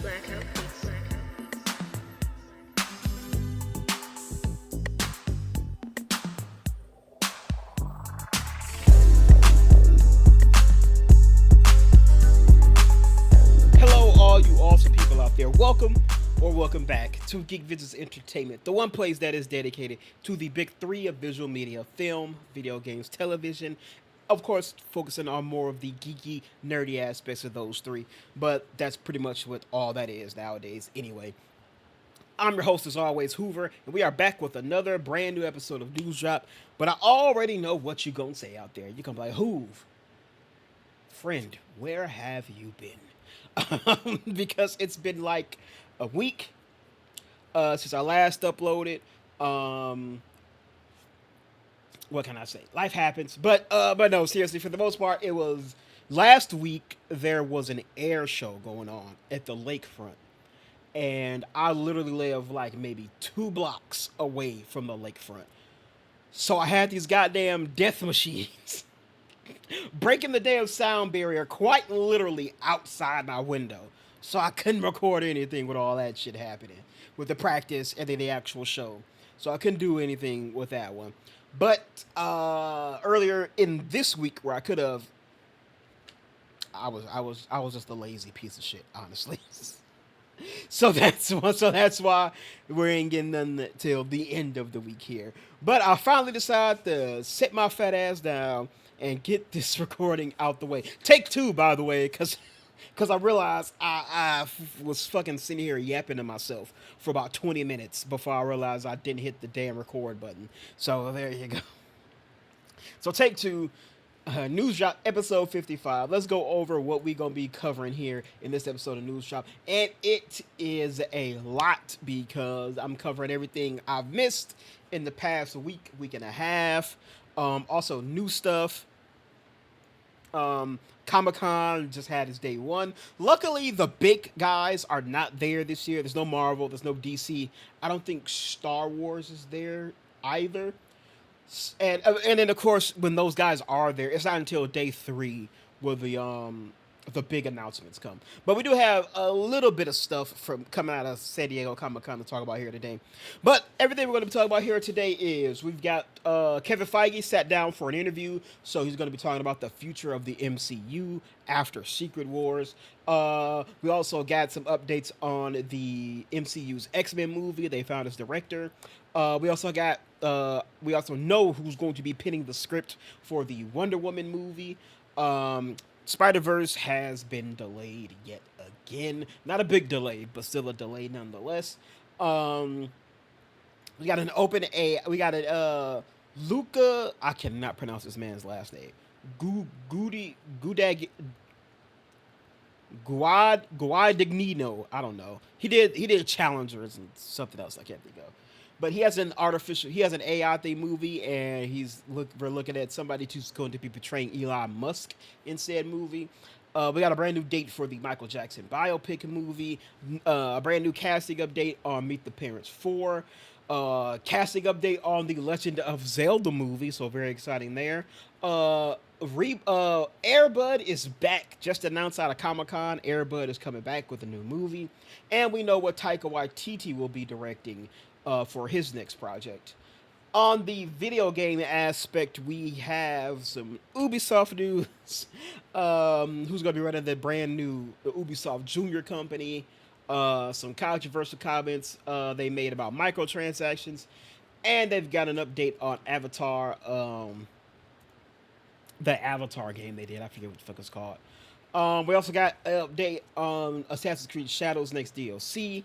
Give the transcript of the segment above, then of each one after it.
Blackout Beats. Hello, all you awesome people out there. Welcome back to Geek Visits Entertainment, the one place that is dedicated to the big three of visual media: film, video games, television. Of course, focusing on more of the geeky, nerdy aspects of those three. But that's pretty much what all that is nowadays, anyway. I'm your host, as always, Hoover, and we are back with another brand new episode of News Drop. But I already know what you gonna say out there. You gonna be like, Hoove, friend, where have you been? Because it's been like a week since I last uploaded. Um, what can I say? Life happens, but no, seriously. For the most part, it was last week. There was an air show going on at the lakefront, and I literally live like maybe 2 blocks away from the lakefront. So I had these goddamn death machines breaking the damn sound barrier quite literally outside my window. So I couldn't record anything with all that shit happening with the practice and then the actual show. So I couldn't do anything with that one. But earlier in this week where I could have, I was just a lazy piece of shit, honestly. So that's why we ain't getting none till the end of the week here. But I finally decided to sit my fat ass down and get this recording out the way. Take two, by the way, because I realized I was fucking sitting here yapping to myself for about 20 minutes before I realized I didn't hit the damn record button. So there you go. So take two. News Drop episode 55. Let's go over what we gonna be covering here in this episode of News Drop, and it is a lot because I'm covering everything I've missed in the past week and a half. Also new stuff. Comic Con just had its day one. Luckily, the big guys are not there this year. There's no Marvel. There's no DC. I don't think Star Wars is there either. And then of course when those guys are there, it's not until day three where the big announcements come. But we do have a little bit of stuff from coming out of San Diego Comic Con to talk about here today. But everything we're going to be talking about here today is we've got Kevin Feige sat down for an interview, so he's going to be talking about the future of the MCU after Secret Wars. We also got some updates on the MCU's X-Men movie. They found its director. We also know who's going to be penning the script for the Wonder Woman movie. Spider-Verse has been delayed yet again. Not a big delay, but still a delay nonetheless. We got an open A. We got a Luca. I cannot pronounce this man's last name. Gudag Guadagnino. I don't know. He did Challengers and something else I can't think of. But he has an AI thing movie, and we're looking at somebody who's going to be portraying Elon Musk in said movie. We got a brand new date for the Michael Jackson biopic movie. A brand new casting update on Meet the Parents 4. Casting update on the Legend of Zelda movie, so very exciting there. Airbud is back, just announced out of Comic Con. Airbud is coming back with a new movie, and we know what Taika Waititi will be directing for his next project. On the video game aspect, we have some Ubisoft news. Who's going to be running the brand new Ubisoft Junior company? Some controversial comments they made about microtransactions, and they've got an update on Avatar. The Avatar game they did. I forget what the fuck it's called. We also got an update on Assassin's Creed Shadows next DLC.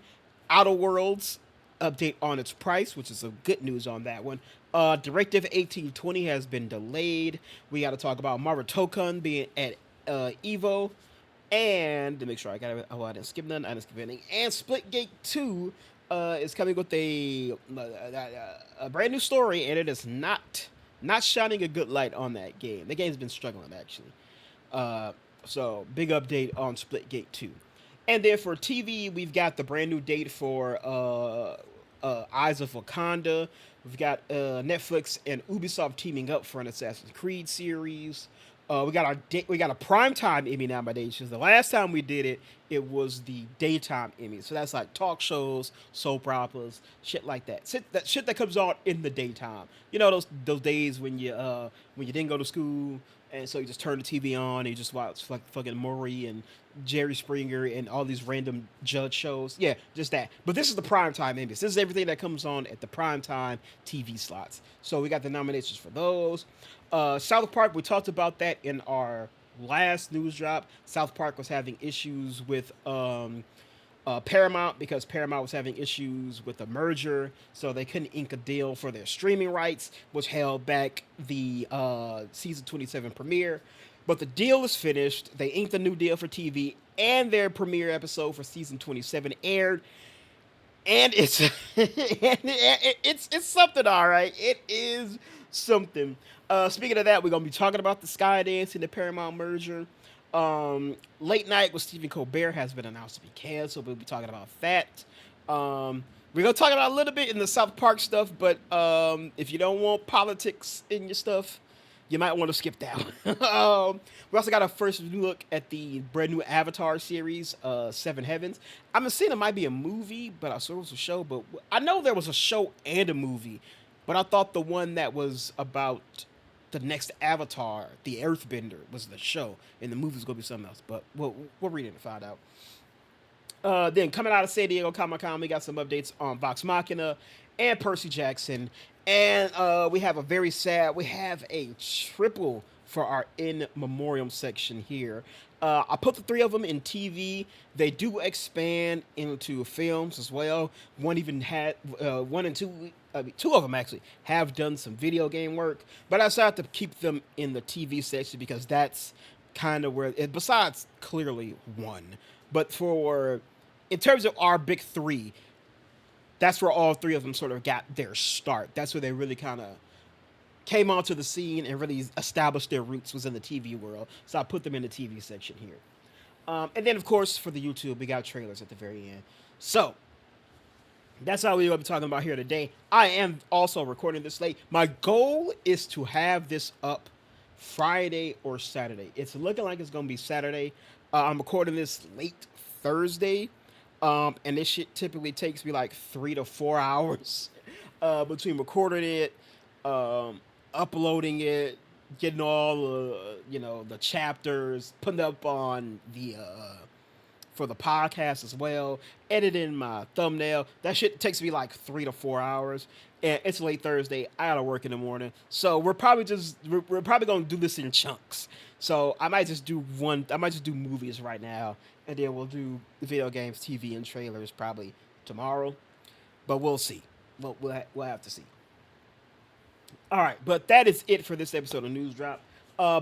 Outer Worlds update on its price, which is some good news on that one. Directive 1820 has been delayed. We got to talk about Marvel Tokon being at Evo. And to make sure I got it, I didn't skip none. I didn't skip anything. And Splitgate 2 is coming with a brand new story, and it is not shining a good light on that game. The game's been struggling, actually. So, big update on Splitgate 2. And then for TV, we've got the brand new date for Eyes of Wakanda. We've got Netflix and Ubisoft teaming up for an Assassin's Creed series. We got a primetime Emmy nominations. The last time we did it, it was the daytime Emmy. So that's like talk shows, soap operas, shit like that. Shit that comes on in the daytime. You know those days when you didn't go to school and so you just turn the TV on and you just watch like fucking Maury and Jerry Springer and all these random judge shows. Yeah, just that. But this is the primetime Emmys. This is everything that comes on at the primetime TV slots. So we got the nominations for those. South Park, we talked about that in our last news drop. South Park was having issues with Paramount because Paramount was having issues with the merger, so they couldn't ink a deal for their streaming rights, which held back the season 27 premiere. But the deal is finished. They inked a new deal for TV, and their premiere episode for season 27 aired. And it's something, all right. It is something. Speaking of that, we're gonna be talking about the Skydance and the Paramount merger. Late Night with Stephen Colbert has been announced to be canceled. We'll be talking about that. We're gonna talk about a little bit in the South Park stuff, but if you don't want politics in your stuff, you might want to skip that one. We also got a first look at the brand new Avatar series, Seven Heavens. I'm assuming it might be a movie, but I saw it was a show. But I know there was a show and a movie, but I thought the one that was about the next Avatar, the Earthbender, was the show, and the movie's gonna be something else. But we'll read it and find out. Then coming out of San Diego Comic Con, we got some updates on Vox Machina and Percy Jackson, and we have a triple for our in memoriam section here. I put the three of them in TV. They do expand into films as well. One even had one and two. Two of them actually have done some video game work, but I decided to keep them in the TV section because that's kind of where. Besides, clearly one, but for in terms of our big three, that's where all three of them sort of got their start. That's where they really kind of came onto the scene and really established their roots was in the TV world. So I put them in the TV section here. And then, of course, for the YouTube, we got trailers at the very end. So that's how we will be talking about here today. I am also recording this late. My goal is to have this up Friday or Saturday. It's looking like it's going to be Saturday. I'm recording this late Thursday. And this shit typically takes me like 3 to 4 hours between recording it, uploading it, getting all the chapters, putting up on the for the podcast as well, editing my thumbnail. That shit takes me like 3 to 4 hours. And it's late Thursday. I gotta work in the morning, so we're probably gonna do this in chunks. So I might just do movies right now, and then we'll do video games, TV, and trailers probably tomorrow. But we'll see. We'll have to see. All right, but that is it for this episode of News Drop.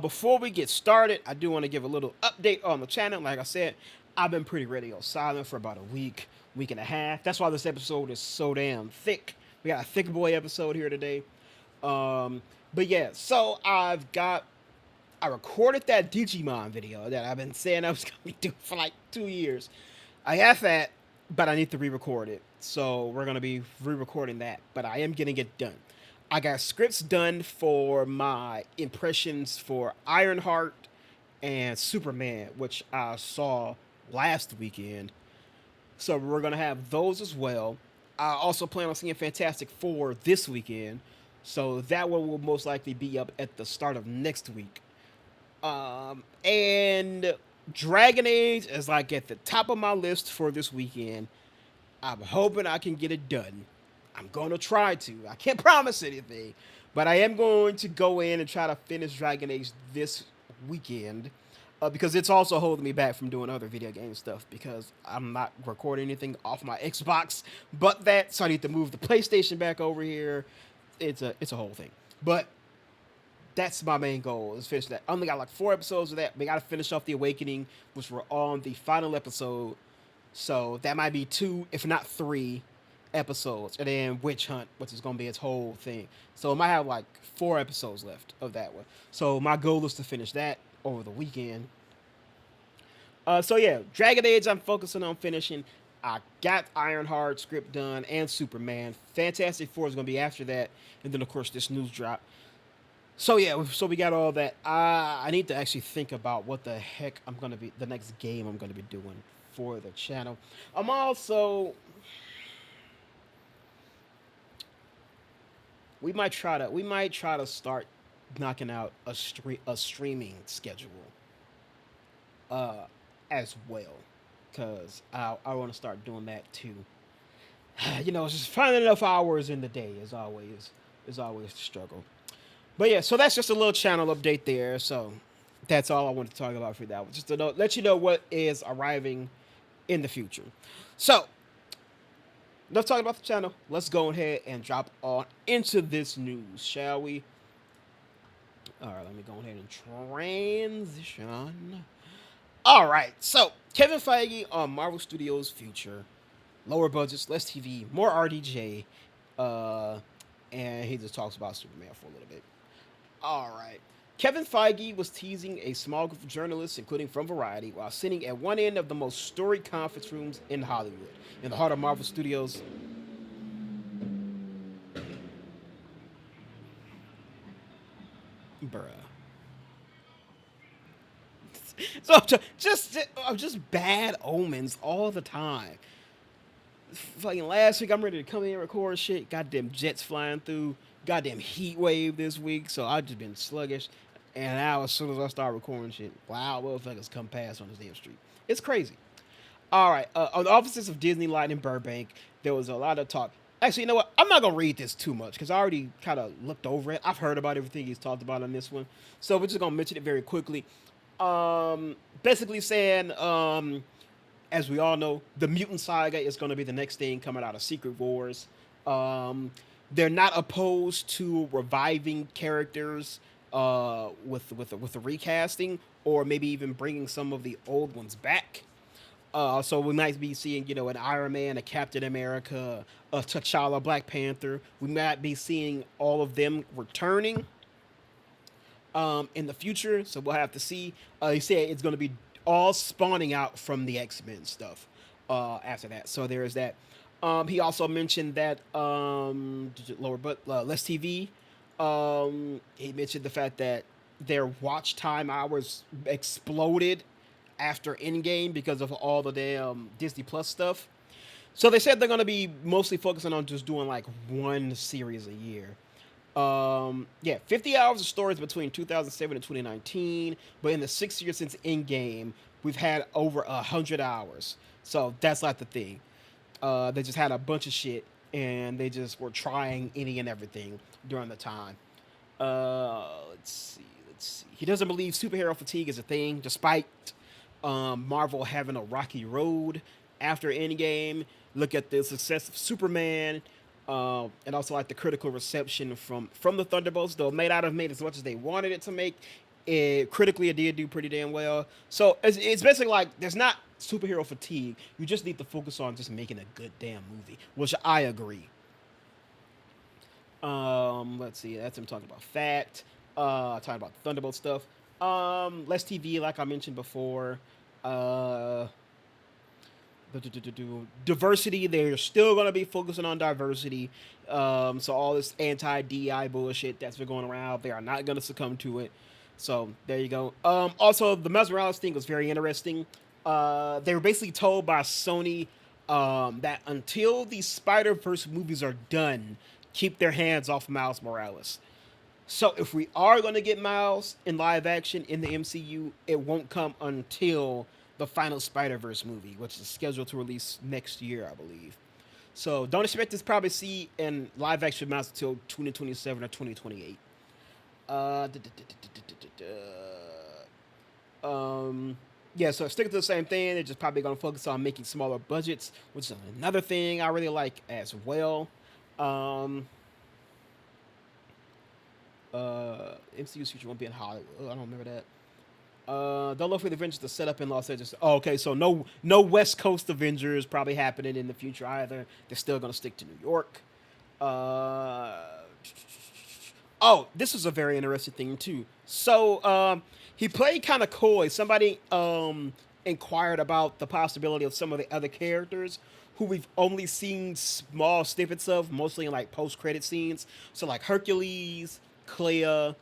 Before we get started, I do want to give a little update on the channel. Like I said, I've been pretty radio silent for about a week and a half. That's why this episode is so damn thick. We got a thick boy episode here today. But yeah, so I recorded that Digimon video that I've been saying I was going to be doing for like 2 years. I have that, but I need to re-record it. So we're going to be re-recording that, but I am getting it done. I got scripts done for my impressions for Ironheart and Superman, which I saw last weekend. So we're going to have those as well. I also plan on seeing Fantastic Four this weekend. So that one will most likely be up at the start of next week. And Dragon Age is like at the top of my list for this weekend. I'm hoping I can get it done. I'm going to try to. I can't promise anything, but I am going to go in and try to finish Dragon Age this weekend because it's also holding me back from doing other video game stuff because I'm not recording anything off my Xbox but that, so I need to move the PlayStation back over here. It's a whole thing, but that's my main goal is finish that. I only got like 4 episodes of that. We got to finish off The Awakening, which we're on the final episode, so that might be 2, if not 3 episodes, and then Witch Hunt, which is going to be its whole thing. So I might have like 4 episodes left of that one. So my goal is to finish that over the weekend. So yeah, Dragon Age I'm focusing on finishing. I got Ironheart script done and Superman. Fantastic Four is going to be after that, and then of course this news drop. So yeah, so we got all that. I need to actually think about what the heck I'm gonna be the next game I'm gonna be doing for the channel. I'm also we might try to start knocking out a streaming schedule uh as well, because I want to start doing that too. Just finding enough hours in the day is always the struggle. But yeah, so that's just a little channel update there. So that's all I wanted to talk about for that one. Just to let you know what is arriving in the future. So enough talking about the channel. Let's go ahead and drop on into this news, shall we? All right, let me go ahead and transition. All right, so Kevin Feige on Marvel Studios' future, lower budgets, less TV, more RDJ, uh, and he just talks about Superman for a little bit. All right. Kevin Feige was teasing a small group of journalists, including from Variety, while sitting at one end of the most storied conference rooms in Hollywood, in the heart of Marvel Studios. Bruh. So just bad omens all the time. Fucking last week, I'm ready to come in and record shit. Goddamn jets flying through. Goddamn heat wave this week. So I've just been sluggish. And now, as soon as I start recording shit, wow, motherfuckers come past on this damn street. It's crazy. All right. On the offices of Disneyland in Burbank, there was a lot of talk. Actually, you know what? I'm not gonna read this too much because I already kind of looked over it. I've heard about everything he's talked about on this one, so we're just gonna mention it very quickly. Basically saying, as we all know, the mutant saga is going to be the next thing coming out of Secret Wars. Um, they're not opposed to reviving characters with a recasting, or maybe even bringing some of the old ones back. So we might be seeing, an Iron Man, a Captain America, a T'Challa, Black Panther. We might be seeing all of them returning in the future. So we'll have to see. He said it's going to be all spawning out from the X-Men stuff after that. So there is that. He also mentioned that lower but less TV. He mentioned the fact that their watch time hours exploded after Endgame because of all the damn Disney Plus stuff. So they said they're gonna be mostly focusing on just doing like one series a year. Yeah, 50 hours of stories between 2007 and 2019, but in the 6 years since Endgame, we've had over 100 hours. So that's not the thing. They just had a bunch of shit, and they just were trying any and everything during the time. Let's see. Let's see. He doesn't believe superhero fatigue is a thing, despite Marvel having a rocky road after Endgame. Look at the success of Superman, and also like the critical reception from the Thunderbolts. Though it may not have made as much as they wanted it to make, it critically it did do pretty damn well. So it's basically like there's not superhero fatigue. You just need to focus on just making a good damn movie, which I agree. Let's see. That's him talking about fact. Talking about Thunderbolt stuff. Less TV, like I mentioned before. Uh, Diversity. They're still gonna be focusing on diversity. So all this anti-DI bullshit that's been going around, they are not gonna succumb to it. So there you go. Also, the Miles Morales thing was very interesting. They were basically told by Sony that until the Spider Verse movies are done, keep their hands off Miles Morales. So if we are going to get Miles in live action in the MCU, it won't come until the final Spider Verse movie, which is scheduled to release next year, I believe. So don't expect to probably see in live action Miles until 2027 or 2028. Uh, yeah, so sticking to the same thing, they're just probably going to focus on making smaller budgets, which is another thing I really like as well. Um, MCU's future won't be in Hollywood. I don't remember that. Don't look for the Avengers to set up in Los Angeles. Oh, okay, so no West Coast Avengers probably happening in the future either. They're still gonna stick to New York. Uh, oh, this is a very interesting thing too. So he played kind of coy. Somebody inquired about the possibility of some of the other characters who we've only seen small snippets of, mostly in like post credit scenes. So like Hercules, Clea,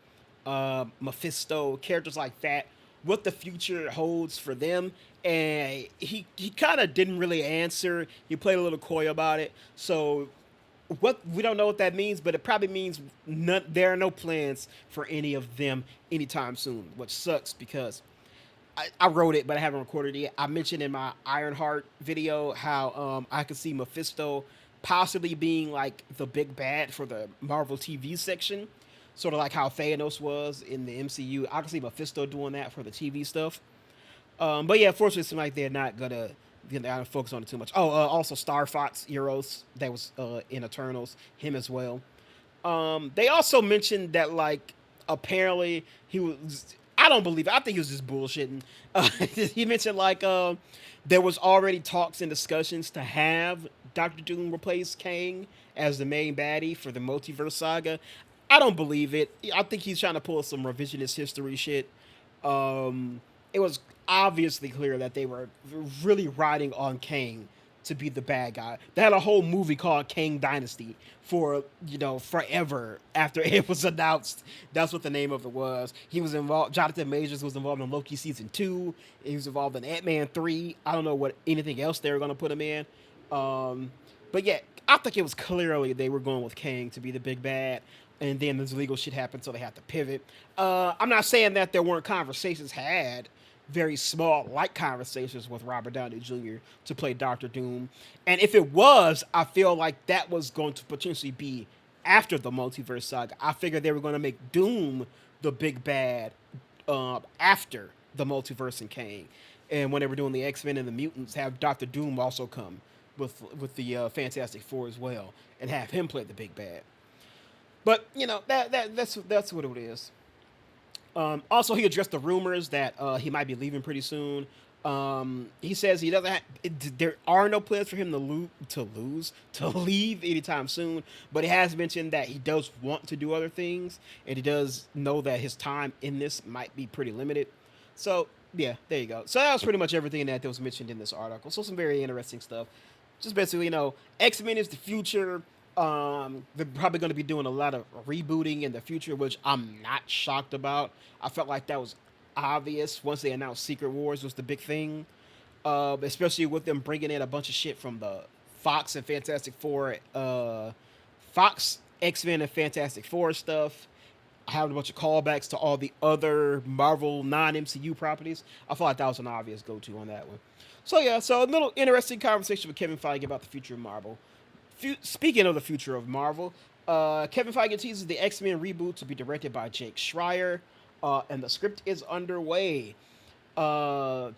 Mephisto, characters like that, what the future holds for them. And he kind of didn't really answer. He played a little coy about it. So what we don't know what that means, but it probably means there are no plans for any of them anytime soon, which sucks because I wrote it, but I haven't recorded it yet. I mentioned in my Ironheart video how I could see Mephisto possibly being like the big bad for the Marvel TV section, sort of like how Thanos was in the MCU. I can see Mephisto doing that for the TV stuff. But yeah, fortunately, it seems like they're not focus on it too much. Oh, also Star Fox Eros that was in Eternals, him as well. They also mentioned that like apparently he was. I don't believe it. I think he was just bullshitting. He mentioned like there was already talks and discussions to have Doctor Doom replace Kang as the main baddie for the multiverse saga. I don't believe it. I think he's trying to pull some revisionist history shit. It was obviously clear that they were really riding on Kang to be the bad guy. They had a whole movie called Kang Dynasty for forever after it was announced. That's what the name of it was. He was involved. Jonathan Majors was involved in Loki season 2. He was involved in Ant-Man 3. I don't know what anything else they were gonna put him in. But yeah, I think it was clearly they were going with Kang to be the big bad. And then this legal shit happened, so they had to pivot. I'm not saying that there weren't conversations had, very small, light conversations with Robert Downey Jr. to play Doctor Doom. And if it was, I feel like that was going to potentially be after the multiverse saga. I figured they were going to make Doom the big bad after the multiverse and Kang. And when they were doing the X-Men and the Mutants, have Doctor Doom also come with the Fantastic Four as well, and have him play the big bad. But that's what it is. Also, he addressed the rumors that he might be leaving pretty soon. He says he doesn't. There are no plans for him to leave anytime soon. But he has mentioned that he does want to do other things, and he does know that his time in this might be pretty limited. So yeah, there you go. So that was pretty much everything that was mentioned in this article. So some very interesting stuff. Just basically, X-Men is the future. They're probably going to be doing a lot of rebooting in the future, which I'm not shocked about. I felt like that was obvious once they announced Secret Wars was the big thing, especially with them bringing in a bunch of shit from the Fox and Fantastic Four, Fox X-Men and Fantastic Four stuff. Having a bunch of callbacks to all the other Marvel non-MCU properties. I felt like that was an obvious go-to on that one. So yeah, so a little interesting conversation with Kevin Feige about the future of Marvel. Speaking of the future of Marvel, Kevin Feige teases the X-Men reboot to be directed by Jake Schreier, and the script is underway. In a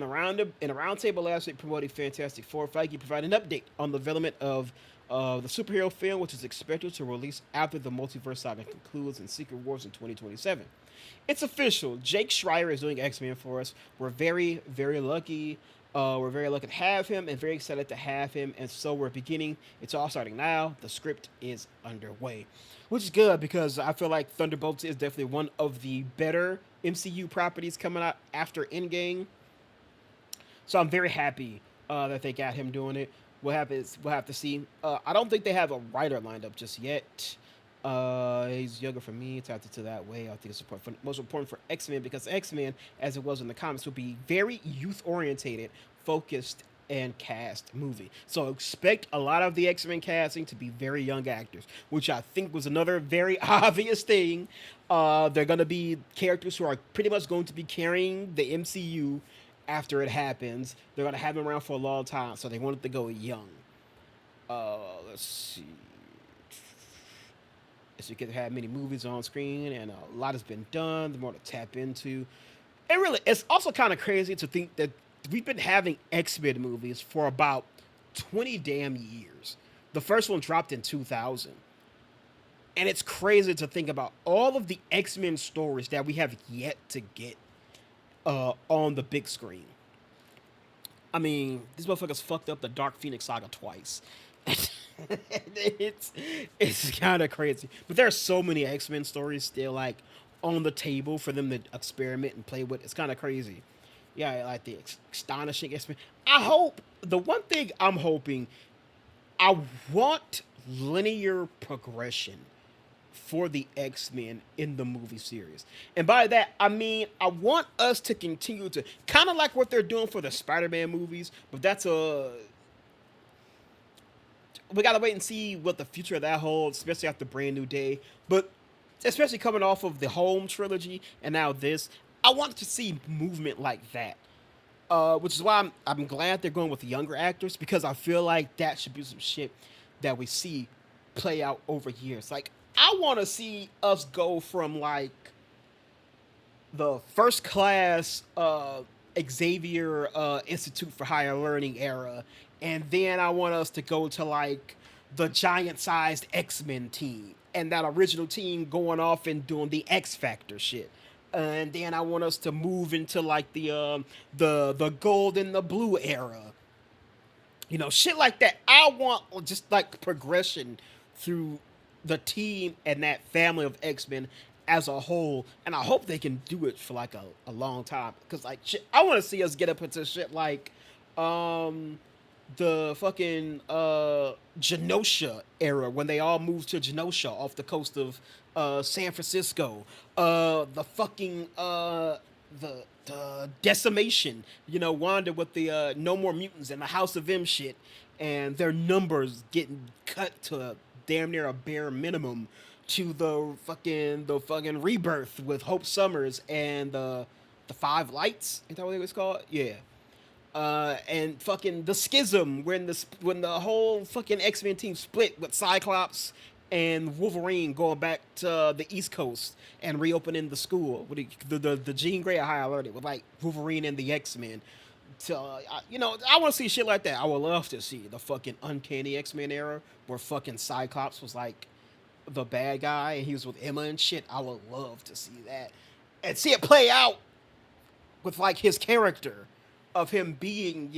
roundtable last week promoting Fantastic Four, Feige provided an update on the development of the superhero film, which is expected to release after the multiverse saga concludes in Secret Wars in 2027. It's official. Jake Schreier is doing X-Men for us. We're very, very lucky. We're very lucky to have him and very excited to have him. And so we're beginning. It's all starting now. The script is underway, which is good because I feel like Thunderbolts is definitely one of the better MCU properties coming out after Endgame. So I'm very happy that they got him doing it. We'll have to see. I don't think they have a writer lined up just yet. He's younger for me. Tapped into that way. I think it's most important for X-Men because X-Men, as it was in the comics, will be very youth-orientated, focused, and cast movie. So expect a lot of the X-Men casting to be very young actors, which I think was another very obvious thing. They're going to be characters who are pretty much going to be carrying the MCU after it happens. They're going to have them around for a long time, so they wanted to go young. Let's see. So you can have many movies on screen, and a lot has been done. The more to tap into. It's also kind of crazy to think that we've been having X-Men movies for about 20 damn years. The first one dropped in 2000. And it's crazy to think about all of the X-Men stories that we have yet to get on the big screen. I mean, these motherfuckers fucked up the Dark Phoenix saga twice. it's kind of crazy, but there are so many X-Men stories still like on the table for them to experiment and play with. It's kind of crazy. Yeah, like the astonishing X-Men. I hope the one thing I want linear progression for the X-Men in the movie series. And by that, I mean I want us to continue to kind of like what they're doing for the Spider-Man movies, but that's a we gotta wait and see what the future of that holds, especially after Brand New Day. But especially coming off of the Home trilogy and now this, I want to see movement like that. Which is why I'm glad they're going with the younger actors because I feel like that should be some shit that we see play out over years. Like I want to see us go from like the first class Xavier Institute for Higher Learning era, and then I want us to go to like the giant sized X-Men team and that original team going off and doing the X Factor shit. And then I want us to move into like the gold and the blue era, shit like that. I want just like progression through the team and that family of X-Men as a whole, and I hope they can do it for like a long time. Cause like shit, I want to see us get up into shit like the fucking Genosha era when they all moved to Genosha off the coast of San Francisco. The fucking the decimation, Wanda with the No More Mutants and the House of M shit, and their numbers getting cut to damn near a bare minimum to the fucking rebirth with Hope Summers and the Five Lights. Is that what it was called? Yeah. And fucking the schism when the whole fucking X-Men team split with Cyclops and Wolverine going back to the East Coast and reopening the school with the Jean Grey High Alert with like Wolverine and the X-Men. So I want to see shit like that. I would love to see the fucking Uncanny X-Men era where fucking Cyclops was like the bad guy and he was with Emma and shit. I would love to see that and see it play out with like his character of him being,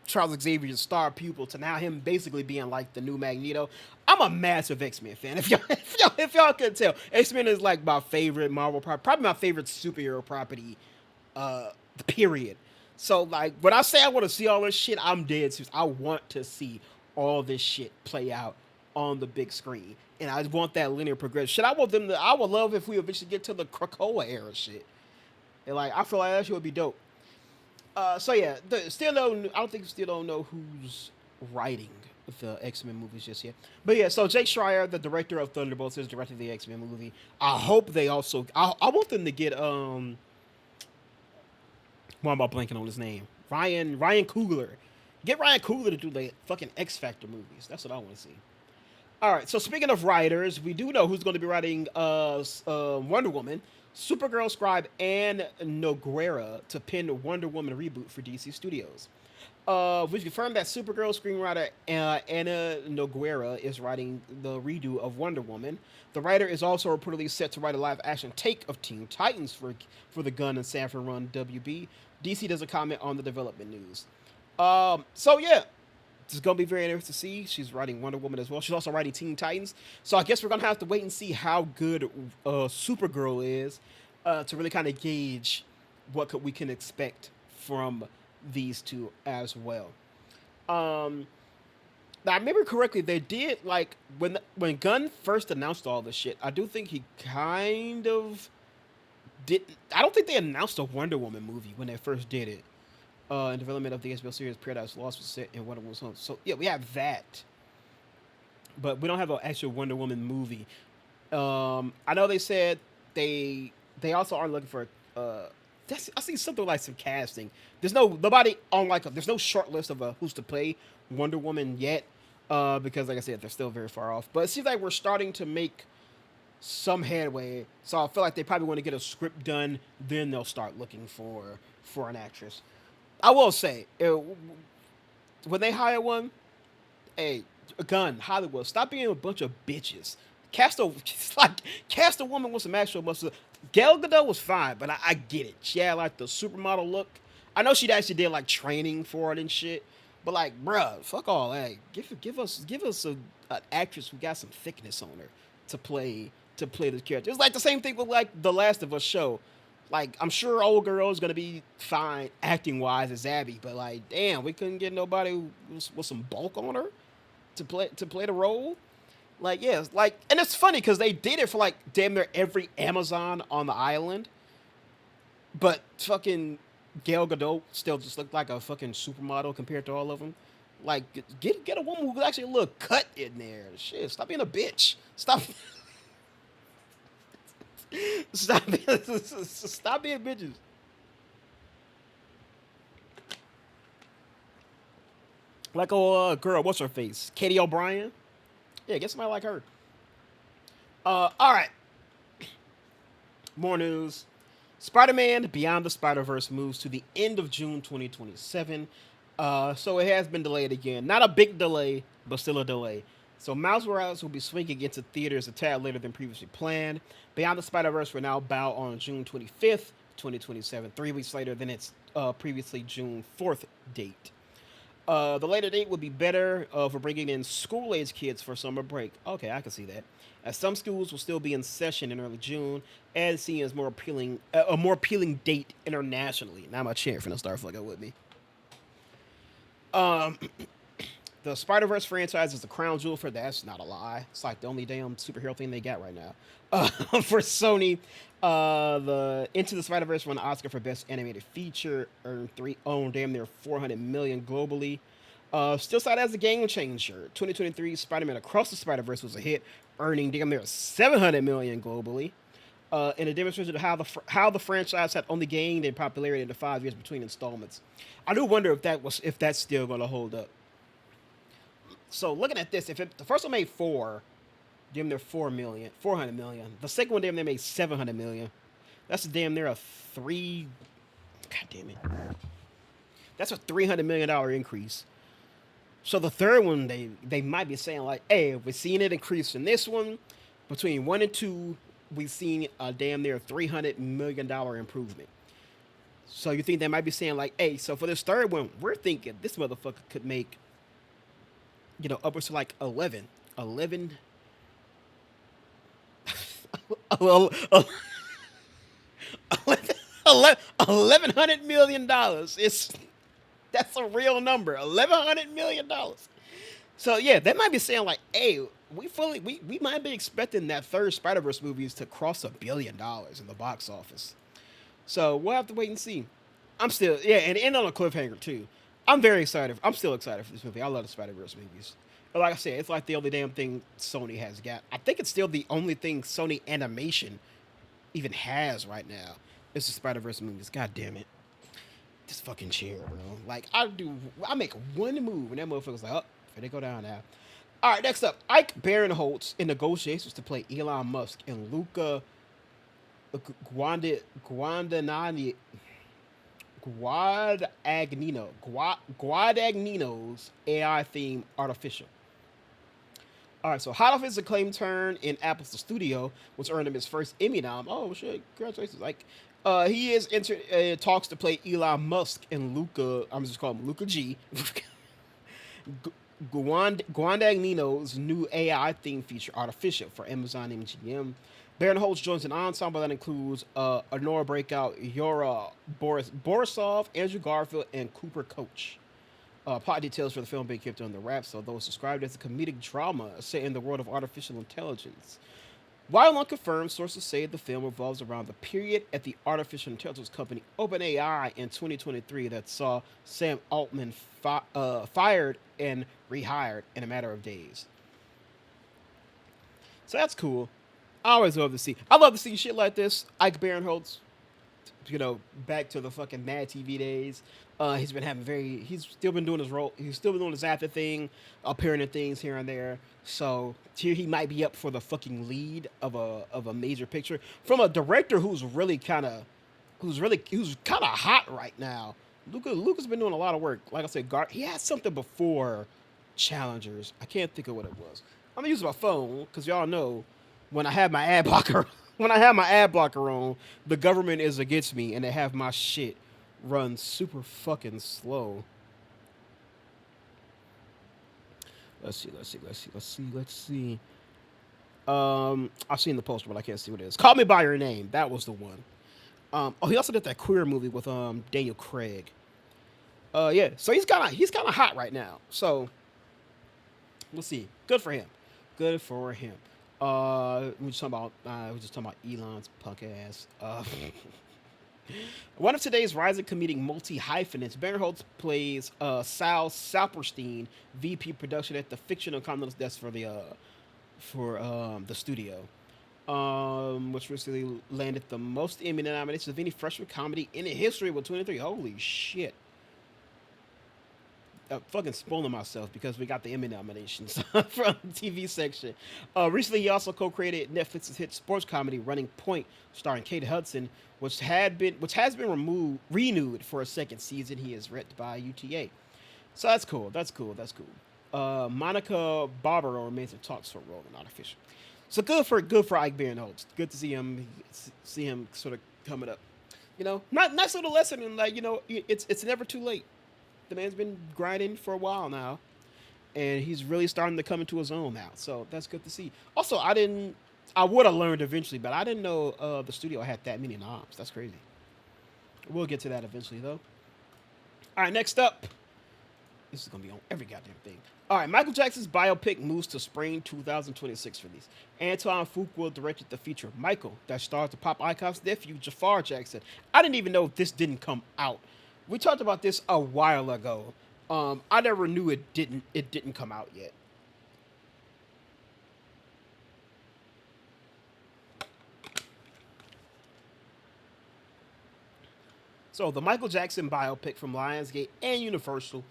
Charles Xavier's star pupil to now him basically being like the new Magneto. I'm a massive X-Men fan. If y'all couldn't tell, X-Men is like my favorite Marvel property, probably my favorite superhero property, period. So like when I say I want to see all this shit, I'm dead serious. I want to see all this shit play out on the big screen, and I want that linear progression. Shit, I would love if we eventually get to the Krakoa era shit, and like I feel like that shit would be dope. So yeah, I don't think we still don't know who's writing the X-Men movies just yet. But yeah, so Jake Schreier, the director of Thunderbolts, is directing the X-Men movie. I hope they also. I want them to get Why am I blanking on his name? Ryan Coogler. Get Ryan Coogler to do the fucking X Factor movies. That's what I want to see. All right. So speaking of writers, we do know who's going to be writing Wonder Woman. Supergirl scribe Anne Noguera to pen the Wonder Woman reboot for DC Studios. We confirmed that Supergirl screenwriter Anna Noguera is writing the redo of Wonder Woman. The writer is also reportedly set to write a live-action take of Teen Titans for the Gunn and Sanford run WB. DC doesn't comment on the development news. So yeah, it's gonna be very interesting to see. She's writing Wonder Woman as well. She's also writing Teen Titans. So I guess we're gonna have to wait and see how good Supergirl is to really kind of gauge what we can expect from these two as well. Now, I remember correctly, they did like when Gunn first announced all this shit. I do think he kind of did. I don't think they announced a Wonder Woman movie when they first did it. In development of the HBO series Paradise Lost was set in Wonder Woman's home. So yeah, we have that, but we don't have an actual Wonder Woman movie. I know they said they also are looking for. I see something like some casting. There's nobody on there's no short list of who's to play Wonder Woman yet, because like I said, they're still very far off. But it seems like we're starting to make some headway. So I feel like they probably want to get a script done, then they'll start looking for an actress. I will say, when they hire one, hey, Gunn, Hollywood, stop being a bunch of bitches. Cast a woman with some actual muscle. Gal Gadot was fine, but I get it. She had like the supermodel look. I know she actually did like training for it and shit, but like, bruh, fuck all that. Give us an actress who got some thickness on her to play this character. It's like the same thing with like the Last of Us show. Like, I'm sure old girl is gonna be fine acting wise as Abby, but like, damn, we couldn't get nobody with some bulk on her to play the role. Like, yeah, it's like, and it's funny because they did it for like damn near every Amazon on the island, but fucking Gal Gadot still just looked like a fucking supermodel compared to all of them. Like, get a woman who actually look cut in there. Shit, stop being a bitch. Stop being, stop being bitches. Like, oh, girl, what's her face? Katie O'Brien. Yeah, get somebody like her. All right. More news. Spider-Man Beyond the Spider-Verse moves to the end of June 2027. So it has been delayed again. Not a big delay, but still a delay. So Miles Morales will be swinging into theaters a tad later than previously planned. Beyond the Spider-Verse will now bow on June 25th, 2027, 3 weeks later than its previously June 4th date. The later date would be better for bringing in school-age kids for summer break. Okay, I can see that. As some schools will still be in session in early June, and seen as more appealing, a more appealing date internationally. Now my chair finna start fucking with me. Um, the Spider Verse franchise is the crown jewel for that's not a lie. It's like the only damn superhero thing they got right now. For Sony, the Into the Spider Verse won an Oscar for Best Animated Feature, owned damn near 400 million globally. Still cited as a game changer. 2023 Spider-Man Across the Spider-Verse was a hit, earning damn near 700 million globally. And it demonstrated how the franchise had only gained in popularity in the 5 years between installments. I do wonder if that's still going to hold up. So looking at this, the first one made damn near 400 million. The second one damn near made 700 million. That's damn near a three. God damn it. That's a $300 million increase. So the third one, they might be saying like, hey, we're seeing it increase in this one. Between 1 and 2, we've seen a damn near $300 million improvement. So you think they might be saying like, hey, so for this third one, we're thinking this motherfucker could make, upwards to like 11 well, $1,100 million. That's a real number, $1,100 million. So yeah, they might be saying like, hey, we might be expecting that third Spider Verse movies to cross $1 billion in the box office. So we'll have to wait and see. I'm still and end on a cliffhanger too. I'm very excited. I'm still excited for this movie. I love the Spider Verse movies. But like I said, it's like the only damn thing Sony has got. I think it's still the only thing Sony Animation even has right now. It's the Spider Verse movies. God damn it. This fucking chair, bro. Like I make one move and that motherfucker's like, oh, here they go down now. All right, next up, Ike Barinholtz in negotiations to play Elon Musk and Luca Guadagnino's AI theme artificial. All right, so hot off his acclaimed turn in Apple's The Studio, which earned him his first Emmy nom. Oh shit! Congratulations! Like, he is entered talks to play Elon Musk and Luca. I'm just calling him Luca G. Guadagnino's new AI theme feature, Artificial, for Amazon MGM. Barinholtz joins an ensemble that includes Honora Breakout, Yora Borisov, Andrew Garfield, and Cooper Coach. Plot details for the film being kept on the wraps, although it's described as a comedic drama set in the world of artificial intelligence. While unconfirmed, sources say the film revolves around the period at the artificial intelligence company OpenAI in 2023 that saw Sam Altman fired and rehired in a matter of days. So that's cool. I love to see shit like this. Ike Barinholtz, back to the fucking Mad TV days. He's still been doing his role. He's still been doing his actor thing, appearing in things here and there. So here he might be up for the fucking lead of a major picture from a director who's kind of hot right now. Luca's been doing a lot of work. Like I said, he had something before Challengers. I can't think of what it was. I'm gonna use my phone because y'all know when I have my ad blocker on, the government is against me and they have my shit run super fucking slow. Let's see. I've seen the poster, but I can't see what it is. Call Me by Your Name. That was the one. He also did that queer movie with Daniel Craig. So he's kind of hot right now. So we'll see. Good for him. Good for him. We just talking about Elon's punk ass. One of today's rising comedic multi-hyphenates, Barinholtz plays Sal Saperstein, VP production at the fictional Continental desk for the studio, which recently landed the most Emmy nominations of any freshman comedy in the history with 23. Holy shit! Fucking spoiling myself because we got the Emmy nominations from the TV section. Recently, he also co-created Netflix's hit sports comedy Running Point, starring Kate Hudson, which has been renewed for a second season. He is written by UTA, so that's cool. That's cool. That's cool. Monica Barbaro remains in talks for a role in Artificial. So good for Ike Barinholtz. Good to see him sort of coming up. Not nice little lesson in like it's never too late. The man's been grinding for a while now, and he's really starting to come into his own now. So that's good to see. Also, I would have learned eventually, but I didn't know the studio had that many knobs. That's crazy. We'll get to that eventually, though. All right, next up. This is gonna be on every goddamn thing. All right, Michael Jackson's biopic moves to spring 2026 release. Antoine Fuqua directed the feature Michael that stars the pop icon's nephew Jafar Jackson. I didn't even know this didn't come out. We talked about this a while ago. I never knew it didn't come out yet. So the Michael Jackson biopic from Lionsgate and Universal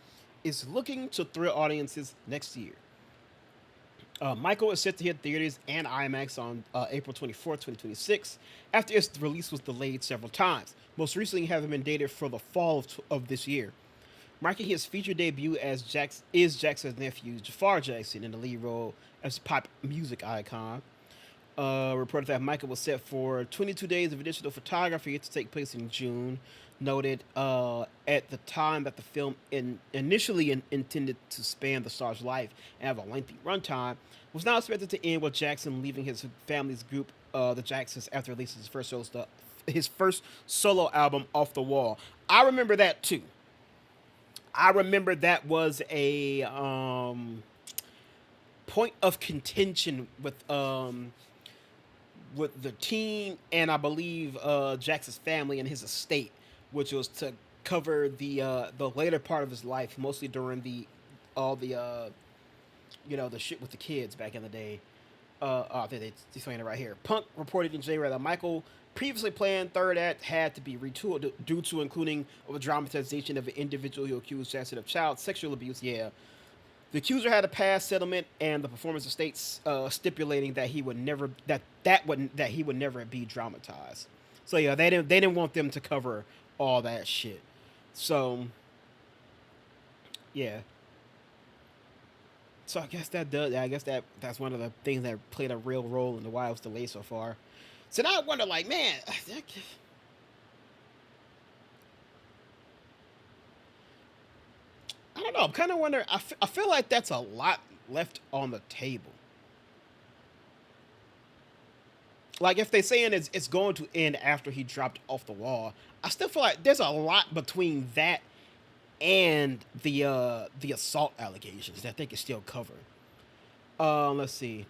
is looking to thrill audiences next year. Michael is set to hit theaters and IMAX on April 24th, 2026, after its release was delayed several times, most recently having been dated for the fall of this year. Marking his feature debut as Jackson's nephew, Jafar Jackson, in the lead role as a pop music icon. Reported that Michael was set for 22 days of additional photography to take place in June. Noted at the time that the film initially intended to span the star's life and have a lengthy runtime, was now expected to end with Jackson leaving his family's group, the Jacksons, after releasing his first solo album, Off the Wall. I remember that too. I remember that was a point of contention with the team and I believe Jackson's family and his estate, which was to cover the later part of his life, mostly during all the the shit with the kids back in the day. They're saying it right here. Punk reported in January that Michael previously planned third act had to be retooled due to including a dramatization of an individual who accused Jackson of child sexual abuse. Yeah, the accuser had a past settlement, and the performance states stipulating that he would never be dramatized. So yeah, they didn't want them to cover all that shit. So yeah. So I guess that does. I guess that's one of the things that played a real role in the why it was delayed so far. So now I wonder, like, man, I don't know. I'm kind of wondering. I feel like that's a lot left on the table. Like if they're saying it's going to end after he dropped Off the Wall, I still feel like there's a lot between that and the assault allegations that they can still cover. Let's see.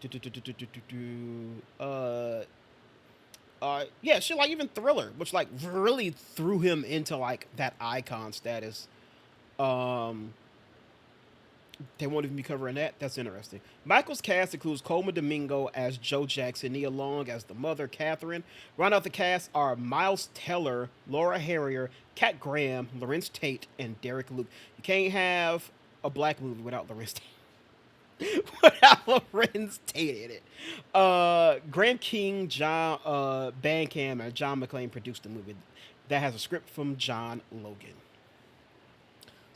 Yeah, shit like even Thriller, which like really threw him into like that icon status. Um, they won't even be covering that. That's interesting. Michael's cast includes Coleman Domingo as Joe Jackson, Nia Long as the mother, Catherine. Round out the cast are Miles Teller, Laura Harrier, Kat Graham, Lorenz Tate, and Derek Luke. You can't have a black movie without Lorenz Tate. Without Lorenz Tate in it. Graham King, John Bandcam, and John McClane produced the movie. That has a script from John Logan.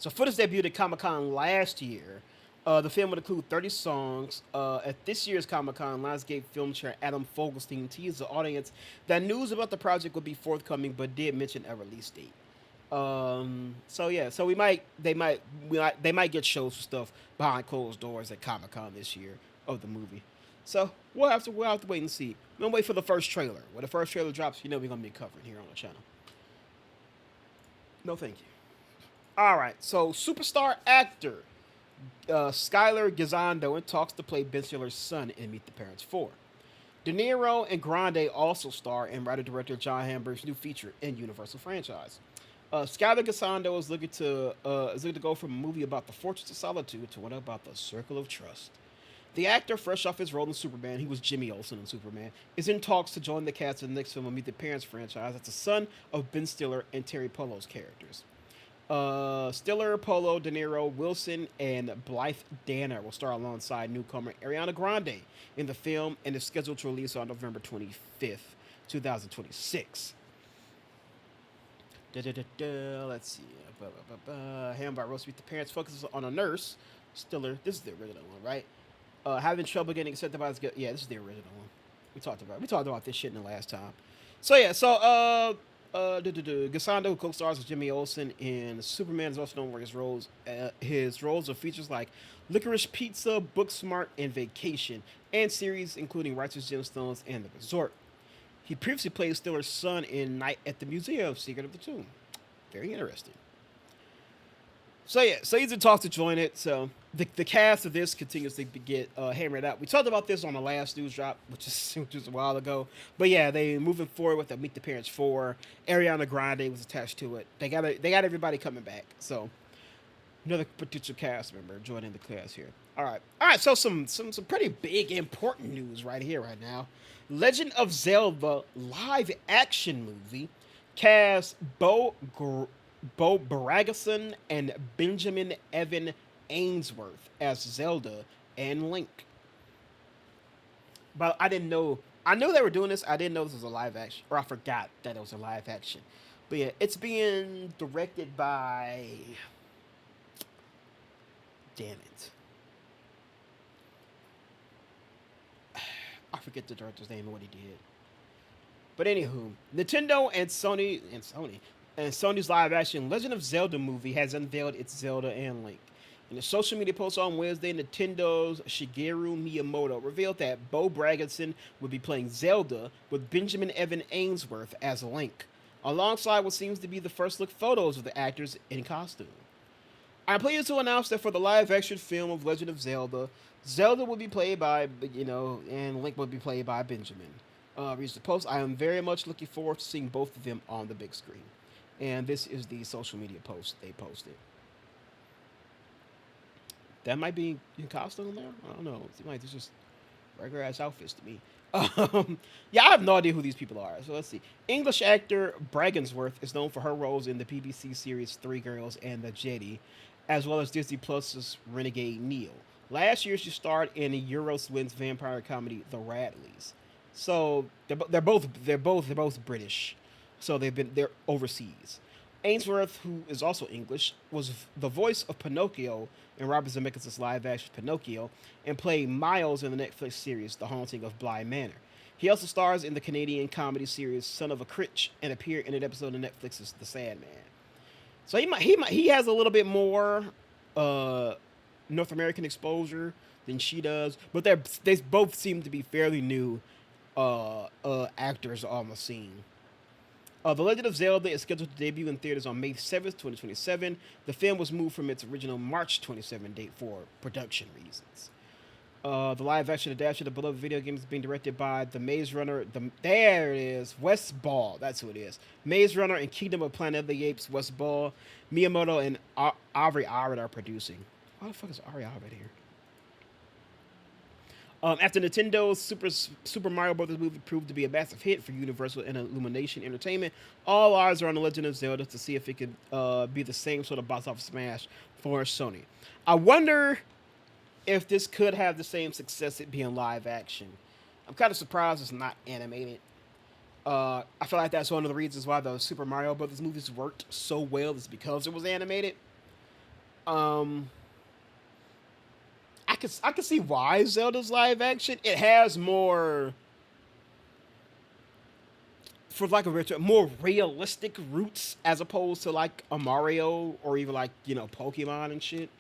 So footage debuted at Comic Con last year. The film would include 30 songs. At this year's Comic Con, Lionsgate film chair Adam Fogelstein teased the audience that news about the project would be forthcoming, but did mention a release date. So yeah, so they might get shows for stuff behind closed doors at Comic Con this year of the movie. So we'll have to wait and see. We'll wait for the first trailer. When the first trailer drops, we're gonna be covering here on the channel. No, thank you. All right, so superstar actor Skylar Gisondo in talks to play Ben Stiller's son in Meet the Parents 4. De Niro and Grande also star in writer-director John Hamburg's new feature in Universal franchise. Skylar Gisondo is looking to go from a movie about the Fortress of Solitude to one about the Circle of Trust. The actor, fresh off his role in Superman, he was Jimmy Olsen in Superman, is in talks to join the cast of the next film of Meet the Parents franchise as the son of Ben Stiller and Terry Polo's characters. Stiller, Polo, De Niro, Wilson, and Blythe Danner will star alongside newcomer Ariana Grande in the film and is scheduled to release on November 25th, 2026. Let's see. Ham by Roast Meet the Parents focuses on a nurse. Stiller, this is the original one, right? Having trouble getting accepted by his yeah, this is the original one. We talked about this shit in the last time. So yeah, Gisondo, who co-stars with Jimmy Olsen in Superman, is also known for his roles of features like Licorice Pizza, Booksmart, and Vacation, and series including Righteous Gemstones and The Resort. He previously played Stiller's son in Night at the Museum, Secret of the Tomb. Very interesting. So yeah, so he's in talks to join it. So the cast of this continues to get hammered out. We talked about this on the last news drop, which is a while ago. But yeah, they moving forward with the Meet the Parents 4. Ariana Grande was attached to it. They got everybody coming back. So another potential cast member joining the cast here. All right. So some pretty big important news right here, right now. Legend of Zelda live action movie cast Bo Barageson and Benjamin Evan Ainsworth as Zelda and Link. But I didn't know. I knew they were doing this. I didn't know this was a live action, or I forgot that it was a live action. But yeah, it's being directed by. Damn it. I forget the director's name and what he did. But anywho, Nintendo and Sony's live action Legend of Zelda movie has unveiled its Zelda and Link. In a social media post on Wednesday, Nintendo's Shigeru Miyamoto revealed that Bo Barageson would be playing Zelda with Benjamin Evan Ainsworth as Link, alongside what seems to be the first look photos of the actors in costume. I'm pleased to announce that for the live action film of Legend of Zelda, Zelda will be played by, and Link will be played by Benjamin. Reads the post. I am very much looking forward to seeing both of them on the big screen. And this is the social media post they posted. That might be in costume there? I don't know. It might be just regular ass outfits to me. Yeah, I have no idea who these people are. So let's see. English actor Bragensworth is known for her roles in the BBC series Three Girls and the Jetty, as well as Disney Plus's Renegade Neil. Last year, she starred in Euroswim's vampire comedy The Radleys. So they're both British. So they're overseas. Ainsworth, who is also English, was the voice of Pinocchio in Robert Zemeckis' live-action Pinocchio, and played Miles in the Netflix series The Haunting of Bly Manor. He also stars in the Canadian comedy series Son of a Critch and appeared in an episode of Netflix's The Sandman. So he has a little bit more North American exposure than she does, but they both seem to be fairly new actors on the scene. The Legend of Zelda is scheduled to debut in theaters on May 7th, 2027. The film was moved from its original March 27 date for production reasons. The live-action adaptation of the beloved video game is being directed by the Maze Runner. There it is, Wes Ball. That's who it is. Maze Runner and Kingdom of Planet of the Apes. Wes Ball, Miyamoto, and Ari Arad are producing. Why the fuck is Ari Arad here? After Nintendo's Super Mario Bros. Movie proved to be a massive hit for Universal and Illumination Entertainment, all eyes are on The Legend of Zelda to see if it could be the same sort of box office smash for Sony. I wonder if this could have the same success it being live action. I'm kind of surprised it's not animated. I feel like that's one of the reasons why the Super Mario Bros. Movies worked so well is because it was animated. I can see why Zelda's live action. It has more, for lack of a better term, more realistic roots as opposed to like a Mario or even like, Pokemon and shit.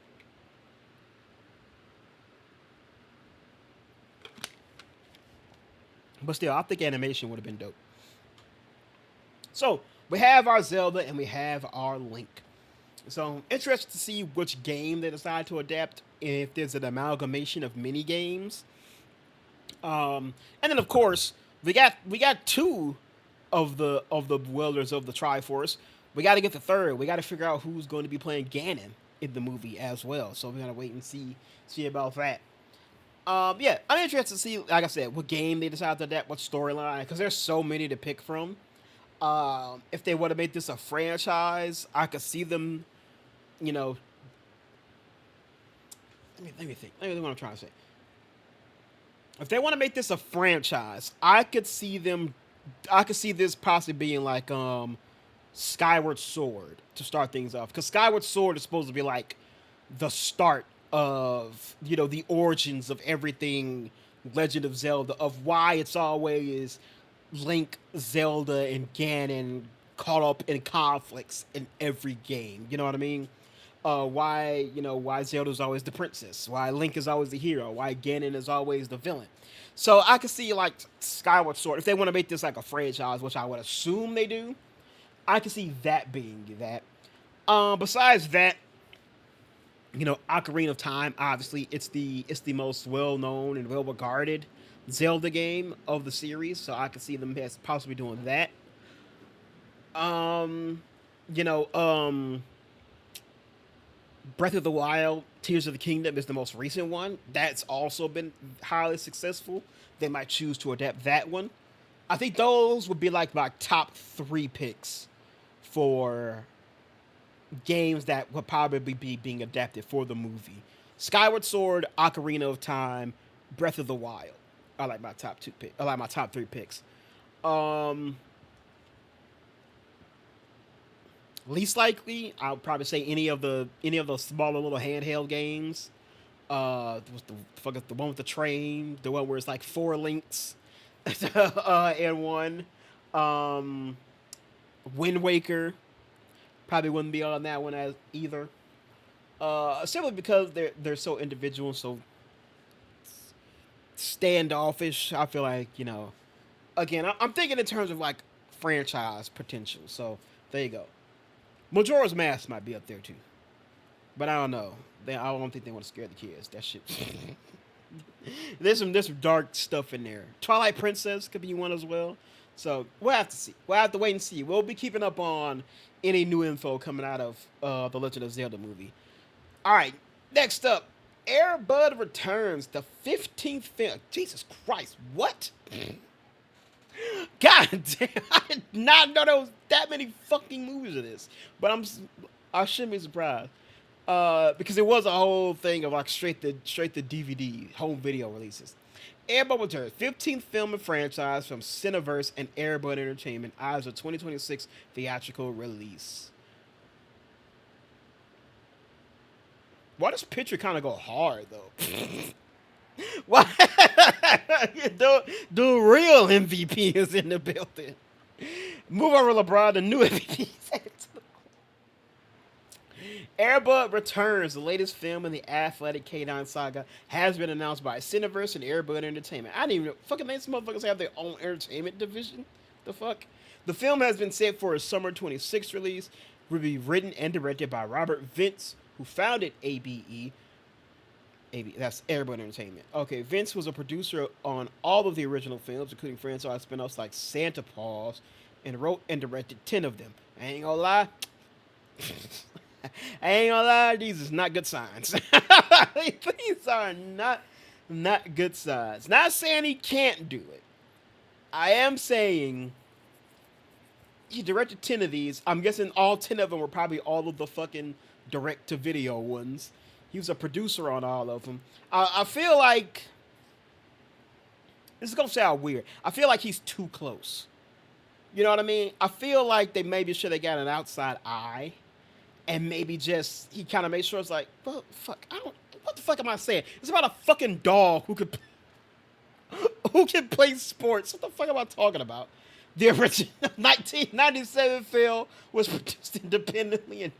But still, I think animation would have been dope. So, we have our Zelda and we have our Link. So I'm interested to see which game they decide to adapt. If there's an amalgamation of mini games, and then of course we got two of the wielders of the Triforce. We got to get the third. We got to figure out who's going to be playing Ganon in the movie as well. So we're gonna wait and see about that. Yeah, I'm interested to see, like I said, what game they decide to adapt, what storyline, because there's so many to pick from. If they want to make this a franchise, I could see them, you know. Let me think. Let me think what I'm trying to say. If they want to make this a franchise, I could see them. I could see this possibly being like Skyward Sword to start things off, because Skyward Sword is supposed to be like the start of the origins of everything Legend of Zelda, of why it's always Link, Zelda, and Ganon caught up in conflicts in every game. You know what I mean? Why Zelda's always the princess, why Link is always the hero, why Ganon is always the villain. So I could see like Skyward Sword, if they want to make this like a franchise, which I would assume they do. I can see that being that. Besides that, Ocarina of Time. Obviously, it's the most well known and well regarded Zelda game of the series, so I could see them as possibly doing that. Um, you know, Breath of the Wild, Tears of the Kingdom is the most recent one. That's also been highly successful. They might choose to adapt that one. I think those would be like my top three picks for games that would probably be being adapted for the movie. Skyward Sword, Ocarina of Time, Breath of the Wild. I like my top two pick. I like my top three picks. Um, Least likely, I'll probably say any of the smaller little handheld games. What's the fuck is the one with the train? The one where it's like four links, in one. Um, Wind Waker probably wouldn't be on that one as either. Simply because they're so individual, so standoffish. I feel like again, I'm thinking in terms of like franchise potential. So there you go. Majora's Mask might be up there too, but I don't know. I don't think they want to scare the kids. That shit. There's some dark stuff in there. Twilight Princess could be one as well. So we'll have to see. We'll have to wait and see. We'll be keeping up on any new info coming out of the Legend of Zelda movie. All right, next up, Air Bud returns, the 15th film. Jesus Christ, what? God damn, I did not know there was that many fucking movies of this. But I shouldn't be surprised. Because it was a whole thing of like straight to DVD home video releases. Air Bud returns, 15th film and franchise from Cineverse and Air Bud Entertainment, eyes a 2026 theatrical release. Why does picture kind of go hard though? Why? the real MVP is in the building. Move over, LeBron. The new MVP. Air Bud returns. The latest film in the athletic K9 saga has been announced by Cineverse and Air Bud Entertainment. I didn't even know. Fucking these motherfuckers have their own entertainment division. The fuck? The film has been set for a summer 26th release. Will be written and directed by Robert Vince, who founded ABE. That's Air Bud Entertainment. Okay, Vince was a producer on all of the original films, including franchise spin-offs like Santa Paws, and wrote and directed 10 of them. I ain't gonna lie. These is not good signs. These are not good signs. Not saying he can't do it. I am saying he directed 10 of these. I'm guessing all 10 of them were probably all of the fucking direct-to-video ones. He was a producer on all of them. I feel like this is gonna sound weird. I feel like he's too close. You know what I mean? I feel like they maybe should have got an outside eye, and maybe just he kind of made sure it's like, well, fuck, I don't. What the fuck am I saying? It's about a fucking dog who can play sports. What the fuck am I talking about? The original 1997 film was produced independently and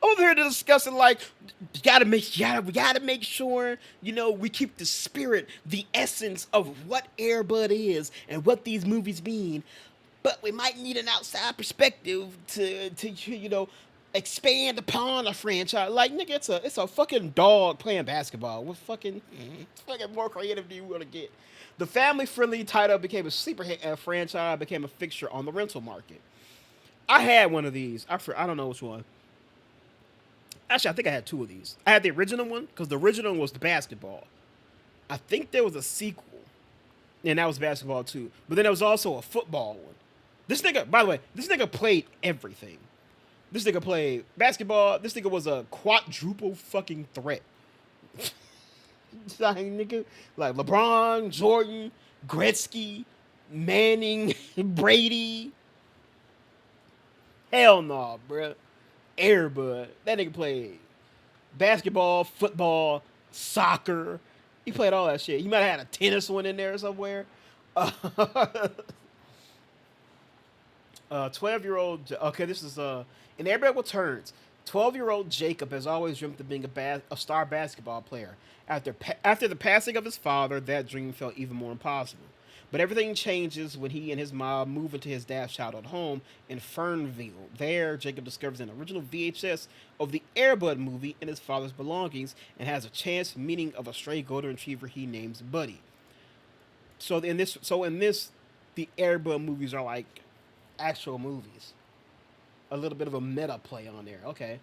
over here discussing like we gotta make sure we keep the spirit, the essence of what Air Bud is and what these movies mean, but we might need an outside perspective to expand upon a franchise. Like, nigga, it's a fucking dog playing basketball. What fucking more creative do you want to get? The family friendly title became a sleeper hit franchise, became a fixture on the rental market. I had one of these. I don't know which one. Actually, I think I had two of these. I had the original one because the original one was the basketball. I think there was a sequel, and that was basketball too. But then there was also a football one. This nigga, by the way, this nigga played everything. This nigga played basketball. This nigga was a quadruple fucking threat. Like, nigga, like LeBron, Jordan, Gretzky, Manning, Brady. Hell no, bruh. Airbud. That nigga played basketball, football, soccer. He played all that shit. He might have had a tennis one in there somewhere. 12-year-old. Okay, this is in Airbud Returns. 12-year-old Jacob has always dreamt of being a star basketball player. After the passing of his father, that dream felt even more impossible. But everything changes when he and his mom move into his dad's childhood home in Fernville. There, Jacob discovers an original VHS of the Airbud movie in his father's belongings and has a chance meeting of a stray golden retriever he names Buddy. So in this, the Airbud movies are like actual movies. A little bit of a meta play on there. Okay.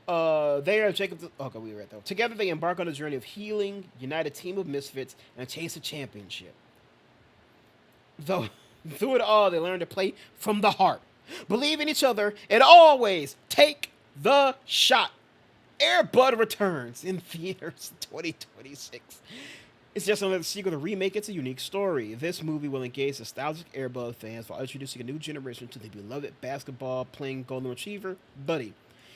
There, Jacob. Okay, we were right though. Together, they embark on a journey of healing, unite a team of misfits, and chase a championship. Though through it all, they learn to play from the heart, believe in each other, and always take the shot. Airbud returns in theaters 2026. It's just another sequel to remake. It's a unique story. This movie will engage nostalgic Airbud fans while introducing a new generation to the beloved basketball-playing golden retriever, Buddy.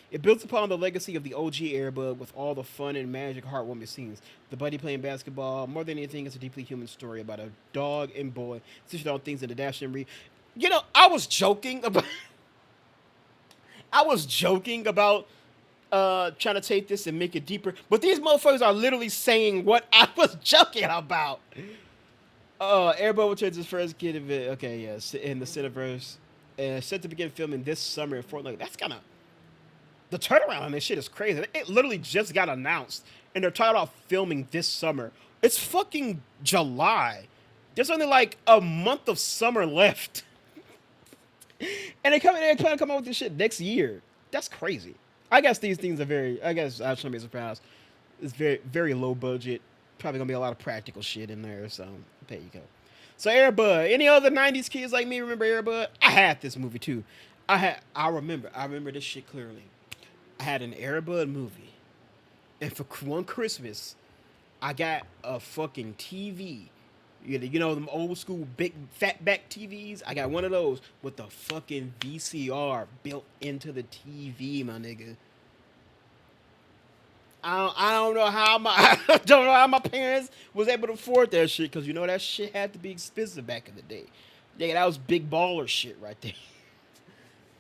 It builds upon the legacy of the OG Airbud with all the fun and magic heartwarming scenes. The Buddy playing basketball, more than anything, is a deeply human story about a dog and boy situated on things in the dash and read. You know, I was joking about trying to take this and make it deeper, but these motherfuckers are literally saying what I was joking about. Airbud returns his first kid of it. Okay, yes, in the Cineverse, set to begin filming this summer in Fortnite. That's kind of the turnaround on this shit is crazy. It literally just got announced, and they're talking about filming this summer. It's fucking July. There's only like a month of summer left, and they plan to come out with this shit next year. That's crazy. I guess these things are very. I guess I shouldn't be surprised. It's very, very low budget. Probably gonna be a lot of practical shit in there. So there you go. So Airbud. Any other '90s kids like me remember Airbud? I had this movie too. I remember this shit clearly. I had an Airbud movie, and for one Christmas, I got a fucking TV. You know them old school big fat back TVs? I got one of those with the fucking VCR built into the TV, my nigga. I don't know how my parents was able to afford that shit, because you know that shit had to be expensive back in the day. Yeah, that was big baller shit right there.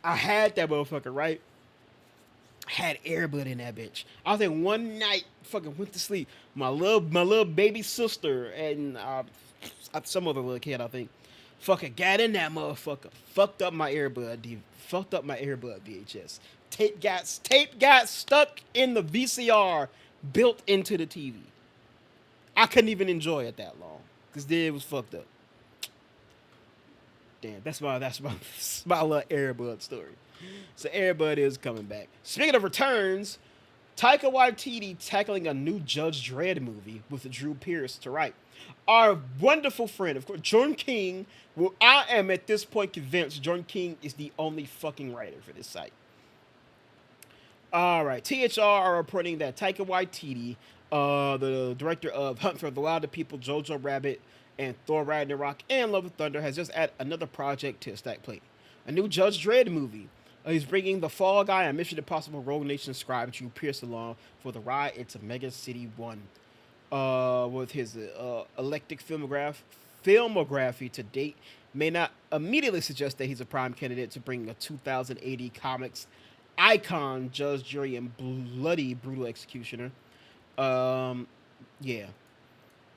I had that motherfucker, right? Had Airbud in that bitch. I was in one night, fucking went to sleep. My little baby sister and some other little kid, I think, fucking got in that motherfucker. Fucked up my Airbud VHS. Tape got stuck in the VCR built into the TV. I couldn't even enjoy it that long because it was fucked up. Damn, that's my little Airbud story. So Airbud is coming back. Speaking of returns, Taika Waititi tackling a new Judge Dredd movie with Drew Pearce to write. Our wonderful friend, of course, Jordan King. Well, I am at this point convinced Jordan King is the only fucking writer for this site. All right, THR are reporting that Taika Waititi, the director of Hunt for the Wilder People, Jojo Rabbit, and Thor Ragnarok, and Love and Thunder, has just added another project to his stack plate. A new Judge Dredd movie. He's bringing the Fall Guy and Mission Impossible Rogue Nation scribe Drew Pearce along for the ride into Mega City 1. With his eclectic filmography to date, may not immediately suggest that he's a prime candidate to bring a 2080 comics icon, judge, jury, and bloody brutal executioner. Yeah.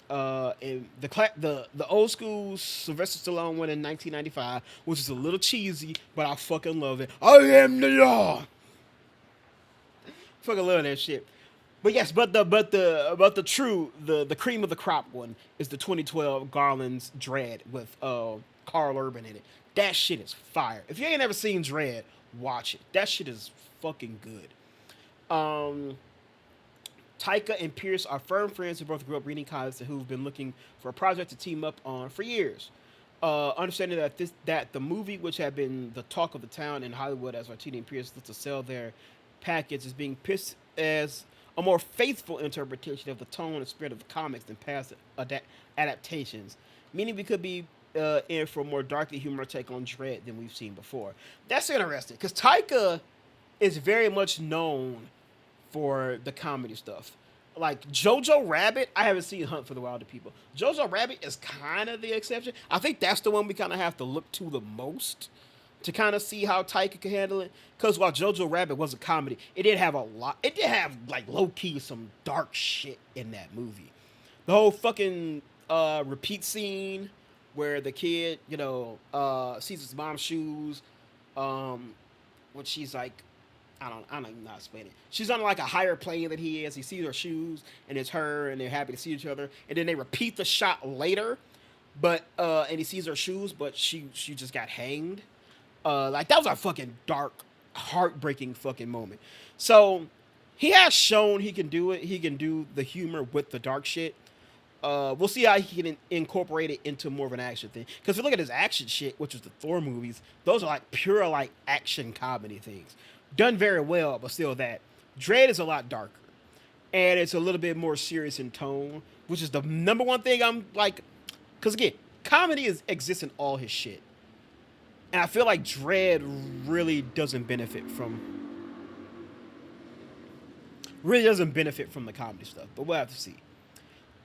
And the old school Sylvester Stallone one in 1995, which is a little cheesy, but I fucking love it. I am the law. fucking love that shit. But yes, but the cream of the crop one is the 2012 Garland's Dredd with Carl Urban in it. That shit is fire. If you ain't ever seen Dredd, watch it. That shit is fucking good. Taika and Pierce are firm friends who both grew up reading comics and who've been looking for a project to team up on for years. Understanding that the movie, which had been the talk of the town in Hollywood as Martina and Pierce look to sell their package, is being pitched as a more faithful interpretation of the tone and spirit of the comics than past adaptations, meaning we could be in for a more darkly humorous take on Dredd than we've seen before. That's interesting because Taika is very much known for the comedy stuff. Like Jojo Rabbit, I haven't seen Hunt for the Wilder People. Jojo Rabbit is kind of the exception. I think that's the one we kind of have to look to the most to kind of see how Taika can handle it. Because while Jojo Rabbit was a comedy, it did have a lot. It did have like low key some dark shit in that movie. The whole fucking repeat scene where the kid, sees his mom's shoes, when she's like, I don't even know how to explain it. She's on like a higher plane than he is. He sees her shoes, and it's her, and they're happy to see each other. And then they repeat the shot later, but and he sees her shoes, but she just got hanged. Like that was a fucking dark, heartbreaking fucking moment. So he has shown he can do it. He can do the humor with the dark shit. We'll see how he can incorporate it into more of an action thing. Because if you look at his action shit, which is the Thor movies, those are like pure like action comedy things. Done very well, but still that. Dredd is a lot darker. And it's a little bit more serious in tone, which is the number one thing I'm like. Because again, comedy exists in all his shit. And I feel like Dredd really doesn't benefit from the comedy stuff. But we'll have to see.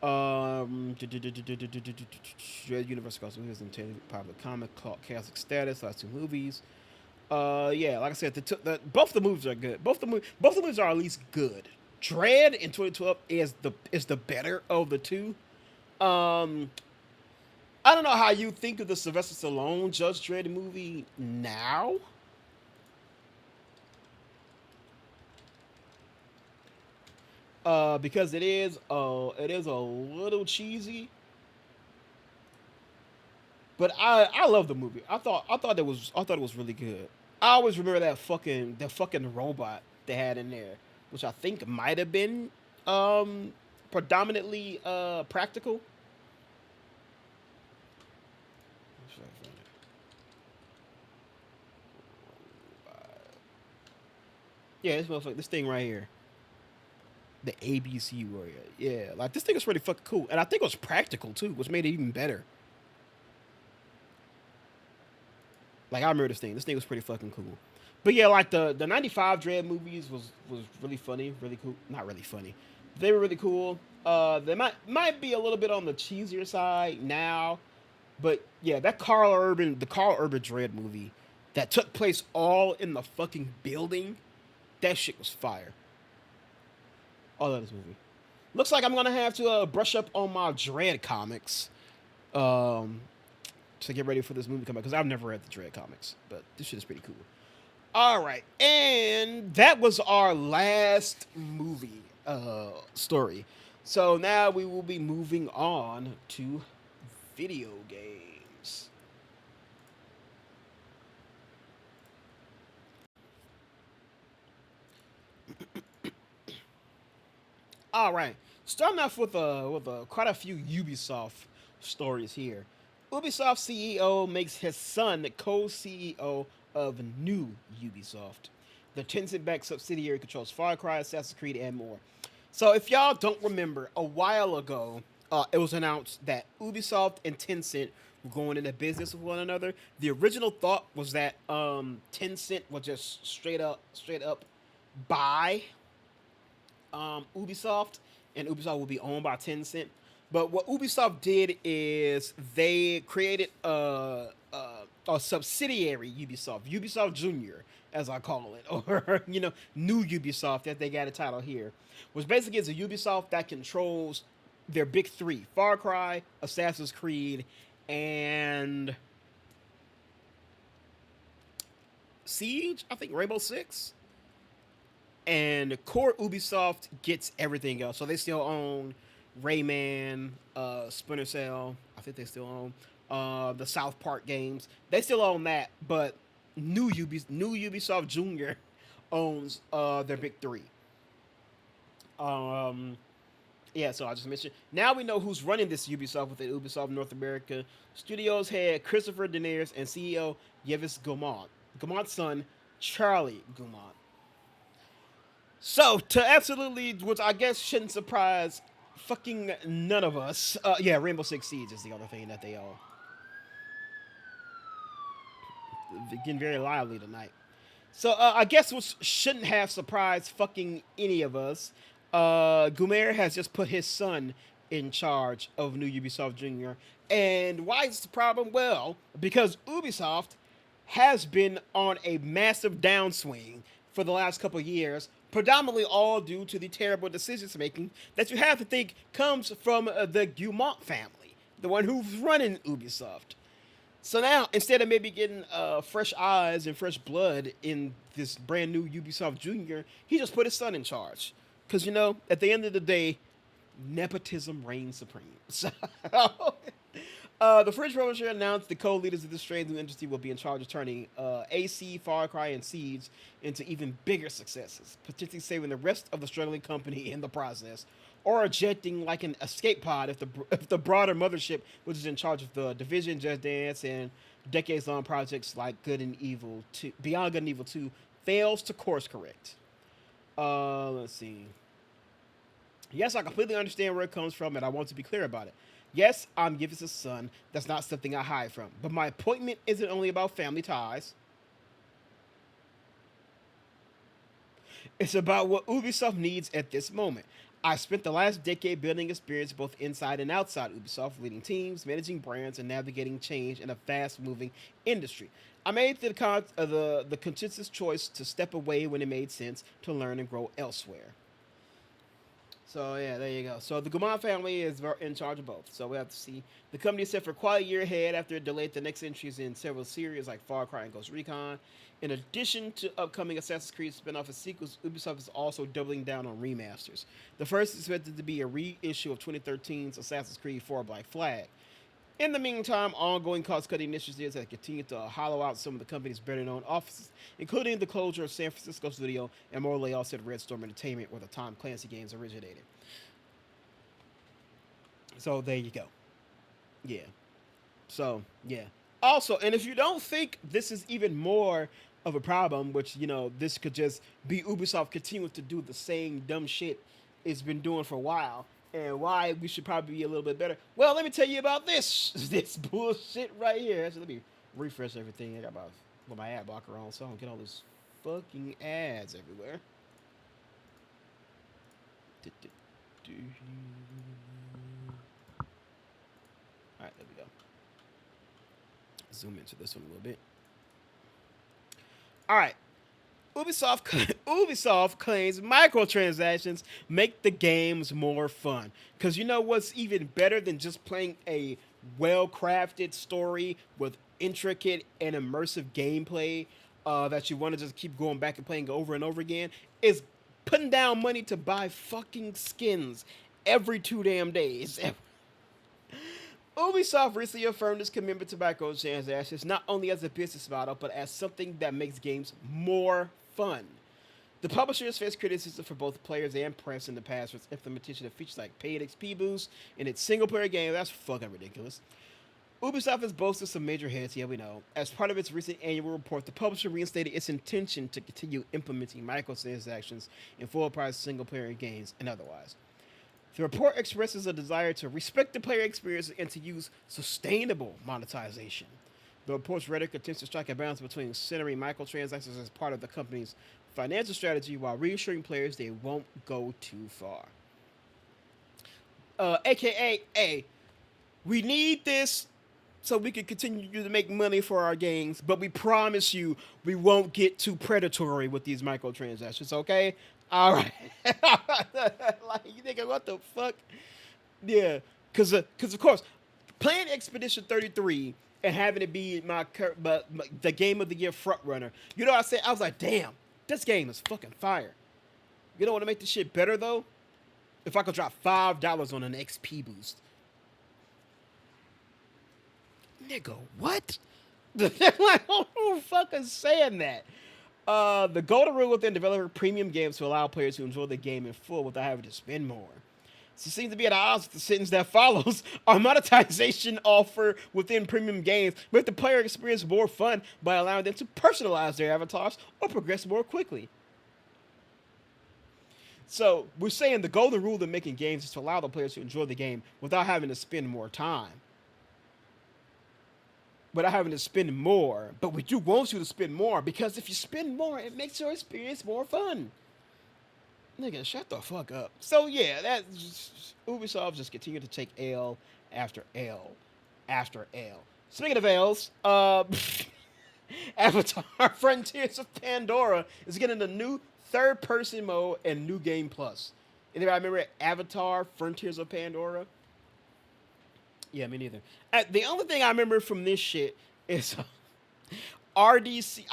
Dredd Universe Cost Movies and popular comic classic status. Last two movies. Yeah, like I said, both the movies are good. Both the movies are at least good. Dredd in 2012 is the better of the two. I don't know how you think of the Sylvester Stallone Judge Dredd movie now. Because it is a little cheesy. But I love the movie. I thought it was really good. I always remember that fucking robot they had in there, which I think might have been predominantly practical. Yeah, this thing right here. The ABC Warrior. Yeah, like this thing is pretty fucking cool. And I think it was practical too, which made it even better. Like I remember this thing. This thing was pretty fucking cool. But yeah, like the 95 Dredd movies was really funny, really cool. Not really funny. They were really cool. They might be a little bit on the cheesier side now. But yeah, the Carl Urban Dredd movie that took place all in the fucking building, that shit was fire. I love this movie. Looks like I'm gonna have to brush up on my Dredd comics to get ready for this movie to come out, because I've never read the Dredd comics, but this shit is pretty cool. All right, and that was our last movie story. So now we will be moving on to video games. All right, starting off with quite a few Ubisoft stories here. Ubisoft CEO makes his son the co-CEO of new Ubisoft. The Tencent-backed subsidiary controls Far Cry, Assassin's Creed, and more. So if y'all don't remember, a while ago, it was announced that Ubisoft and Tencent were going into business with one another. The original thought was that Tencent would just straight up buy Ubisoft, and Ubisoft will be owned by Tencent. But what Ubisoft did is they created a subsidiary Ubisoft Junior, as I call it, or new Ubisoft, that they got a title here, which basically is a Ubisoft that controls their big three: Far Cry, Assassin's Creed, and Siege. I think Rainbow Six. and core Ubisoft gets everything else. So they still own Rayman, Splinter Cell. I think they still own the South Park games. They still own that, but new Ubisoft Junior owns their big three. Um, yeah, so I just mentioned. Now we know who's running this Ubisoft within Ubisoft North America. Studios head Christopher Daenerys and CEO Yves Guillemot. Guillemot's son, Charlie Guillemot. So, to absolutely, which I guess shouldn't surprise fucking none of us. Yeah, Rainbow Six Siege is the other thing that they all getting very lively tonight. So I guess what shouldn't have surprised fucking any of us, Gumer has just put his son in charge of new Ubisoft Junior. And why is the problem? Well, because Ubisoft has been on a massive downswing for the last couple of years, predominantly all due to the terrible decisions making that you have to think comes from the Guillemot family, the one who's running Ubisoft. So now, instead of maybe getting fresh eyes and fresh blood in this brand new Ubisoft Junior, he just put his son in charge. Because, at the end of the day, nepotism reigns supreme. So, the French publisher announced the co-leaders of this strange new industry will be in charge of turning AC, Far Cry, and Siege into even bigger successes, potentially saving the rest of the struggling company in the process, or ejecting like an escape pod if the broader mothership, which is in charge of the Division, Just Dance, and decades-long projects like Good and Evil 2, Beyond Good and Evil 2, fails to course correct. Let's see. Yes, I completely understand where it comes from, and I want to be clear about it. Yes, I'm Givens' son. That's not something I hide from. But my appointment isn't only about family ties. It's about what Ubisoft needs at this moment. I spent the last decade building experience both inside and outside Ubisoft, leading teams, managing brands, and navigating change in a fast-moving industry. I made the consensus choice to step away when it made sense to learn and grow elsewhere. So yeah, there you go. So the Guillemot family is in charge of both. So we have to see. The company is set for quite a year ahead after it delayed the next entries in several series like Far Cry and Ghost Recon. In addition to upcoming Assassin's Creed spin-off and sequels, Ubisoft is also doubling down on remasters. The first is expected to be a reissue of 2013's Assassin's Creed 4 Black Flag. In the meantime, ongoing cost-cutting initiatives have continued to hollow out some of the company's better-known offices, including the closure of San Francisco studio and more layoffs at Red Storm Entertainment, where the Tom Clancy games originated. So there you go. Yeah. So, yeah. Also, and if you don't think this is even more of a problem, which, this could just be Ubisoft continuing to do the same dumb shit it's been doing for a while, and why we should probably be a little bit better. Well, let me tell you about this bullshit right here. Actually, let me refresh everything. I got my ad blocker on, so I don't get all these fucking ads everywhere. All right, there we go. Zoom into this one a little bit. All right. Ubisoft claims microtransactions make the games more fun. Because you know what's even better than just playing a well-crafted story with intricate and immersive gameplay that you want to just keep going back and playing over and over again? Is putting down money to buy fucking skins every 2 damn days. Ubisoft recently affirmed its commitment to microtransactions not only as a business model, but as something that makes games more fun. The publisher has faced criticism for both players and press in the past for its implementation of features like paid XP boosts in its single-player game. That's fucking ridiculous. Ubisoft has boasted some major hits, yeah we know. As part of its recent annual report, the publisher reinstated its intention to continue implementing microtransactions in full-price single-player games and otherwise. The report expresses a desire to respect the player experience and to use sustainable monetization. The report's rhetoric attempts to strike a balance between centering microtransactions as part of the company's financial strategy while reassuring players they won't go too far. AKA, hey, we need this so we can continue to make money for our games, but we promise you we won't get too predatory with these microtransactions, okay? All right. Like, you thinking, what the fuck? Yeah, because of course, playing Expedition 33 and having it be the game of the year front runner. I was like, damn, this game is fucking fire. You know what to make this shit better though? If I could drop $5 on an XP boost. Nigga, what? Like, who the fuck is saying that? The golden rule within developer premium games to allow players to enjoy the game in full without having to spend more. So it seems to be at odds with the sentence that follows. Our monetization offer within premium games make the player experience more fun by allowing them to personalize their avatars or progress more quickly. So we're saying the golden rule in making games is to allow the players to enjoy the game without having to spend more time. Without having to spend more. But we do want you to spend more because if you spend more, it makes your experience more fun. Nigga, shut the fuck up. So yeah, Ubisoft just continue to take L after L after L. Speaking of L's, Avatar Frontiers of Pandora is getting a new third-person mode and new game plus. Anybody remember Avatar Frontiers of Pandora? Yeah, me neither. The only thing I remember from this shit is RDC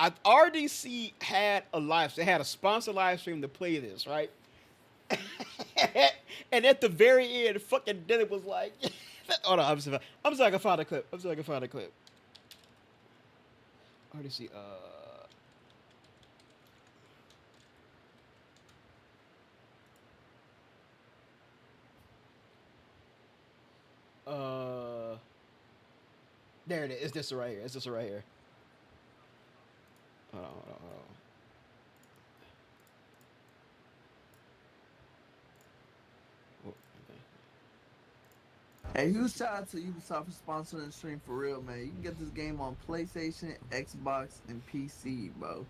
had a they had a sponsored live stream to play this, right? And at the very end, fucking Dennis was like, "Hold on, I'm sorry, I can find a clip. RDC, there it is. It's this right here. Hold on. Hey, huge shout out to Ubisoft for sponsoring the stream for real, man. You can get this game on PlayStation, Xbox, and PC, bro.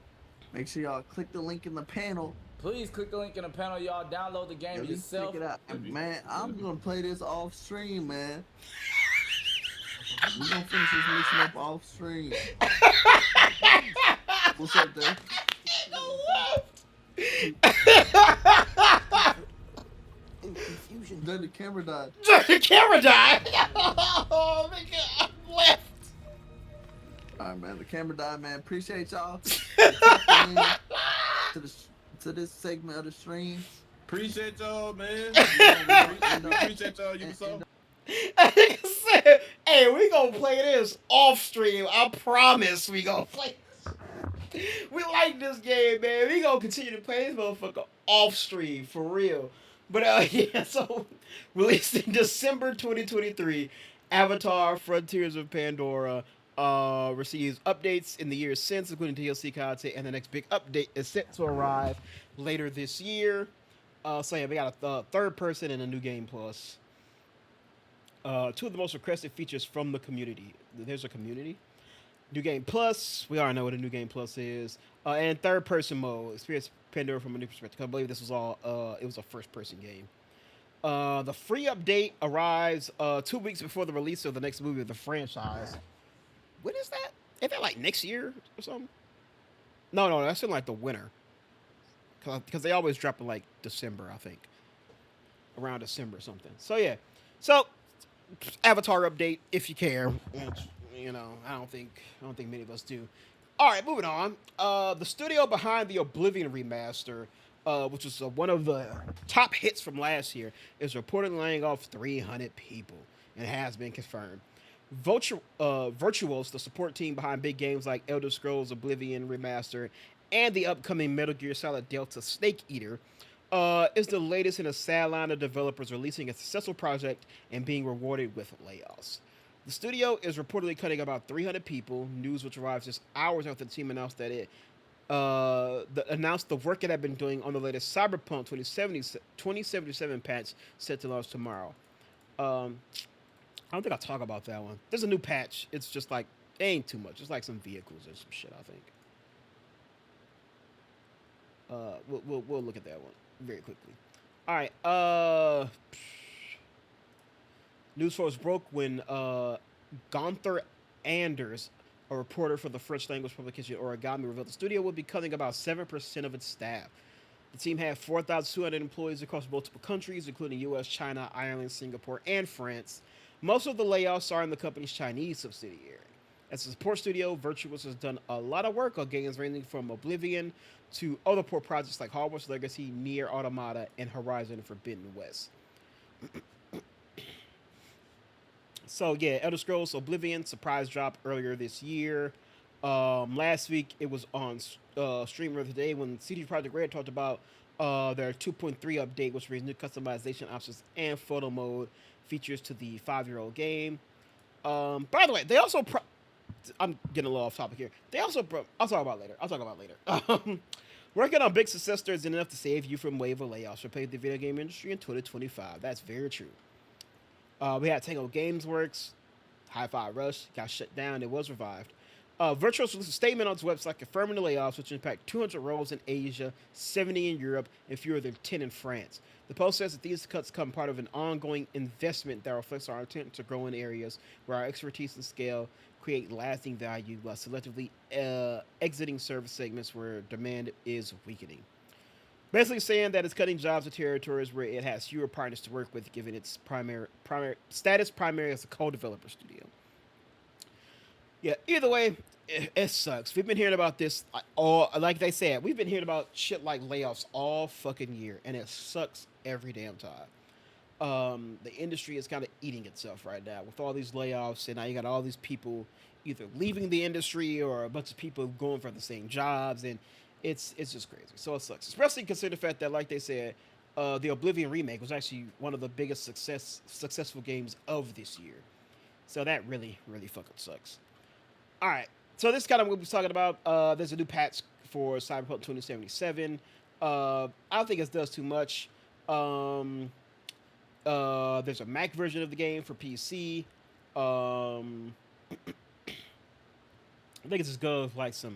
Make sure y'all click the link in the panel. Please click the link in the panel, y'all. Download the game yourself. Check it out. And, man, I'm gonna play this off stream, man. We're gonna finish this mission up off stream. What's up there? Confusion. Then the camera died. The camera died. Oh my god, I'm left. Alright, man. The camera died, man. Appreciate y'all. to this segment of the stream. Appreciate y'all, man. Appreciate y'all, Ubisoft. I said, hey, we gonna play this off stream. I promise we gonna play this. We like this game, man. We gonna continue to play this motherfucker off stream for real. But yeah, so released in December 2023, Avatar Frontiers of Pandora receives updates in the years since, including DLC content, and the next big update is set to arrive later this year. So yeah, we got a third person and a new game plus. Two of the most requested features from the community. There's a community. New Game Plus. We already know what a New Game Plus is. And third person mode. Experience Pandora from a new perspective. I believe this was all, it was a first person game. The free update arrives 2 weeks before the release of the next movie of the franchise. When is that? Is that like next year or something? No, that's in like the winter. Because they always drop in like December, I think. Around December or something. So yeah. So, Avatar update, if you care. Which, you know, I don't think many of us do. All right, moving on. The studio behind the Oblivion remaster, which was one of the top hits from last year, is reportedly laying off 300 people and has been confirmed. Virtuos, the support team behind big games like Elder Scrolls Oblivion remaster and the upcoming Metal Gear Solid Delta Snake Eater, is the latest in a sad line of developers releasing a successful project and being rewarded with layoffs. The studio is reportedly cutting about 300 people, news which arrives just hours after the team announced that it announced the work it had been doing on the latest Cyberpunk 2077 patch set to launch tomorrow. I don't think I'll talk about that one. There's a new patch. It's just like, it ain't too much. It's like some vehicles or some shit, I think. We'll look at that one very quickly. All right. News was broke when Gunther Anders, a reporter for the French language publication Origami, revealed the studio would be cutting about 7% of its staff. The team had 4,200 employees across multiple countries, including U.S., China, Ireland, Singapore, and France. Most of the layoffs are in the company's Chinese subsidiary. As a support studio, Virtuos has done a lot of work on games ranging from Oblivion to other poor projects like Hogwarts Legacy, Nier Automata, and Horizon Forbidden West. So yeah, Elder Scrolls Oblivion surprise drop earlier this year. Last week it was on streamer of the day when CD Projekt Red talked about their 2.3 update, which brings new customization options and photo mode features to the 5-year-old game. By the way, they also I'm getting a little off topic here. They also I'll talk about later. Working on big successors isn't enough to save you from wave of layoffs or pay the video game industry in 2025. That's very true. We had Tango Games Works, Hi-Fi Rush got shut down. It was revived. Virtuos released a statement on its website confirming the layoffs, which impact 200 roles in Asia, 70 in Europe, and fewer than 10 in France. The post says that these cuts come part of an ongoing investment that reflects our intent to grow in areas where our expertise and scale create lasting value while selectively exiting service segments where demand is weakening. Basically saying that it's cutting jobs in territories where it has fewer partners to work with, given its primary status as a co-developer studio. Yeah, either way, it sucks. We've been hearing about this like they said, we've been hearing about shit like layoffs all fucking year, and it sucks every damn time. The industry is kind of eating itself right now with all these layoffs, and now you got all these people either leaving the industry or a bunch of people going for the same jobs, and it's just crazy. So it sucks, especially considering the fact that, like they said, the Oblivion remake was actually one of the biggest successful games of this year. So that really, really fucking sucks. All right, so this is kind of what we're talking about. There's a new patch for Cyberpunk 2077. I don't think it does too much. There's a Mac version of the game for PC. I think it's just good with like some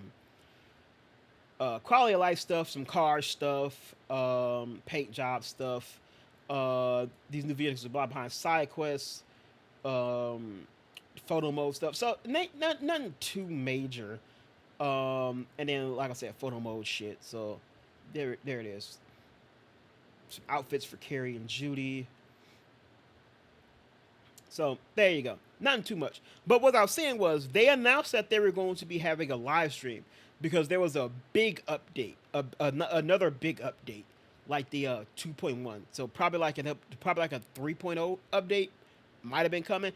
quality of life stuff, some car stuff, paint job stuff. These new vehicles are behind side quests, photo mode stuff. So nothing too major. And then, like I said, photo mode shit. So there it is. Some outfits for Carrie and Judy. So there you go. Nothing too much. But what I was saying was they announced that they were going to be having a live stream because there was a big update, another big update, like the 2.1. So probably like a 3.0 update might have been coming.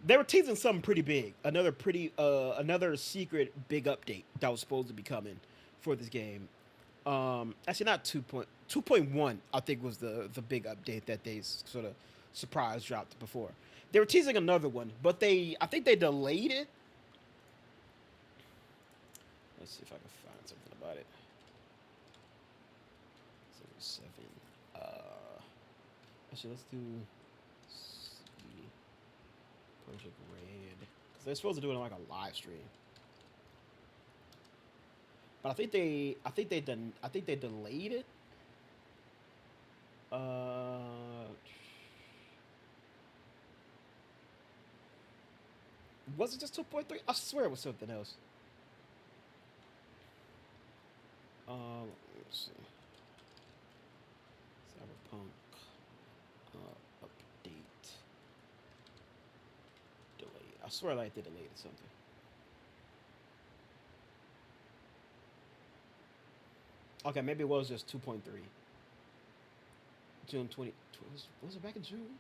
They were teasing something pretty big, another secret big update that was supposed to be coming for this game. Actually, not 2.1. I think was the big update that they sort of surprise dropped before. They were teasing another one, but I think they delayed it. Let's see if I can find something about it. 7. Actually, let's do Project Red, because they're supposed to do it on like a live stream. But I think they delayed it. Was it just 2.3? I swear it was something else. Let's see. Cyberpunk update delay. I swear like they delayed something. Okay, maybe it was just 2.3. June 20. Was it back in June?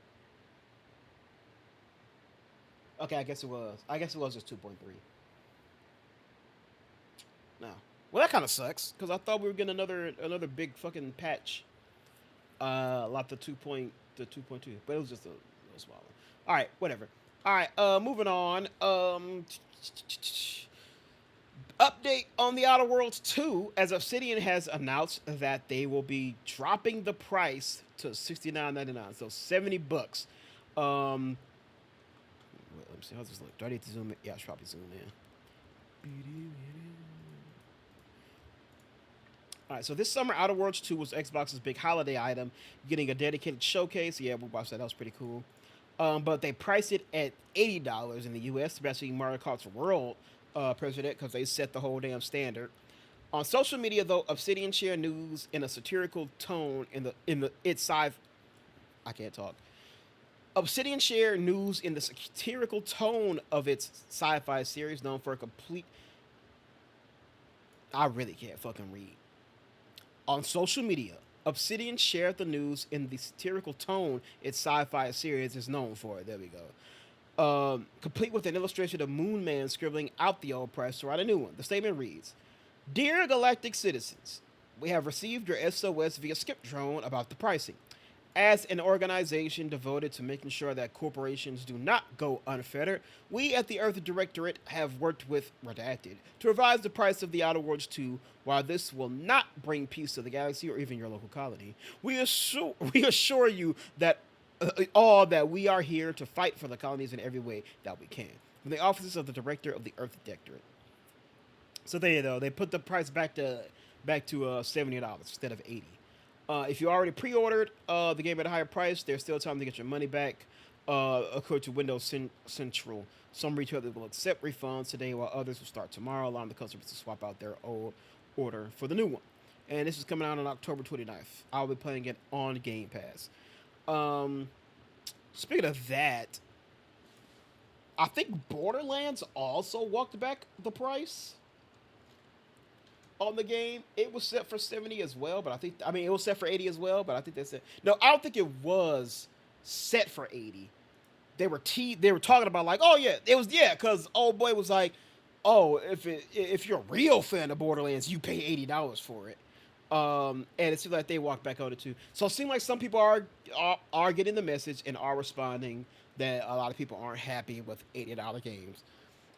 Okay, I guess it was. I guess it was just 2.3. No. Well, that kind of sucks because I thought we were getting another big fucking patch. Like the 2.2, but it was just a small one. All right, whatever. All right, moving on. Update on The Outer Worlds 2, as Obsidian has announced that they will be dropping the price to $69.99, so $70. Let me see, how's this look? Do I need to zoom in? Yeah, I should probably zoom in. Alright, so this summer, Outer Worlds 2 was Xbox's big holiday item, getting a dedicated showcase. Yeah, we watched that. That was pretty cool. But they priced it at $80 in the US, especially Mario Kart's World president, because they set the whole damn standard. On social media, though, Obsidian shared news in a satirical tone I can't talk. Obsidian shared news in the satirical tone of its sci-fi series, known for a complete. I really can't fucking read. On social media, Obsidian shared the news in the satirical tone its sci-fi series is known for. There we go. Complete with an illustration of Moon Man scribbling out the old price to write a new one. The statement reads, "Dear Galactic citizens, we have received your SOS via skip drone about the pricing. As an organization devoted to making sure that corporations do not go unfettered, we at the Earth Directorate have worked with Redacted to revise the price of the Outer Worlds 2. While this will not bring peace to the galaxy or even your local colony, we assure you that all that we are here to fight for the colonies in every way that we can." From the offices of the Director of the Earth Directorate. So there you go. They put the price back to $70 instead of $80. If you already pre-ordered the game at a higher price, there's still time to get your money back. According to Windows Central, some retailers will accept refunds today, while others will start tomorrow, allowing the customers to swap out their old order for the new one. And this is coming out on October 29th. I'll be playing it on Game Pass. Speaking of that, I think Borderlands also walked back the price on the game. It was set for 70 as well, but it was set for 80 as well, but I think they said no. I don't think it was set for 80. They were talking about like, oh yeah, it was because old boy was like, oh, if you're a real fan of Borderlands, you pay $80 for it. And it seems like they walked back on it too. So it seems like some people are getting the message and are responding that a lot of people aren't happy with $80 games.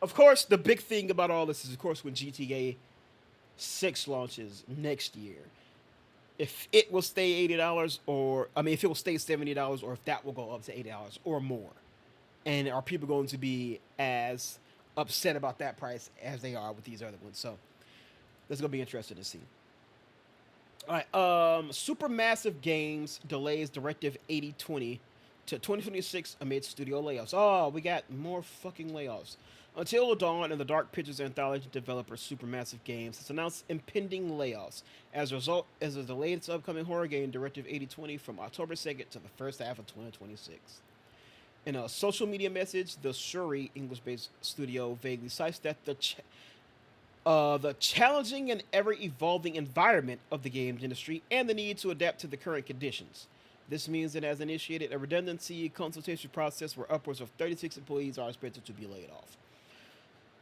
Of course, the big thing about all this is, of course, when GTA 6 launches next year, if it will stay $80 if it will stay $70 or if that will go up to $80 or more. And are people going to be as upset about that price as they are with these other ones? So that's going to be interesting to see. All right, Supermassive Games delays Directive 8020 to 2026 amid studio layoffs. Oh, we got more fucking layoffs. Until Dawn and the Dark Pictures anthology developer Supermassive Games has announced impending layoffs. As a result, as it delayed its upcoming horror game Directive 8020 from October 2nd to the first half of 2026. In a social media message, the Shuri English-based studio vaguely cites that the challenging and ever-evolving environment of the games industry and the need to adapt to the current conditions. This means it has initiated a redundancy consultation process where upwards of 36 employees are expected to be laid off.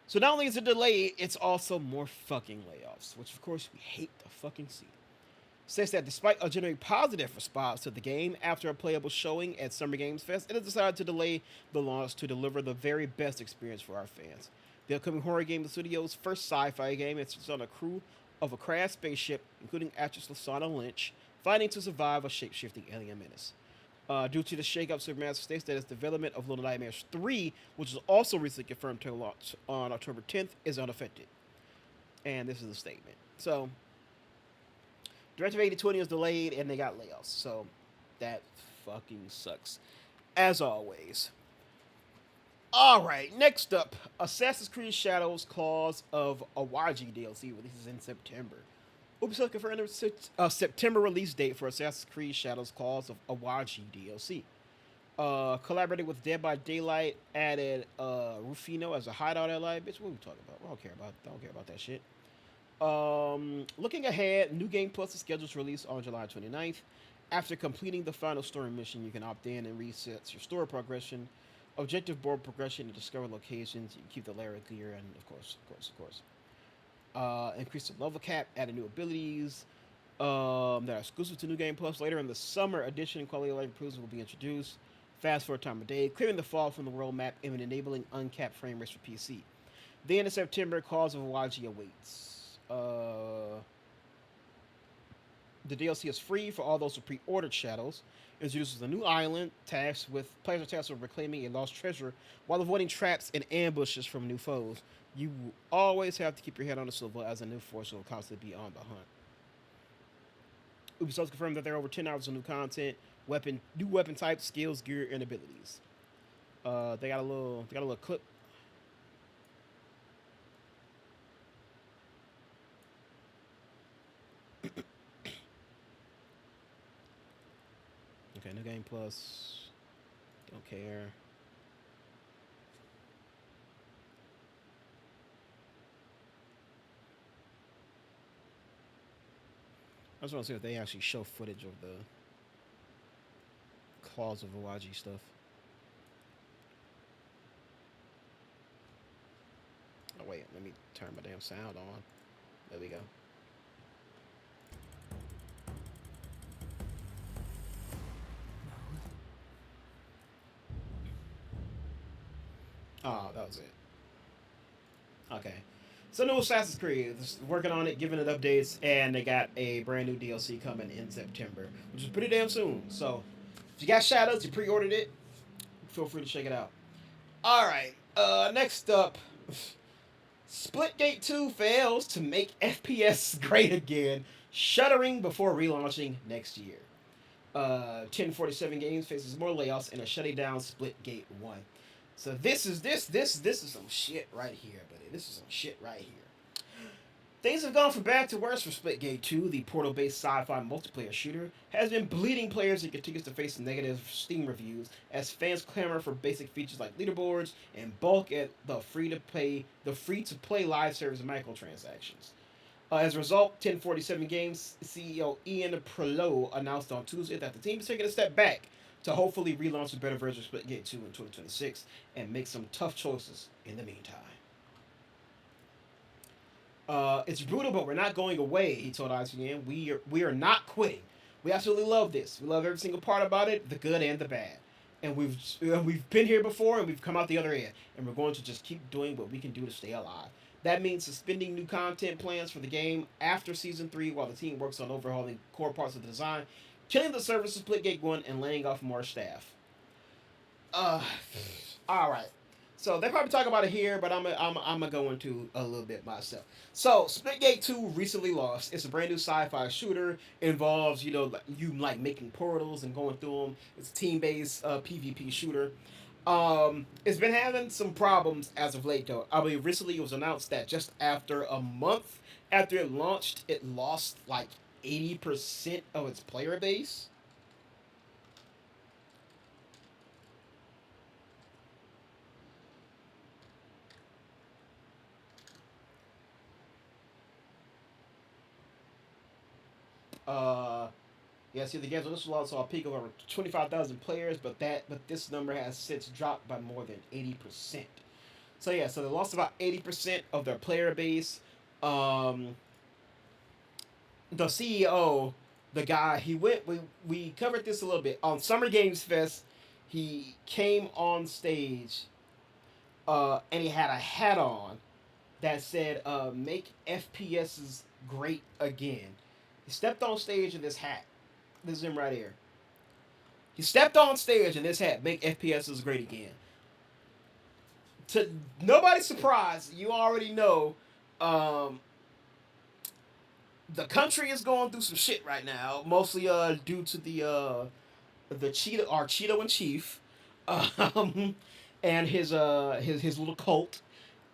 So not only is it delayed, it's also more fucking layoffs, which of course we hate to fucking see. Says that despite a generally positive response to the game after a playable showing at Summer Games Fest, it has decided to delay the launch to deliver the very best experience for our fans. The upcoming horror game, the studio's first sci-fi game, is on a crew of a crashed spaceship, including actress Lashana Lynch, fighting to survive a shape-shifting alien menace. Due to the shake-up, Supermassive states that its development of Little Nightmares 3, which was also recently confirmed to launch on October 10th, is unaffected. And this is the statement. So, Directive 8020 is delayed, and they got layoffs. So, that fucking sucks. As always. Alright, next up, Assassin's Creed Shadows Claws of Awaji DLC releases in September. Ubisoft confirmed a September release date for Assassin's Creed Shadows Claws of Awaji DLC. Collaborating with Dead by Daylight, added Rufino as a hideout ally. Bitch, what are we talking about? I don't care about that shit. Looking ahead, New Game Plus is scheduled to release on July 29th. After completing the final story mission, you can opt in and reset your story progression, objective board progression, and discover locations. You keep the layer of gear, and of course. Increase the level cap, added new abilities that are exclusive to New Game Plus. Later in the summer, addition and quality of life improvements will be introduced. Fast forward time of day, clearing the fog from the world map and enabling uncapped frame rates for PC. The end of September, Calls of Awaji awaits. The DLC is free for all those who pre-ordered Shadows. It introduces a new island, players are tasked with reclaiming a lost treasure while avoiding traps and ambushes from new foes. You will always have to keep your head on the swivel as a new force will constantly be on the hunt. Ubisoft confirmed that there are over 10 hours of new content, new weapon types, skills, gear, and abilities. They got a little clip. Okay, New Game Plus. Don't care. I just want to see if they actually show footage of the Claws of Owaji stuff. Oh wait, let me turn my damn sound on. There we go. Oh, that was it. Okay. So new Assassin's Creed is working on it, giving it updates, and they got a brand new DLC coming in September, which is pretty damn soon. So if you got Shadows, you pre-ordered it, feel free to check it out. All right. Next up, Splitgate 2 fails to make FPS great again, shuttering before relaunching next year. 1047 Games faces more layoffs and a shutting down Splitgate 1. So this is some shit right here, buddy. This is some shit right here. Things have gone from bad to worse for Splitgate 2. The portal-based sci-fi multiplayer shooter has been bleeding players and continues to face negative Steam reviews as fans clamor for basic features like leaderboards and bulk at the free-to-play live service microtransactions. As a result, 1047 Games CEO Ian Prelo announced on Tuesday that the team is taking a step back to hopefully relaunch a better version of Splitgate 2 in 2026 and make some tough choices in the meantime. It's brutal, but we're not going away, he told IGN. We are not quitting. We absolutely love this. We love every single part about it, the good and the bad. And we've been here before, and we've come out the other end. And we're going to just keep doing what we can do to stay alive. That means suspending new content plans for the game after Season 3 while the team works on overhauling core parts of the design, killing the service of Splitgate 1, and laying off more staff. Alright. So they probably talk about it here, but I'm gonna go into a little bit myself. So Splitgate 2 recently lost. It's a brand new sci-fi shooter. It involves, you like making portals and going through them. It's a team-based PvP shooter. It's been having some problems as of late, though. I mean, recently it was announced that just after a month after it launched, it lost like 80% of its player base. Yeah, see, the game's initial launch saw a peak of over 25,000 players, but this number has since dropped by more than 80%. So yeah, so they lost about 80% of their player base. The CEO, the guy, we covered this a little bit on Summer Games Fest. He came on stage, and he had a hat on that said, "Make FPSs great again." He stepped on stage in this hat. This is him right here. He stepped on stage in this hat, "Make FPSs great again." To nobody's surprise, you already know, the country is going through some shit right now, mostly due to the Cheeto in chief, and his little cult,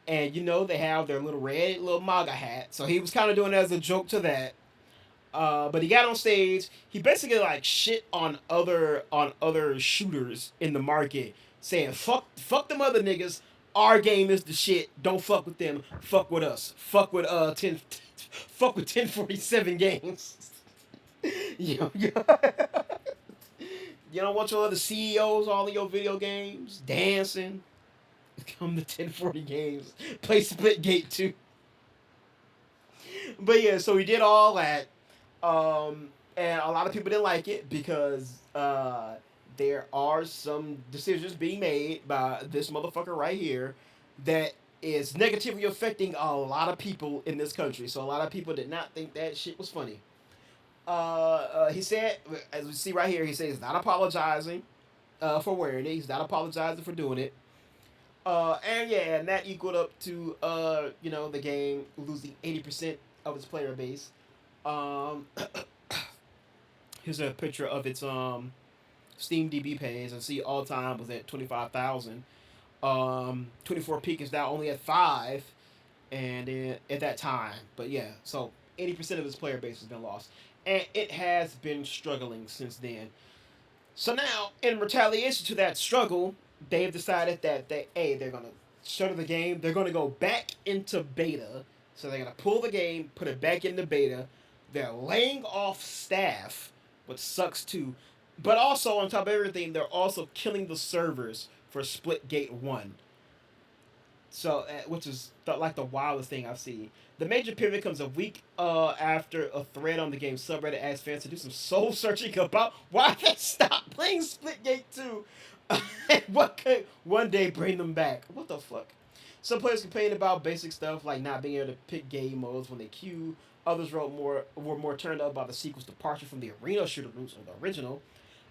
and they have their little red little MAGA hat, so he was kind of doing it as a joke to that. But he got on stage. He basically like shit on other shooters in the market, saying fuck them other niggas. Our game is the shit. Don't fuck with them. Fuck with us. Fuck with 1047 Games. You don't want your other CEOs all in your video games dancing. Come to 1040 Games. Play Splitgate 2. But yeah, so he did all that. And a lot of people didn't like it because there are some decisions being made by this motherfucker right here that is negatively affecting a lot of people in this country. So a lot of people did not think that shit was funny. He said, as we see right here, he says he's not apologizing for wearing it. He's not apologizing for doing it. And that equaled up to the game losing 80% of its player base. Here's a picture of its Steam DB page, and see all time was at 25,000. 24 peak is now only at 5, and at that time. But yeah, so 80% of its player base has been lost, and it has been struggling since then. So now, in retaliation to that struggle, they've decided that they're gonna shutter the game. They're gonna go back into beta. So they're gonna pull the game, put it back into beta, They're laying off staff, which sucks too. But also, on top of everything, they're also killing the servers for Splitgate 1. So, which is like the wildest thing I've seen. The major pivot comes a week after a thread on the game subreddit asked fans to do some soul searching about why they stopped playing Splitgate 2 and what could one day bring them back. What the fuck? Some players complained about basic stuff like not being able to pick game modes when they queue. Others were more turned up by the sequel's departure from the arena shooter roots of the original.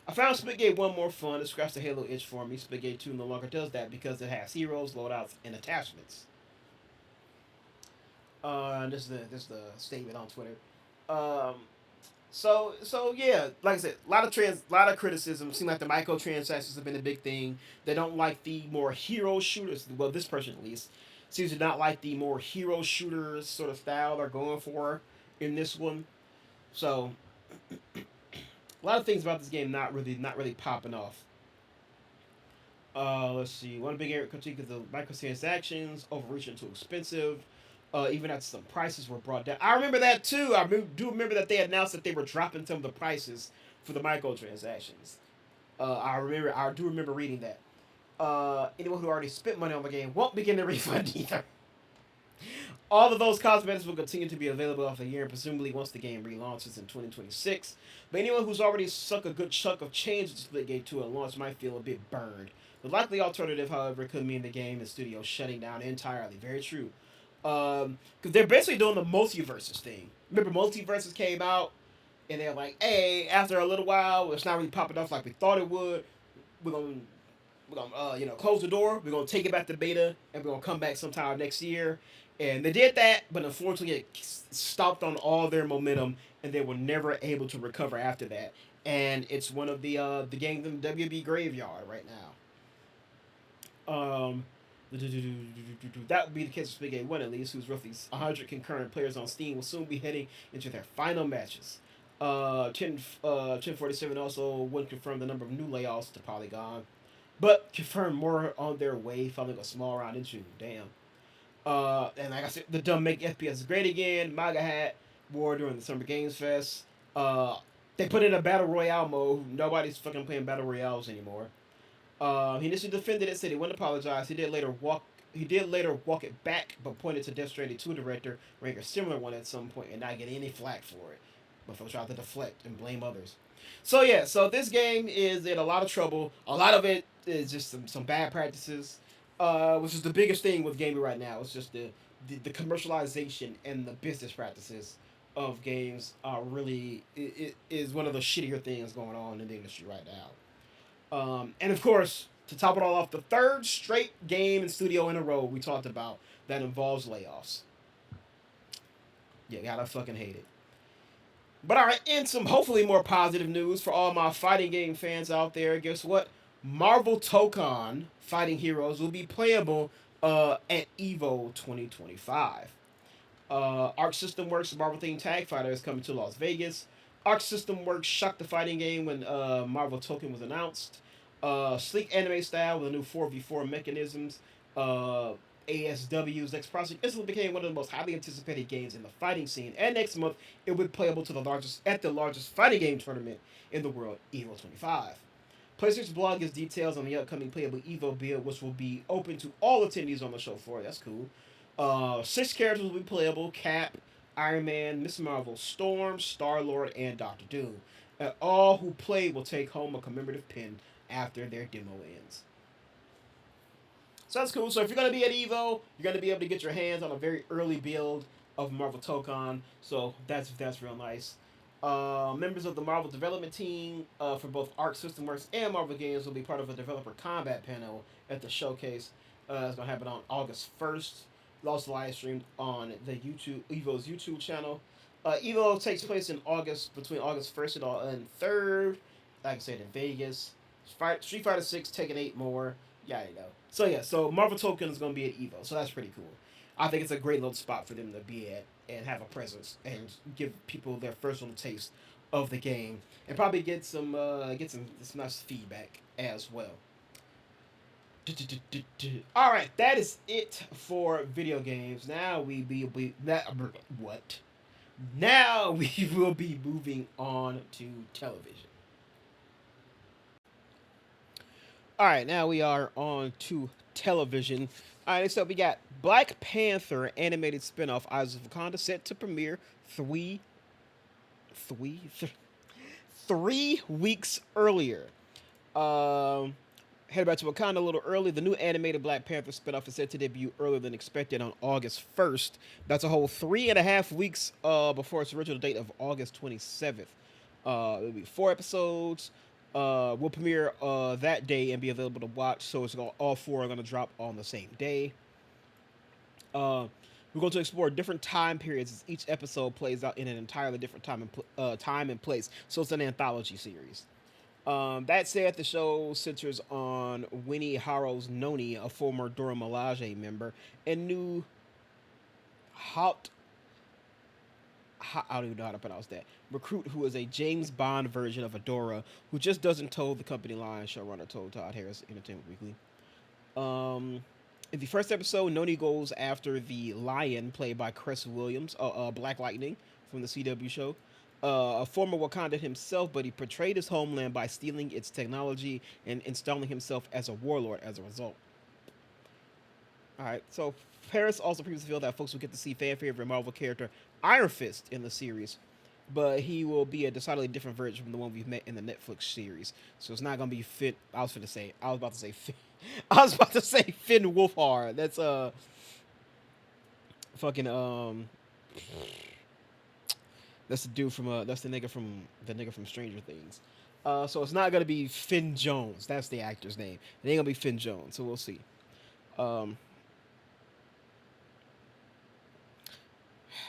I found Splitgate 1 more fun. It scratched the Halo itch for me. Splitgate 2 no longer does that because it has heroes, loadouts, and attachments. This is the statement on Twitter. So yeah, like I said, a lot of criticism. Seems like the microtransactions have been a big thing. They don't like the more hero shooters. Well, this person at least seems to not like the more hero shooters sort of style they're going for in this one. So a lot of things about this game not really popping off. Let's see. One big area critique is the microtransactions, overreaching, too expensive. Even after some prices were brought down. I remember that too. I do remember that they announced that they were dropping some of the prices for the microtransactions. I do remember reading that. Anyone who already spent money on the game won't be getting a refund either. All of those cosmetics will continue to be available after a year and presumably once the game relaunches in 2026. But anyone who's already sunk a good chunk of change into Splitgate 2 at launch might feel a bit burned. The likely alternative, however, could mean the game and studio shutting down entirely. Very true. Because they're basically doing the multiverses thing. Remember, multiverses came out, and they're like, "Hey, after a little while, it's not really popping off like we thought it would. We're gonna close the door. We're gonna take it back to beta, and we're gonna come back sometime next year." And they did that, but unfortunately, it stopped on all their momentum, and they were never able to recover after that. And it's one of the games in the WB graveyard right now. That would be the case with Splitgate 1 at least, whose roughly 100 concurrent players on Steam will soon be heading into their final matches. 1047 also wouldn't confirm the number of new layoffs to Polygon, but confirmed more on their way following a small round in June. Damn. And like I said, the dumb make FPS great again. MAGA hat wore during the Summer Games Fest. They put in a Battle Royale mode. Nobody's fucking playing Battle Royales anymore. He initially defended it, said he wouldn't apologize. He did later walk it back, but pointed to Death Stranding 2 director running a similar one at some point and not getting any flack for it. But folks tried to deflect and blame others. So yeah, so this game is in a lot of trouble. A lot of it is just some bad practices, which is the biggest thing with gaming right now. It's just the commercialization and the business practices of games are really it is one of the shittier things going on in the industry right now. And of course, to top it all off, the third straight game and studio in a row we talked about that involves layoffs. You gotta fucking hate it. But alright, and some hopefully more positive news for all my fighting game fans out there. Guess what? Marvel Tokon Fighting Heroes will be playable at EVO 2025. Arc System Works' Marvel themed tag fighter is coming to Las Vegas. Arc System Works shocked the fighting game when Marvel Tokon was announced. Sleek anime style with a new 4v4 mechanisms. ASW's next project instantly became one of the most highly anticipated games in the fighting scene. And next month, it will be playable to the largest fighting game tournament in the world, EVO 25. PlayStation's blog gives details on the upcoming playable EVO build, which will be open to all attendees on the show floor. That's cool. 6 characters will be playable: Cap, Iron Man, Miss Marvel, Storm, Star-Lord, and Doctor Doom. And all who play will take home a commemorative pin after their demo ends. So that's cool. So if you're going to be at EVO, you're going to be able to get your hands on a very early build of Marvel Tokon. So that's real nice. Members of the Marvel development team for both Arc System Works and Marvel Games will be part of a developer combat panel at the showcase. It's going to happen on August 1st. It's also live streamed on the EVO's YouTube channel. EVO takes place in August, between August 1st and 3rd. Like I said, in Vegas. Street Fighter 6, Tekken 8 more. Yeah, you know. So yeah, so Marvel Tokon is going to be at EVO. So that's pretty cool. I think it's a great little spot for them to be at and have a presence and give people their first little taste of the game and probably get some nice feedback as well. All right, that is it for video games. Now Now we will be moving on to television. All right, now we are on to television. All right, so we got Black Panther animated spinoff Eyes of Wakanda set to premiere three, three, th- 3 weeks earlier. Head back to Wakanda a little early. The new animated Black Panther spinoff is set to debut earlier than expected on August 1st. That's a whole 3.5 weeks before its original date of August 27th. It'll be 4 episodes. Will premiere that day and be available to watch. So all 4 are going to drop on the same day. We're going to explore different time periods as each episode plays out in an entirely different time and place. So it's an anthology series. That said, the show centers on Winnie Harrow's Noni, a former Dora Milaje member, and new I don't even know how to pronounce that, recruit who is a James Bond version of Adora, who just doesn't toe the company line, showrunner told Todd Harris, Entertainment Weekly. In the first episode, Noni goes after the Lion, played by Chris Williams, Black Lightning from the CW show. A former Wakandan himself, but he portrayed his homeland by stealing its technology and installing himself as a warlord as a result. All right, so Paris also previously revealed that folks will get to see fan favorite Marvel character Iron Fist in the series, but he will be a decidedly different version from the one we've met in the Netflix series. So it's not gonna be Finn. I was about to say Finn. I was about to say Finn Wolfhard. That's fucking That's the dude from that's the nigga from Stranger Things. So it's not gonna be Finn Jones. That's the actor's name. It ain't gonna be Finn Jones. So we'll see.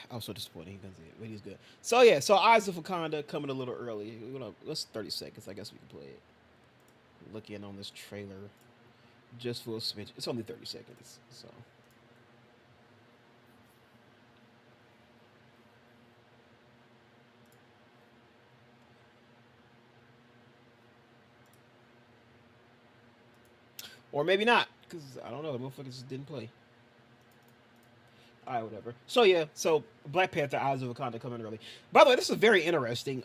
I was so disappointed. But he's good. So yeah. So Eyes of Wakanda coming a little early. Let's 30 seconds. I guess we can play it. Look in on this trailer. Just for a smidge. It's only 30 seconds. So. Or maybe not, because I don't know. The motherfuckers just didn't play. Alright, whatever. So yeah, so Black Panther, Eyes of Wakanda coming early. By the way, this is very interesting.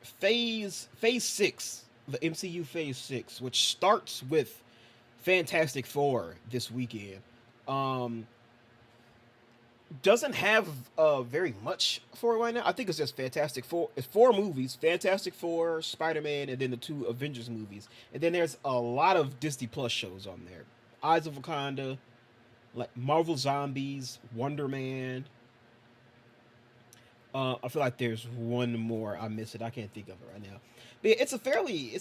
Phase 6, the MCU Phase 6, which starts with Fantastic Four this weekend. Doesn't have very much for it right now. I think it's just Fantastic Four. It's 4 movies: Fantastic Four, Spider-Man, and then the 2 Avengers movies. And then there's a lot of Disney Plus shows on there: Eyes of Wakanda, like Marvel Zombies, Wonder Man. I feel like there's one more I missed it. I can't think of it right now. But yeah, it's a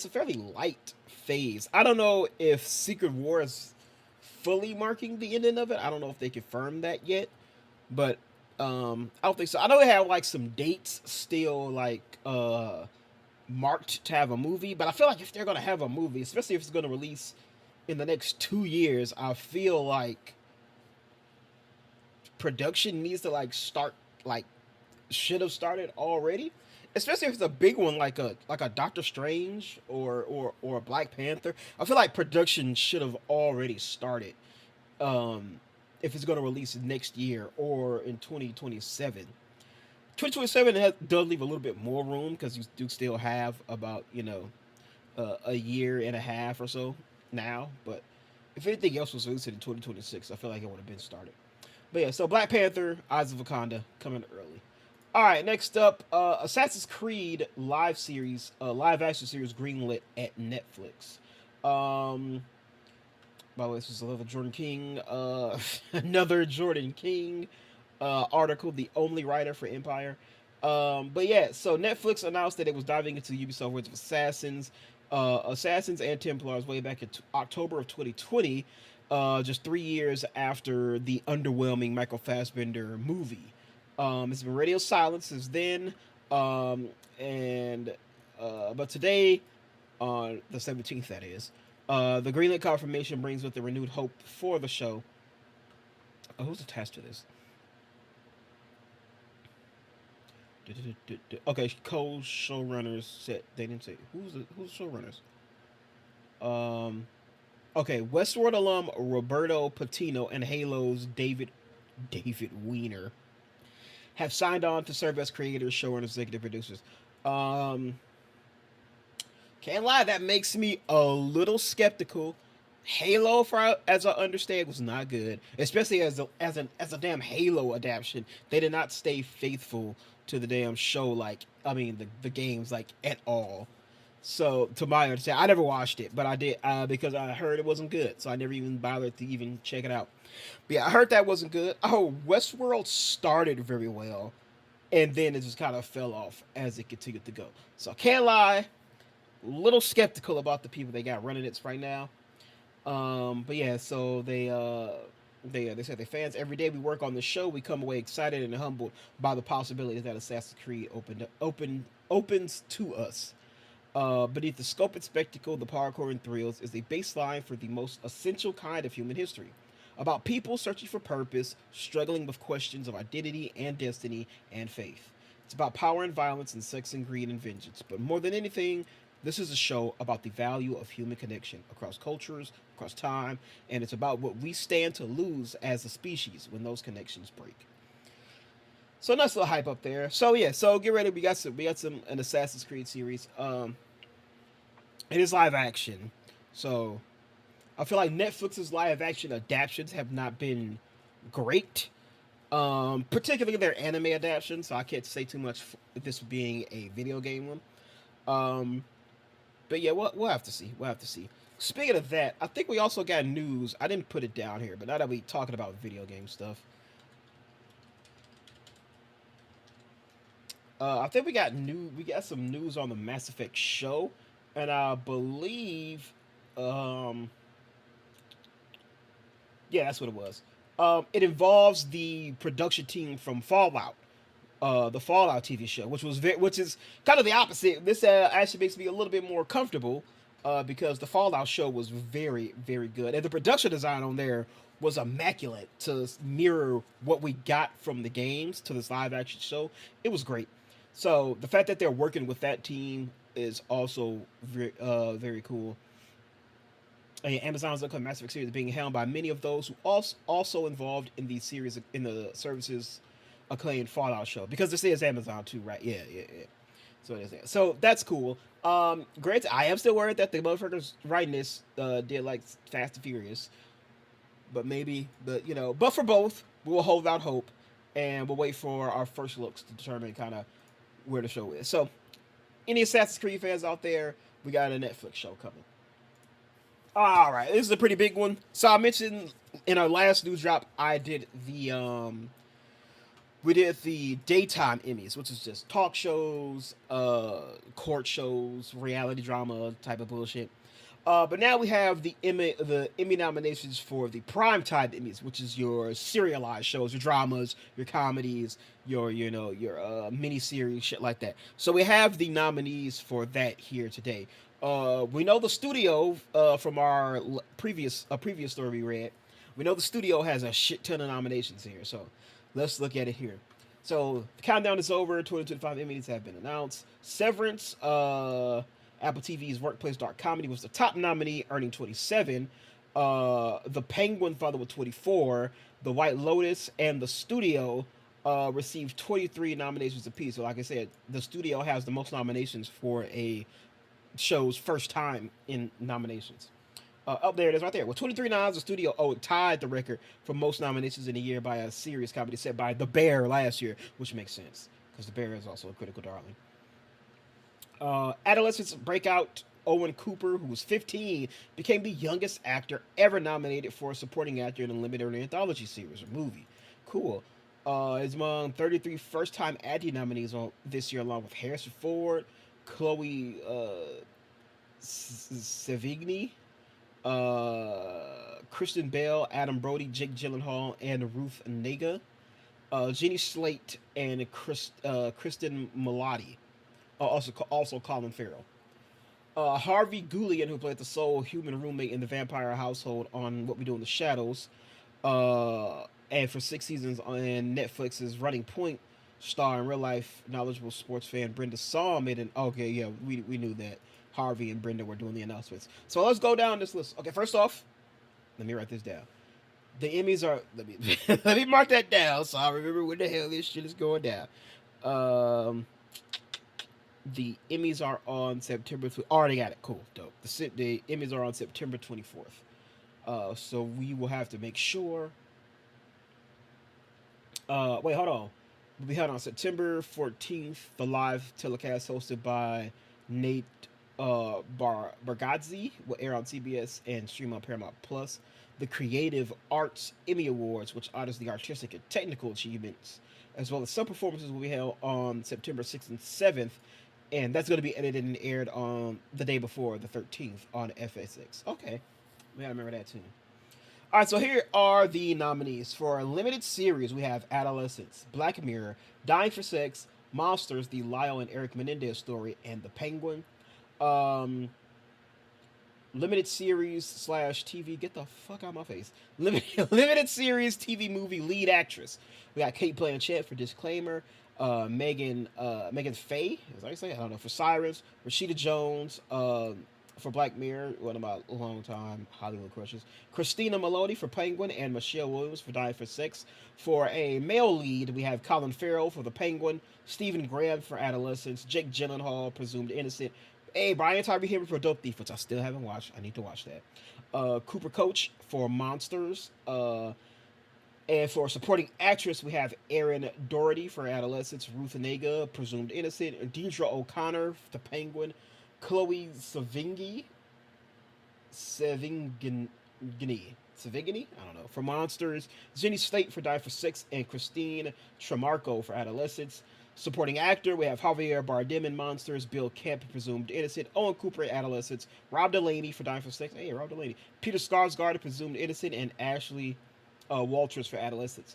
fairly light phase. I don't know if Secret War is fully marking the ending of it. I don't know if they confirmed that yet. But I don't think so. I know they have like some dates still like marked to have a movie, but I feel like if they're gonna have a movie, especially if it's gonna release in the next 2 years, I feel like production needs to like start like should have started already. Especially if it's a big one like a Doctor Strange or a Black Panther. I feel like production should have already started. If it's going to release next year or in 2027. 2027 does leave a little bit more room because you do still have about, a year and a half or so now. But if anything else was released in 2026, I feel like it would have been started. But yeah, so Black Panther, Eyes of Wakanda coming early. All right, next up, Assassin's Creed live action series greenlit at Netflix. By the way, this is another Jordan King, another Jordan King article, the only writer for Empire. But yeah, so Netflix announced that it was diving into Ubisoft Words of Assassins and Templars way back in October of 2020, just 3 years after the underwhelming Michael Fassbender movie. It's been radio silence since then, but today, on the 17th, that is, the greenlit confirmation brings with it renewed hope for the show. Oh, who's attached to this? Okay, co-showrunners said they didn't say who's the showrunners. Okay, Westworld alum Roberto Patino and Halo's David Weiner have signed on to serve as creators, showrunners, executive producers. Can't lie, that makes me a little skeptical. Halo, for as I understand, was not good, especially as a damn Halo adaptation. They did not stay faithful to the damn show, like I mean the games, like at all. So to my understanding, I never watched it, but I did because I heard it wasn't good, so I never even bothered to even check it out. But yeah, I heard that wasn't good. Oh, Westworld started very well, and then it just kind of fell off as it continued to go. So I can't lie, little skeptical about the people they got running it right now. But yeah, so they said, "The fans, every day we work on the show, we come away excited and humbled by the possibilities that Assassin's Creed opens to us. Beneath the scope and spectacle, the parkour and thrills is a baseline for the most essential kind of human history. About people searching for purpose, struggling with questions of identity and destiny and faith. It's about power and violence and sex and greed and vengeance. But more than anything, this is a show about the value of human connection across cultures, across time, and it's about what we stand to lose as a species when those connections break." So nice little hype up there. So yeah, so get ready. We got some an Assassin's Creed series. It is live action, so I feel like Netflix's live action adaptations have not been great. Particularly their anime adaptations. So I can't say too much with this being a video game one. But yeah, we'll have to see. We'll have to see. Speaking of that, I think we also got news. I didn't put it down here, but now that we talking about video game stuff, I think we got some news on the Mass Effect show, and I believe, yeah, that's what it was. It involves the production team from Fallout, the Fallout TV show, which is kind of the opposite. This actually makes me a little bit more comfortable, because the Fallout show was very, very good, and the production design on there was immaculate to mirror what we got from the games to this live action show. It was great. So the fact that they're working with that team is also very cool. And Amazon's upcoming Mass Effect series is being held by many of those who also involved in the series in the services acclaimed Fallout show, because this is Amazon too, right? Yeah. So it is. So that's cool. Granted, I am still worried that the motherfuckers writing this did like Fast and Furious, but but for both, we will hold out hope, and we'll wait for our first looks to determine kind of where the show is. So, any Assassin's Creed fans out there, we got a Netflix show coming. All right, this is a pretty big one. So I mentioned in our last news drop, we did the daytime Emmys, which is just talk shows, court shows, reality drama type of bullshit. But now we have the Emmy nominations for the Primetime Emmys, which is your serialized shows, your dramas, your comedies, your mini series, shit like that. So we have the nominees for that here today. We know the studio from our previous story we read. We know the studio has a shit ton of nominations here, so let's look at it here. So the countdown is over. 2025 Emmys have been announced. Severance, Apple TV's workplace dark comedy, was the top nominee, earning 27. The Penguin followed with 24. The White Lotus and The Studio received 23 nominations apiece. So like I said, The Studio has the most nominations for a show's first time in nominations. Up there it is right there. With 23 nods, The Studio tied the record for most nominations in a year by a serious comedy set by The Bear last year, which makes sense because The Bear is also a critical darling. Adolescence breakout Owen Cooper, who was 15, became the youngest actor ever nominated for a supporting actor in a limited anthology series or movie. Cool. Is among 33 first-time Addy nominees on this year, along with Harrison Ford, Chloe Sevigny, Kristen Bell, Adam Brody, Jake Gyllenhaal, and Ruth Negga, Jenny Slate, and Kristen Milotti. Also Colin Farrell. Harvey Guillen, who played the sole human roommate in the vampire household on What We Do in the Shadows, and for 6 seasons on Netflix's Running Point, star and real life knowledgeable sports fan Brenda Saw made an we knew that Harvey and Brenda were doing the announcements. So let's go down this list. Okay, first off, let me write this down. The Emmys are. Let me mark that down so I remember when the hell this shit is going down. The Emmys are on September. Already got it. Cool, dope. The Emmys are on September 24th. So we will have to make sure. Wait, hold on. We'll be held on September 14th. The live telecast hosted by Nate Bargatze will air on CBS and stream on Paramount Plus. The Creative Arts Emmy Awards, which honors the artistic and technical achievements, as well as some performances, will be held on September 6th and 7th. And that's going to be edited and aired on the day before, the 13th, on FS6. Okay. We gotta remember that too. All right, so here are the nominees. For a limited series, we have Adolescence, Black Mirror, Dying for Sex, Monsters, the Lyle and Eric Menendez story, and The Penguin. Limited series / TV. Get the fuck out of my face. Limited series TV movie lead actress. We got Kate Blanchett for Disclaimer. Megan Faye, as I say, I don't know, for Sirens. Rashida Jones for Black Mirror, one of my long-time Hollywood crushes. Christina Melody for Penguin, and Michelle Williams for Dying for Sex. For a male lead, we have Colin Farrell for The Penguin, Stephen Graham for Adolescence, Jake Gyllenhaal, Presumed Innocent. Hey, Brian Tyree Henry for Dope Thief, which I still haven't watched. I need to watch that. Cooper Coach for Monsters. And for supporting actress, we have Erin Doherty for Adolescence, Ruth Negga, Presumed Innocent, Deidre O'Connor for The Penguin, Chloe Sevigny, I don't know, for Monsters, Jenny Slate for Die for Sex, and Christine Tremarco for Adolescence. Supporting actor, we have Javier Bardem in Monsters, Bill Kemp, Presumed Innocent, Owen Cooper in Adolescence, Rob Delaney for Dying for Sex, hey, Rob Delaney, Peter Skarsgård, Presumed Innocent, and Ashley Walters for Adolescence.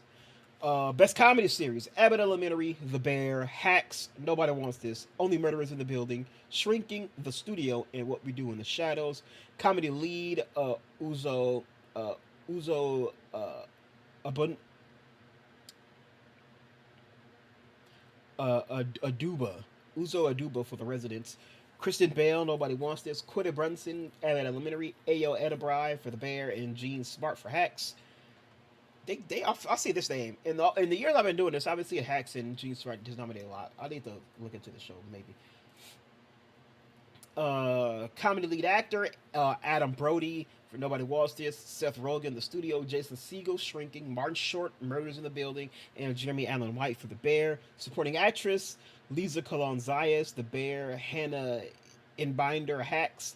Best Comedy Series, Abbott Elementary, The Bear, Hacks, Nobody Wants This, Only Murderers in the Building, Shrinking, The Studio, and What We Do in the Shadows. Comedy Lead, Uzo Aduba for The Residents. Kristen Bell, Nobody Wants This, Quetta Brunson, Abbott Elementary, Ayo Edebri for The Bear, and Gene Smart for Hacks. I see this name in the years I've been doing this. I've been seeing Hacks and Gene Smart nominated a lot. I need to look into the show maybe. Comedy lead actor, Adam Brody for Nobody Wants This, Seth Rogen, The Studio, Jason Segel, Shrinking, Martin Short, Murders in the Building, and Jeremy Allen White for The Bear. Supporting actress, Lisa Colon-Zayas, The Bear, Hannah Inbinder, Hacks,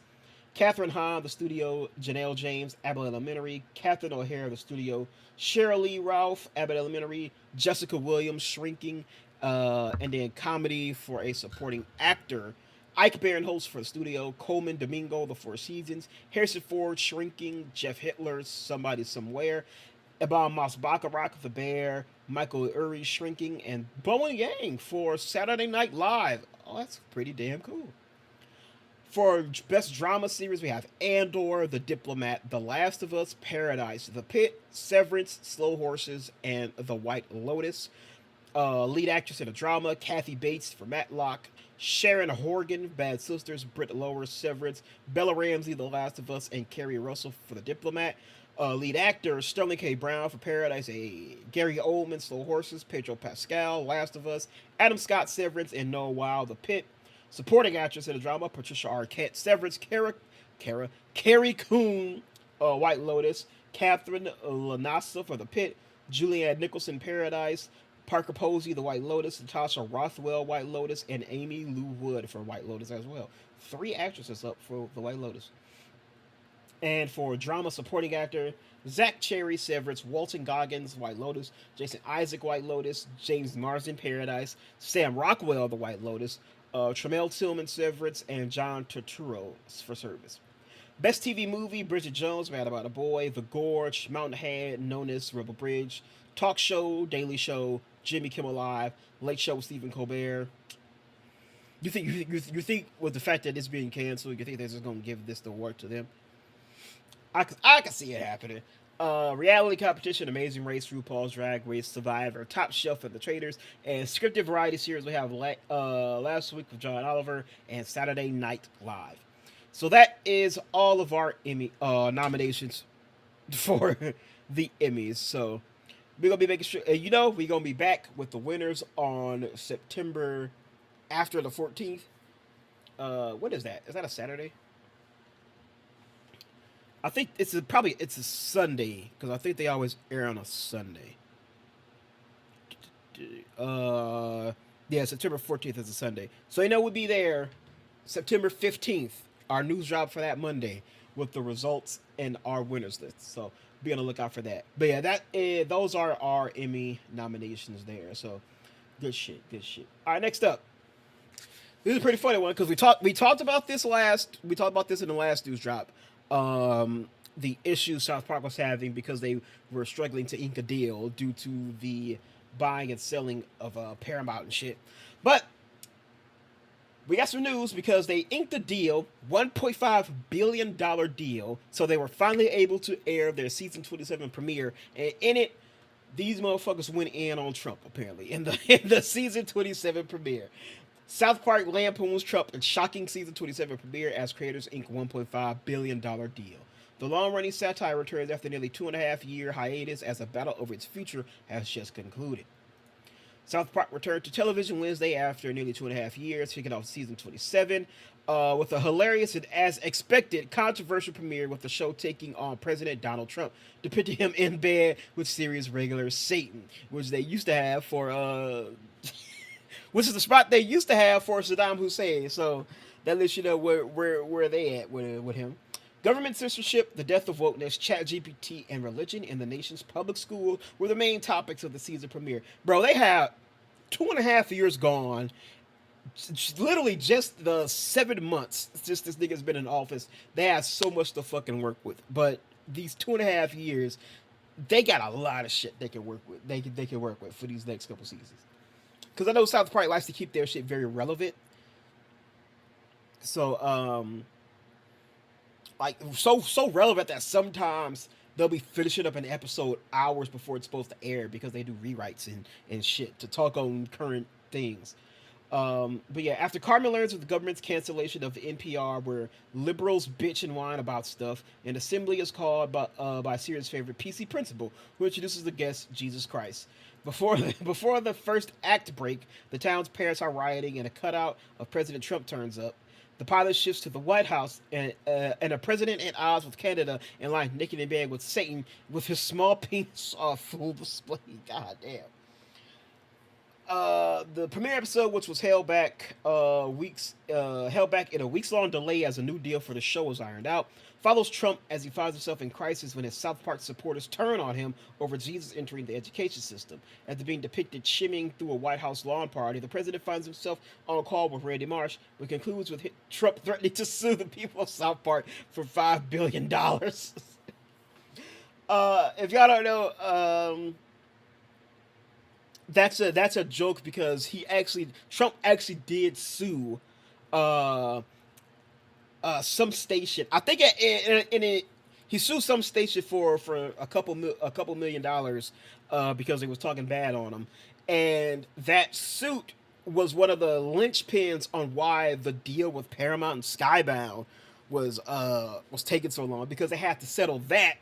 Catherine Hahn, The Studio, Janelle James, Abbott Elementary, Catherine O'Hara, The Studio, Sheryl Lee Ralph, Abbott Elementary, Jessica Williams, Shrinking, and then comedy for a supporting actor, Ike Barinholtz for The Studio, Coleman Domingo, The Four Seasons, Harrison Ford, Shrinking, Jeff Hitler, Somebody Somewhere, Ebon Moss-Bacharach, The Bear, Michael Urie, Shrinking, and Bowen Yang for Saturday Night Live. Oh, that's pretty damn cool. For Best Drama Series, we have Andor, The Diplomat, The Last of Us, Paradise, The Pit, Severance, Slow Horses, and The White Lotus. Lead actress in a drama, Kathy Bates for Matlock, Sharon Horgan, Bad Sisters, Britt Lower, Severance, Bella Ramsey, The Last of Us, and Kerry Russell for The Diplomat. Lead actor, Sterling K. Brown for Paradise, Gary Oldman, Slow Horses, Pedro Pascal, Last of Us, Adam Scott, Severance, and Noah Weil, The Pit. Supporting actress in the drama, Patricia Arquette, Severance, Carrie Coon, White Lotus, Catherine Lanassa for The Pit, Julianne Nicholson, Paradise, Parker Posey, The White Lotus, Natasha Rothwell, White Lotus, and Amy Lou Wood for White Lotus as well. 3 actresses up for The White Lotus. And for drama supporting actor, Zach Cherry, Severance, Walton Goggins, White Lotus, Jason Isaac, White Lotus, James Marsden, Paradise, Sam Rockwell, The White Lotus, Tremel Tillman, Severance, and John Turturro for Service. Best TV movie, Bridget Jones, Mad About a Boy, The Gorge, Mountainhead, Nonis, Rebel Bridge, Talk Show, Daily Show, Jimmy Kimmel Live, Late Show with Stephen Colbert. You think with the fact that it's being canceled, you think they're just going to give this the award to them? I can see it happening. Reality competition, Amazing Race, RuPaul's Drag Race, Survivor, Top Shelf, and The Traders, and scripted variety series we have Last Week with John Oliver and Saturday Night Live. So that is all of our Emmy nominations for the Emmys. So we're gonna be making sure, we're gonna be back with the winners on September after the 14th. What is that? Is that a Saturday? I think it's a Sunday because I think they always air on a Sunday. Yeah, September 14th is a Sunday. So we'll be there September 15th, our news drop for that Monday with the results and our winners list. So be on the lookout for that. But yeah, those are our Emmy nominations there. So good shit. All right, next up. This is a pretty funny one because we talked about this in the last news drop. The issue South Park was having because they were struggling to ink a deal due to the buying and selling of Paramount and shit. But we got some news because they inked a deal, $1.5 billion deal, so they were finally able to air their season 27 premiere. And in it, these motherfuckers went in on Trump, apparently, in the season 27 premiere. South Park lampoons Trump in shocking season 27 premiere as creators ink $1.5 billion deal. The long-running satire returns after nearly 2.5-year hiatus as a battle over its future has just concluded. South Park returned to television Wednesday after nearly 2.5 years, kicking off season 27 with a hilarious and, as expected, controversial premiere with the show taking on President Donald Trump, depicting him in bed with series regular Satan, which they used to have for which is the spot they used to have for Saddam Hussein. So that lets you know where they at with him. Government censorship, the death of wokeness, ChatGPT, and religion in the nation's public schools were the main topics of the season premiere. Bro, they have 2.5 years gone. Literally just the 7 months just this nigga's been in office. They have so much to fucking work with. But these 2.5 years, they got a lot of shit they can work with. They can work with for these next couple seasons. Because I know South Park likes to keep their shit very relevant. So, so relevant that sometimes they'll be finishing up an episode hours before it's supposed to air because they do rewrites and shit to talk on current things. But yeah, after Carmen learns of the government's cancellation of the NPR, where liberals bitch and whine about stuff, an assembly is called by Sirius' favorite PC principal, who introduces the guest, Jesus Christ. Before the first act break, the town's parents are rioting and a cutout of President Trump turns up. The pilot shifts to the White House and a president at odds with Canada and lying naked in bed with Satan with his small penis on full display. God damn. The premiere episode, which was held back in a weeks-long delay as a new deal for the show was ironed out, follows Trump as he finds himself in crisis when his South Park supporters turn on him over Jesus entering the education system. After being depicted shimmying through a White House lawn party, the president finds himself on a call with Randy Marsh, which concludes with Trump threatening to sue the people of South Park for $5 billion. If y'all don't know, that's a joke because Trump actually did sue some station. I think he sued some station for a couple $1 million because they was talking bad on him, and that suit was one of the linchpins on why the deal with Paramount and Skybound was taking so long, because they had to settle that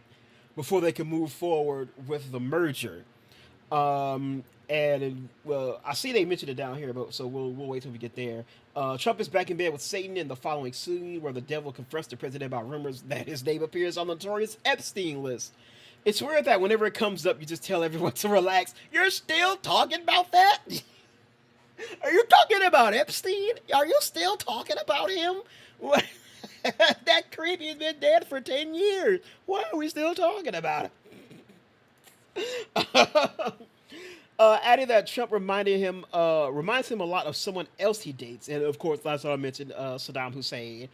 before they could move forward with the merger. And well, I see they mentioned it down here, but so we'll wait till we get there. Trump is back in bed with Satan in the following scene, where the devil confronts the president about rumors that his name appears on the notorious Epstein list. It's weird that whenever it comes up, you just tell everyone to relax. You're still talking about that? Are you talking about Epstein? Are you still talking about him? What? That creep, he's been dead for 10 years. Why are we still talking about it? Adding that Trump reminds him a lot of someone else he dates, and of course, last time I mentioned Saddam Hussein.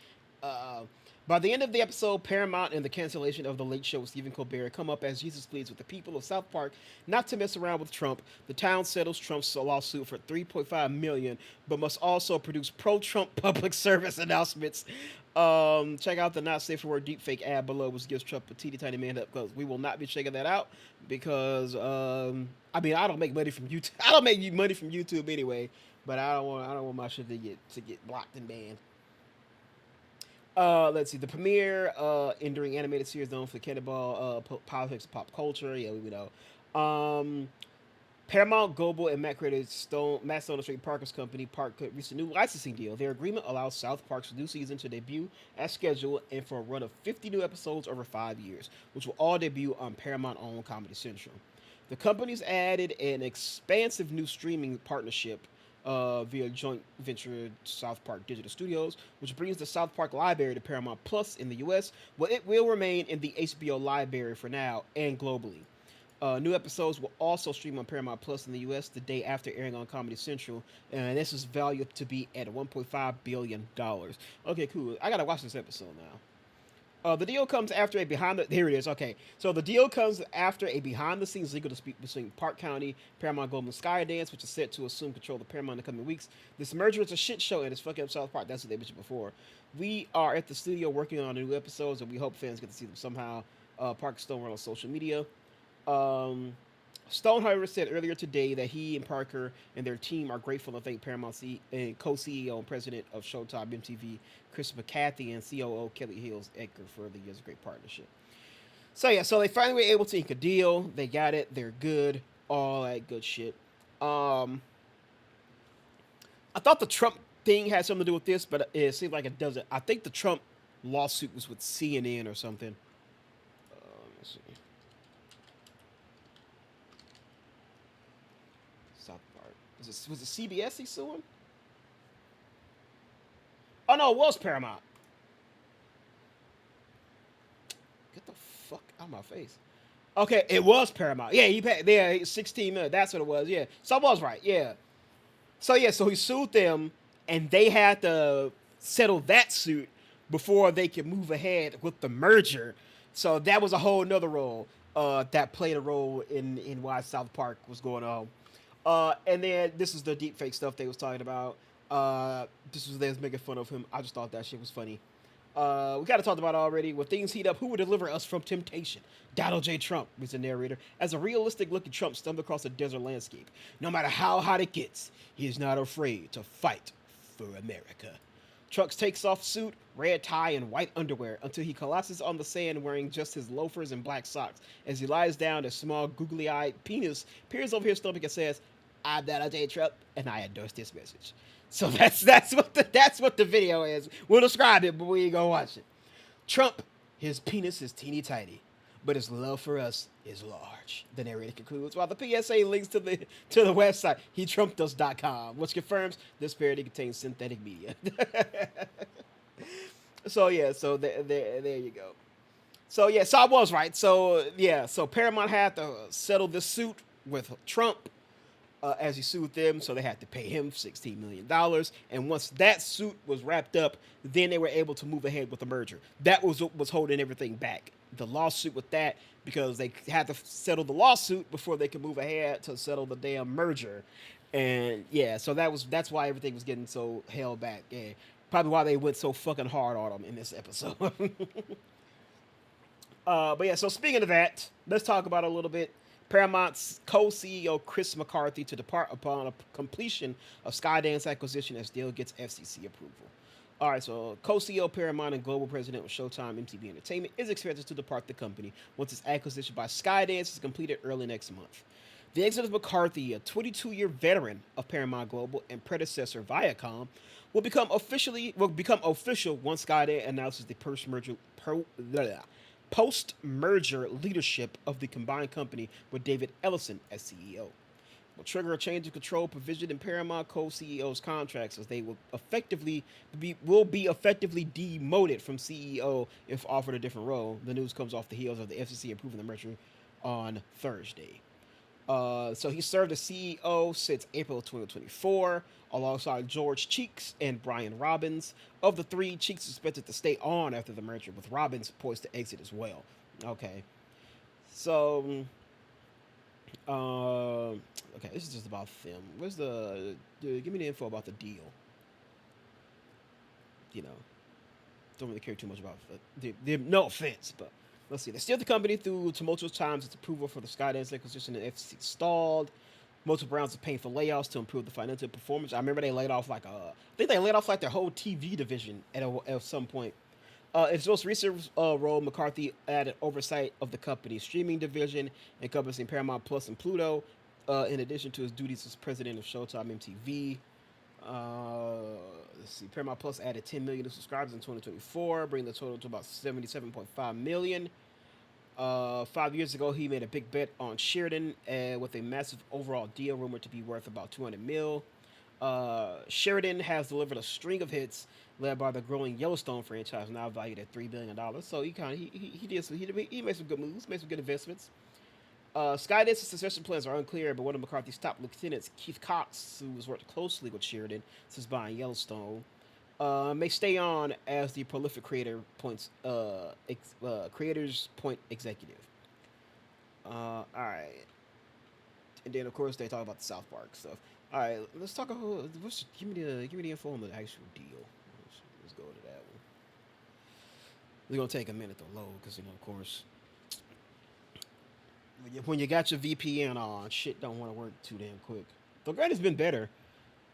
By the end of the episode, Paramount and the cancellation of The Late Show with Stephen Colbert come up as Jesus pleads with the people of South Park not to mess around with Trump. The town settles Trump's lawsuit for $3.5 million, but must also produce pro-Trump public service announcements. Check out the not safe for word deepfake ad below, which gives Trump a teeny tiny man up close. We will not be checking that out because I don't make money from YouTube. I don't make money from YouTube anyway, but I don't want my shit to get blocked and banned. Let's see. The premiere enduring animated series known for cannonball politics and pop culture. Yeah, we know. Paramount Global and Matt Stone Straight Parker's company Park reached a new licensing deal. Their agreement allows South Park's new season to debut as scheduled and for a run of 50 new episodes over 5 years, which will all debut on Paramount-owned Comedy Central. The company's added an expansive new streaming partnership via joint venture South Park Digital Studios, which brings the South Park library to Paramount Plus in the U.S., but it will remain in the HBO library for now and globally. New episodes will also stream on Paramount Plus in the U.S. the day after airing on Comedy Central, and this is valued to be at $1.5 billion. Okay, cool. I gotta watch this episode now. The deal comes after a behind the here it is. Okay, so the deal comes after a behind the scenes legal dispute between Park County, Paramount Global, and Skydance, which is set to assume control of Paramount in the coming weeks. This merger is a shit show and it's fucking up South Park. That's what they mentioned before. We are at the studio working on new episodes, and we hope fans get to see them somehow. Park Stone on social media. Stone, however, said earlier today that he and Parker and their team are grateful and thank Paramount and co-CEO and president of Showtime MTV, Chris McCarthy, and COO Kelly Hills Edgar for the years of great partnership. So yeah, so they finally were able to ink a deal. They got it. They're good. All that good shit. I thought the Trump thing had something to do with this, but it seems like it doesn't. I think the Trump lawsuit was with CNN or something. Let's see. South Park. Was it CBS he's suing? Oh no, it was Paramount. Get the fuck out of my face. Okay, it was Paramount. Yeah, he paid. Yeah, 16 million. That's what it was. Yeah, so I was right. Yeah. So yeah, so he sued them, and they had to settle that suit before they could move ahead with the merger. So that was a whole nother role that played a role in why South Park was going on. And then this is the deep fake stuff they was talking about. They was making fun of him. I just thought that shit was funny. We kind of talked about it already. When things heat up, who will deliver us from temptation? Donald J. Trump was the narrator. As a realistic-looking Trump stumbled across a desert landscape. No matter how hot it gets, he is not afraid to fight for America. Trump takes off suit, red tie, and white underwear until he collapses on the sand wearing just his loafers and black socks. As he lies down, a small googly-eyed penis peers over his stomach and says, "I'm Donald J. Trump, and I endorse this message." So that's what the video is. We'll describe it, but we ain't gonna watch it. Trump, his penis is teeny tiny, but his love for us is large. The narrator concludes, while the PSA links to the website HeTrumpedUs.com, which confirms this parody contains synthetic media. So yeah, so there you go. So yeah, so I was right. So yeah, so Paramount had to settle this suit with Trump. As he sued them, so they had to pay him $16 million. And once that suit was wrapped up, then they were able to move ahead with the merger. That was what was holding everything back. The lawsuit with that, because they had to settle the lawsuit before they could move ahead to settle the damn merger. And yeah, so that's why everything was getting so held back. Yeah, probably why they went so fucking hard on them in this episode. But yeah, so speaking of that, let's talk about it a little bit. Paramount's co-CEO Chris McCarthy to depart upon a completion of Skydance acquisition as deal gets FCC approval. All right, so co-CEO Paramount and global president of Showtime MTV Entertainment is expected to depart the company once its acquisition by Skydance is completed early next month. The exit of McCarthy, a 22-year veteran of Paramount Global and predecessor Viacom, will become official once Skydance announces the post-merger leadership of the combined company with David Ellison as CEO. Will trigger a change of control provision in Paramount co-CEOs' contracts, as they will be effectively demoted from CEO if offered a different role. The news comes off the heels of the FCC approving the merger on Thursday. So he served as CEO since April 2024, alongside George Cheeks and Brian Robbins. Of the three, Cheeks is expected to stay on after the merger, with Robbins poised to exit as well. Okay. So, okay, this is just about them. Where's give me the info about the deal. You know, don't really care too much about it. No offense, but let's see. They steered the company through tumultuous times. Its approval for the Skydance acquisition and FCC stalled. Multiple rounds of painful layoffs to improve the financial performance. I remember they laid off their whole TV division at some point. In his most recent role, McCarthy added oversight of the company's streaming division, encompassing Paramount Plus and Pluto, in addition to his duties as president of Showtime MTV. Let's see. Paramount Plus added 10 million new subscribers in 2024, bringing the total to about 77.5 million. 5 years ago, he made a big bet on Sheridan with a massive overall deal rumored to be worth about 200 mil. Sheridan has delivered a string of hits led by the growing Yellowstone franchise, now valued at $3 billion. So he made some good moves, made some good investments. Skydance's succession plans are unclear, but one of McCarthy's top lieutenants, Keith Cox, who has worked closely with Sheridan since buying Yellowstone, may stay on as the prolific Creators Point executive. All right, and then of course they talk about the South Park stuff. All right, let's talk about give me the info on the actual deal. Let's go to that one. It's gonna take a minute to load because of course. When you got your VPN on, shit don't want to work too damn quick. The grade has been better.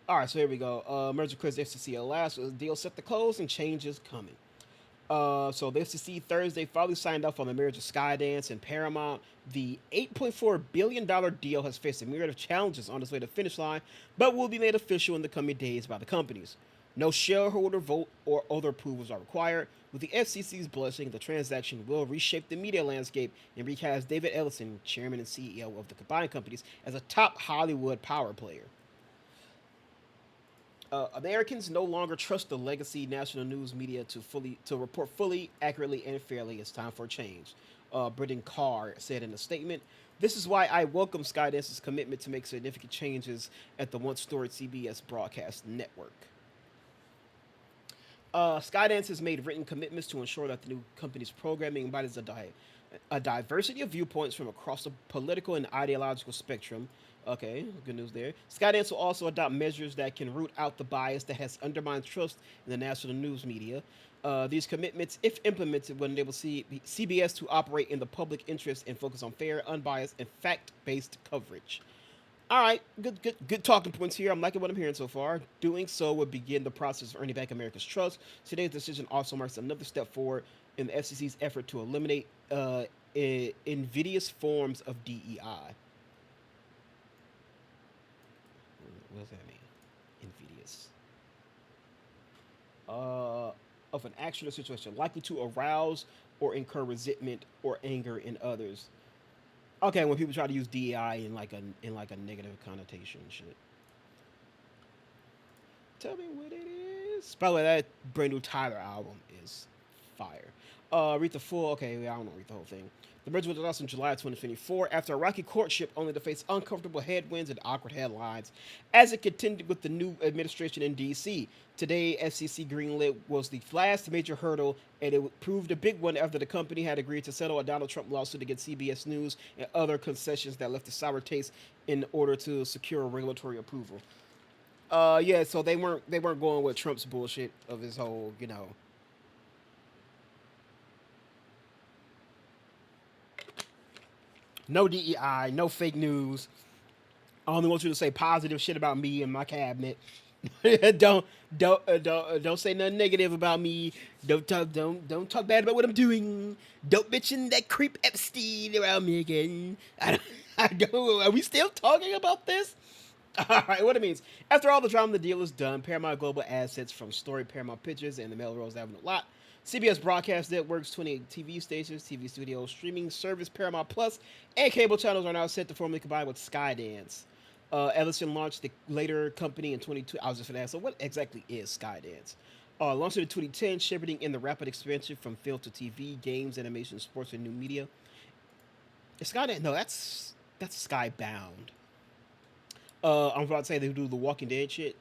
All right, so here we go. Merger clears FCC at last. The deal set to close and changes coming. So the FCC Thursday finally signed off on the marriage of Skydance and Paramount. The $8.4 billion deal has faced a myriad of challenges on its way to the finish line, but will be made official in the coming days by the companies. No shareholder vote or other approvals are required. With the FCC's blessing, the transaction will reshape the media landscape and recast David Ellison, chairman and CEO of the combined companies, as a top Hollywood power player. Americans no longer trust the legacy national news media to report fully, accurately, and fairly. It's time for a change. Brendan Carr said in a statement, "This is why I welcome Skydance's commitment to make significant changes at the once storied CBS broadcast network." Skydance has made written commitments to ensure that the new company's programming embodies a diversity of viewpoints from across the political and ideological spectrum. Okay, good news there. Skydance will also adopt measures that can root out the bias that has undermined trust in the national news media. These commitments, if implemented, will enable CBS to operate in the public interest and focus on fair, unbiased, and fact-based coverage. All right, good talking points here. I'm liking what I'm hearing so far. Doing so would begin the process of earning back America's trust. Today's decision also marks another step forward in the FCC's effort to eliminate invidious forms of DEI. What does that mean? Invidious. Of an action or situation likely to arouse or incur resentment or anger in others. Okay, when people try to use DEI in like a negative connotation and shit. Tell me what it is. By the way, that brand new Tyler album is fire. Read the full. Okay, I don't know. Read the whole thing. The merger was announced in July 2024 after a rocky courtship, only to face uncomfortable headwinds and awkward headlines as it contended with the new administration in D.C. Today, FCC greenlit was the last major hurdle, and it proved a big one after the company had agreed to settle a Donald Trump lawsuit against CBS News and other concessions that left a sour taste in order to secure regulatory approval. Yeah, so they weren't going with Trump's bullshit of his whole, no DEI, no fake news. I only want you to say positive shit about me and my cabinet. don't say nothing negative about me. Don't talk bad about what I'm doing. Don't mention that creep Epstein around me again. I don't. Are we still talking about this? All right, what it means. After all the drama, the deal is done. Paramount Global assets from Story Paramount Pictures and the Melrose Avenue lot. CBS Broadcast Network's 28 TV stations, TV studios, streaming service Paramount Plus, and cable channels are now set to formally combine with Skydance. Ellison launched the later company in 22. I was just going to ask, so what exactly is Skydance? Launched in 2010, shepherding in the rapid expansion from film to TV, games, animation, sports, and new media. Is Skydance? No, that's Skybound. I'm about to say they do the Walking Dead shit.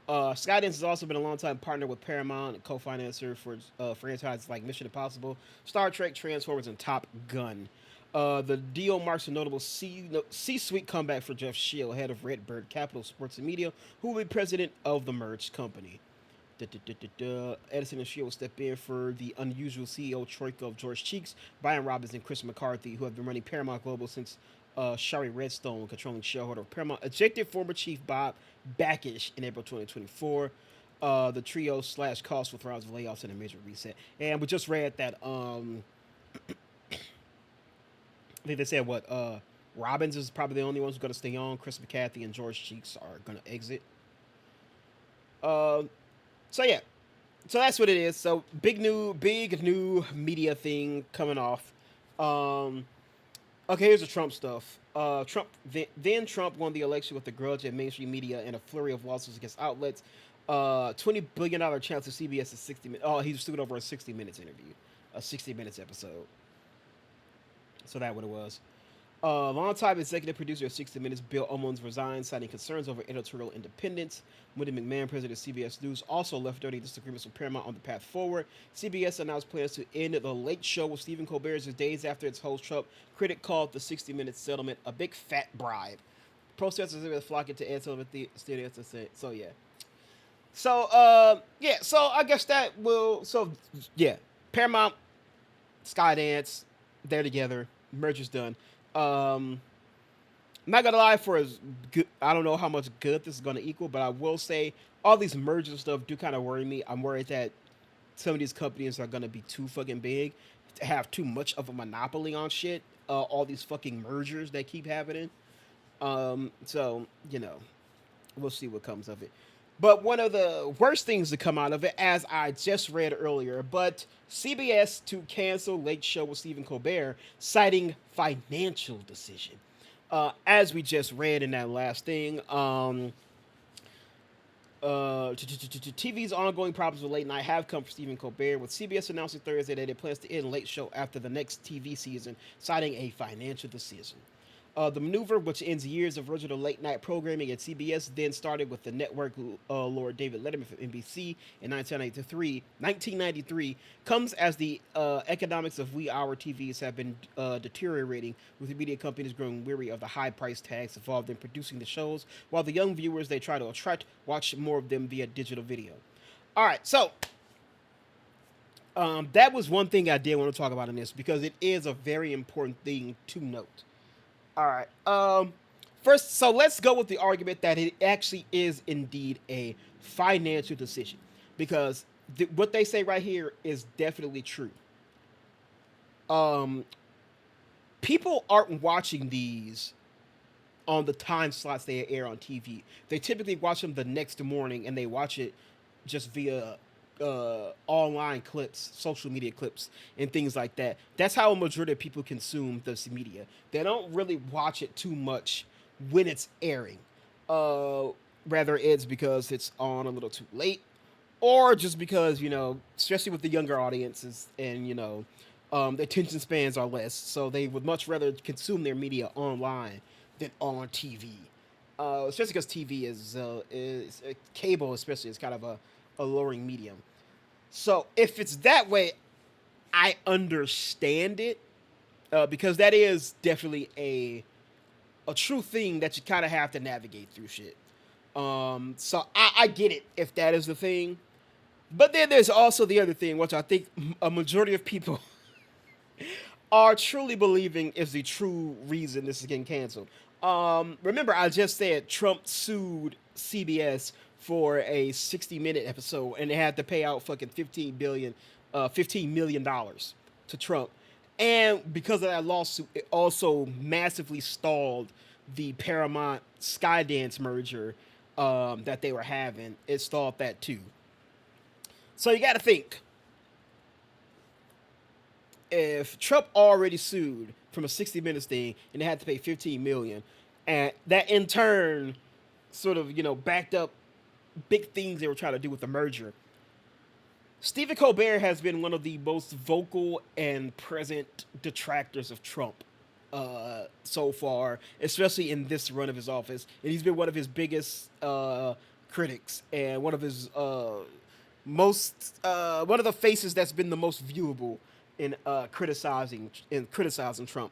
Skydance has also been a long-time partner with Paramount and co-financer for franchises like Mission Impossible, Star Trek, Transformers, and Top Gun. The deal marks a notable C-suite comeback for Jeff Shield, head of Redbird Capital Sports and Media, who will be president of the merged company. Edison and Shield will step in for the unusual CEO troika of George Cheeks, Brian Robbins, and Chris McCarthy, who have been running Paramount Global since Shari Redstone, controlling shareholder of Paramount, ejected former chief Bob Bakish in April 2024. the trio slash cost for thrives of layoffs and a major reset. And we just read that I think they said what Robbins is probably the only ones who's gonna stay on. Chris McCarthy and George Cheeks are gonna exit. So yeah, so that's what it is. So big new media thing coming off. Okay, here's the Trump stuff. Trump won the election with a grudge at mainstream media and a flurry of lawsuits against outlets. $20 billion chance of CBS is 60 minutes. Oh, he sued over a 60 Minutes interview, a 60 Minutes episode. So that's what it was. Longtime executive producer of 60 Minutes, Bill Owens, resigned, citing concerns over editorial independence. Wendy McMahon, president of CBS News, also left dirty disagreements with Paramount on the path forward. CBS announced plans to end The Late Show with Stephen Colbert just days after its host Trump critic called the 60 Minutes settlement a big fat bribe. Protesters are flocking to Ed Sullivan Studios to say, so yeah. So, so I guess that will, Paramount, Skydance, they're together, merger's done. I'm not gonna lie, for as good, I don't know how much good this is gonna equal, but I will say all these mergers and stuff do kind of worry me. I'm worried that some of these companies are gonna be too fucking big to have too much of a monopoly on shit. All these fucking mergers that keep happening. So we'll see what comes of it. But one of the worst things to come out of it, as I just read earlier, but CBS to cancel Late Show with Stephen Colbert, citing financial decision. As we just read in that last thing, TV's ongoing problems with late night have come for Stephen Colbert, with CBS announcing Thursday that it plans to end Late Show after the next TV season, citing a financial decision. The maneuver, which ends years of original late-night programming at CBS, then started with the network Lord David Letterman from NBC in 1993, comes as the economics of we-hour TVs have been deteriorating, with the media companies growing weary of the high price tags involved in producing the shows, while the young viewers they try to attract watch more of them via digital video. All right, so that was one thing I did want to talk about in this, because it is a very important thing to note. All right. First, so let's go with the argument that it actually is indeed a financial decision, because what they say right here is definitely true. People aren't watching these on the time slots they air on TV. They typically watch them the next morning, and they watch it just via online clips, social media clips, and things like that. That's how a majority of people consume this media. They don't really watch it too much when it's airing. Rather, it's because it's on a little too late, or just because, especially with the younger audiences, and the attention spans are less, so they would much rather consume their media online than on TV. Especially because TV is cable, especially, is kind of a alluring medium. So if it's that way, I understand it, because that is definitely a true thing that you kind of have to navigate through shit. So I get it if that is the thing, but then there's also the other thing, which I think a majority of people are truly believing is the true reason this is getting canceled. Remember, I just said Trump sued CBS for a 60-minute episode, and they had to pay out fucking $15 million to Trump. And because of that lawsuit, it also massively stalled the Paramount Skydance merger that they were having. It stalled that too. So you got to think, if Trump already sued from a 60 Minutes thing and they had to pay $15 million, and that in turn sort of, backed up big things they were trying to do with the merger, Stephen Colbert has been one of the most vocal and present detractors of Trump so far, especially in this run of his office. And he's been one of his biggest critics, and one of his one of the faces that's been the most viewable in criticizing Trump.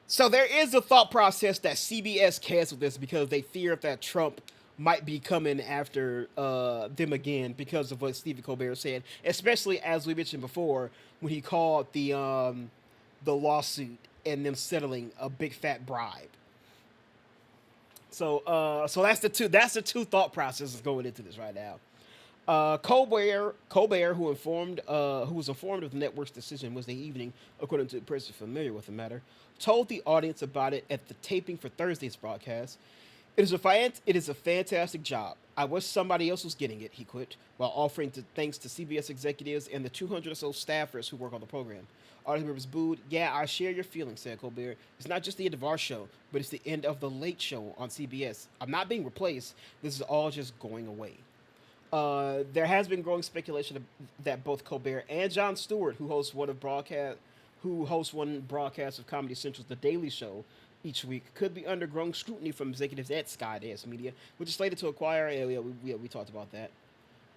So there is a thought process that CBS canceled this because they fear that Trump might be coming after them again because of what Stephen Colbert said, especially as we mentioned before when he called the lawsuit and them settling a big fat bribe. So that's the two thought processes going into this right now. Colbert, who was informed of the network's decision Wednesday evening, according to a person familiar with the matter, told the audience about it at the taping for Thursday's broadcast. It is a fantastic job. I wish somebody else was getting it, he quit, while offering thanks to CBS executives and the 200 or so staffers who work on the program. Audience members booed. Yeah, I share your feelings, said Colbert. It's not just the end of our show, but it's the end of the Late Show on CBS. I'm not being replaced. This is all just going away. There has been growing speculation that both Colbert and Jon Stewart, who hosts one broadcast of Comedy Central's The Daily Show each week, could be under growing scrutiny from executives at Skydance Media, which is slated to acquire. We talked about that.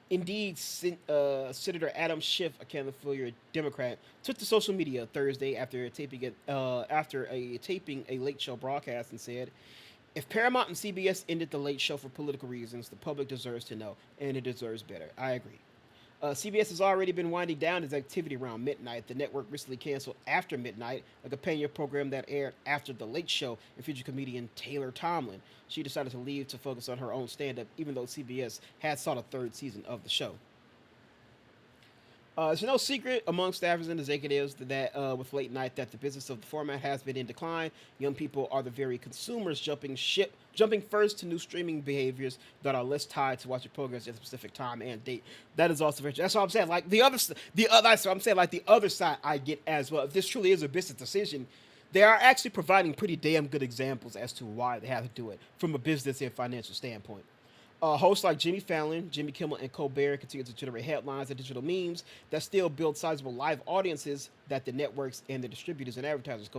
Indeed, Senator Adam Schiff, a California Democrat, took to social media Thursday after taping a Late Show broadcast and said, "If Paramount and CBS ended the Late Show for political reasons, the public deserves to know, and it deserves better. I agree." CBS has already been winding down its activity around midnight. The network recently canceled After Midnight, a companion program that aired after The Late Show and featured comedian Taylor Tomlin. She decided to leave to focus on her own stand-up, even though CBS had sought a third season of the show. It's no secret among staffers and executives that with late night that the business of the format has been in decline. Young people are the very consumers jumping first to new streaming behaviors that are less tied to watching programs at a specific time and date. That is also very true. That's what I'm saying. Like the other side I get as well. If this truly is a business decision, they are actually providing pretty damn good examples as to why they have to do it from a business and financial standpoint. Hosts like Jimmy Fallon, Jimmy Kimmel, and Colbert continue to generate headlines and digital memes that still build sizable live audiences that the networks and the distributors and advertisers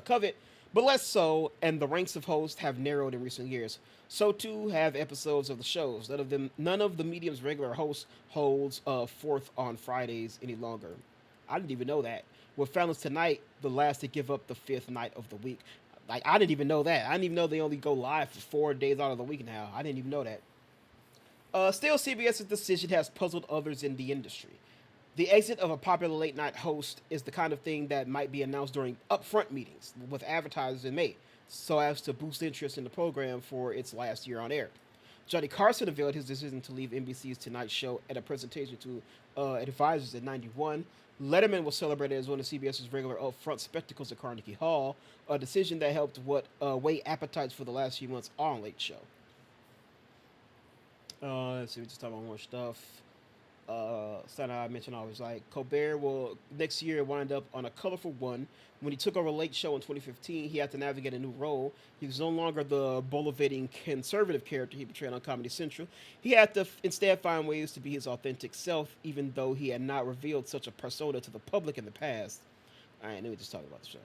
covet, but less so, and the ranks of hosts have narrowed in recent years. So too have episodes of the shows. None of the medium's regular hosts holds forth on Fridays any longer. I didn't even know that. With Fallon's Tonight, the last to give up the fifth night of the week. Like, I didn't even know that. I didn't even know they only go live for 4 days out of the week now. I didn't even know that. Still, CBS's decision has puzzled others in the industry. The exit of a popular late-night host is the kind of thing that might be announced during upfront meetings with advertisers in May, so as to boost interest in the program for its last year on air. Johnny Carson unveiled his decision to leave NBC's Tonight Show at a presentation to advisors at 91. Letterman was celebrated as one of CBS's regular upfront spectacles at Carnegie Hall, a decision that helped weigh appetites for the last few months on Late Show. Let's see, we just talk about more stuff. Something I mentioned always, like Colbert will next year wind up on a colorful one. When he took over Late Show in 2015, he had to navigate a new role. He was no longer the bolivating conservative character he portrayed on Comedy Central. He had to instead find ways to be his authentic self, even though he had not revealed such a persona to the public in the past. All right, let me just talk about the show.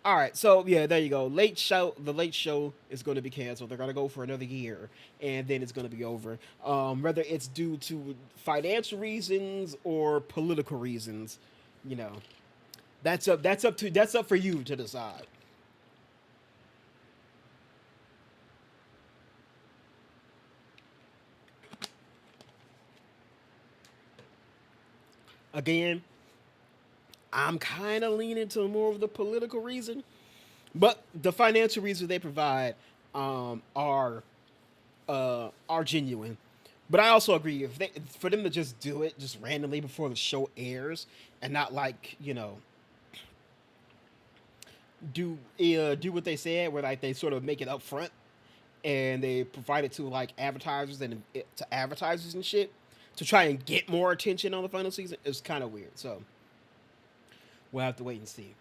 All right, so yeah, there you go. The Late Show is going to be canceled. They're going to go for another year, and then it's going to be over. Whether it's due to financial reasons or political reasons, you know, that's up for you to decide. Again, I'm kind of leaning to more of the political reason, but the financial reasons they provide are genuine. But I also agree for them to just do it just randomly before the show airs and not like do what they said, where like they sort of make it up front and they provide it to like advertisers and to advertisers and shit to try and get more attention on the final season is kind of weird. So we'll have to wait and see.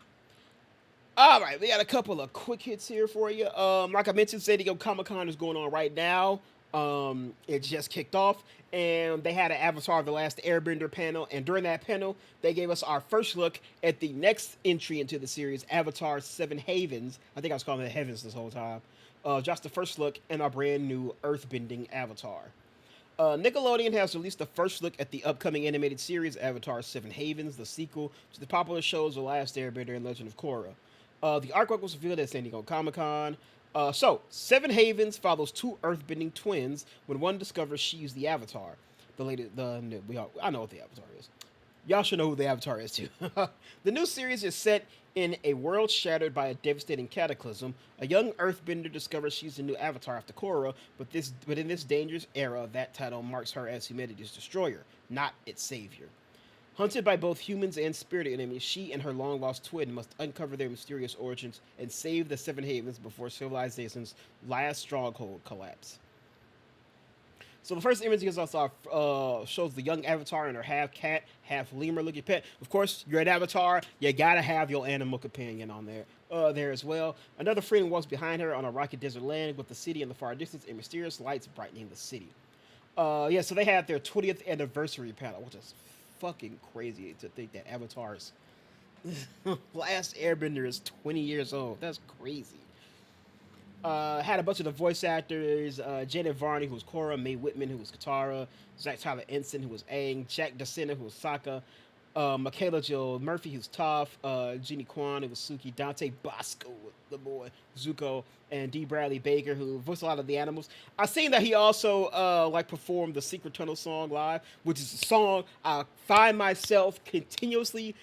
All right, we got a couple of quick hits here for you. Like I mentioned, San Diego Comic-Con is going on right now. It just kicked off, and they had an Avatar: The Last Airbender panel, and during that panel, they gave us our first look at the next entry into the series, Avatar: Seven Havens. I think I was calling it Heavens this whole time. Just the first look in our brand new Earthbending Avatar. Nickelodeon has released the first look at the upcoming animated series Avatar: Seven Havens, the sequel to the popular shows The Last Airbender and Legend of Korra. The artwork was revealed at San Diego Comic-Con. So, Seven Havens follows two earthbending twins when one discovers she's the Avatar. I know what the Avatar is. Y'all should know who the Avatar is too. The new series is set in a world shattered by a devastating cataclysm. A young Earthbender discovers she's the new Avatar after Korra, but in this dangerous era, that title marks her as humanity's destroyer, not its savior. Hunted by both humans and spirit enemies, she and her long lost twin must uncover their mysterious origins and save the Seven Havens before civilization's last stronghold collapse. So the first image is also shows the young Avatar and her half cat, half lemur looking pet. Of course, you're an Avatar, you gotta have your animal companion on there as well. Another friend walks behind her on a rocky desert land with the city in the far distance and mysterious lights brightening the city. Yeah, so they had their 20th anniversary panel, which is fucking crazy to think that Avatar's last Airbender is 20 years old. That's crazy. Had a bunch of the voice actors: Janet Varney, who was Korra; Mae Whitman, who was Katara; Zach Tyler Ensign, who was Aang; Jack DeSena, who was Sokka; Michaela Jill Murphy, who's Toph; Jeannie Kwan, who was Suki; Dante Bosco, the boy Zuko; and D. Bradley Baker, who voiced a lot of the animals. I seen that he also like performed the Secret Tunnel song live, which is a song I find myself continuously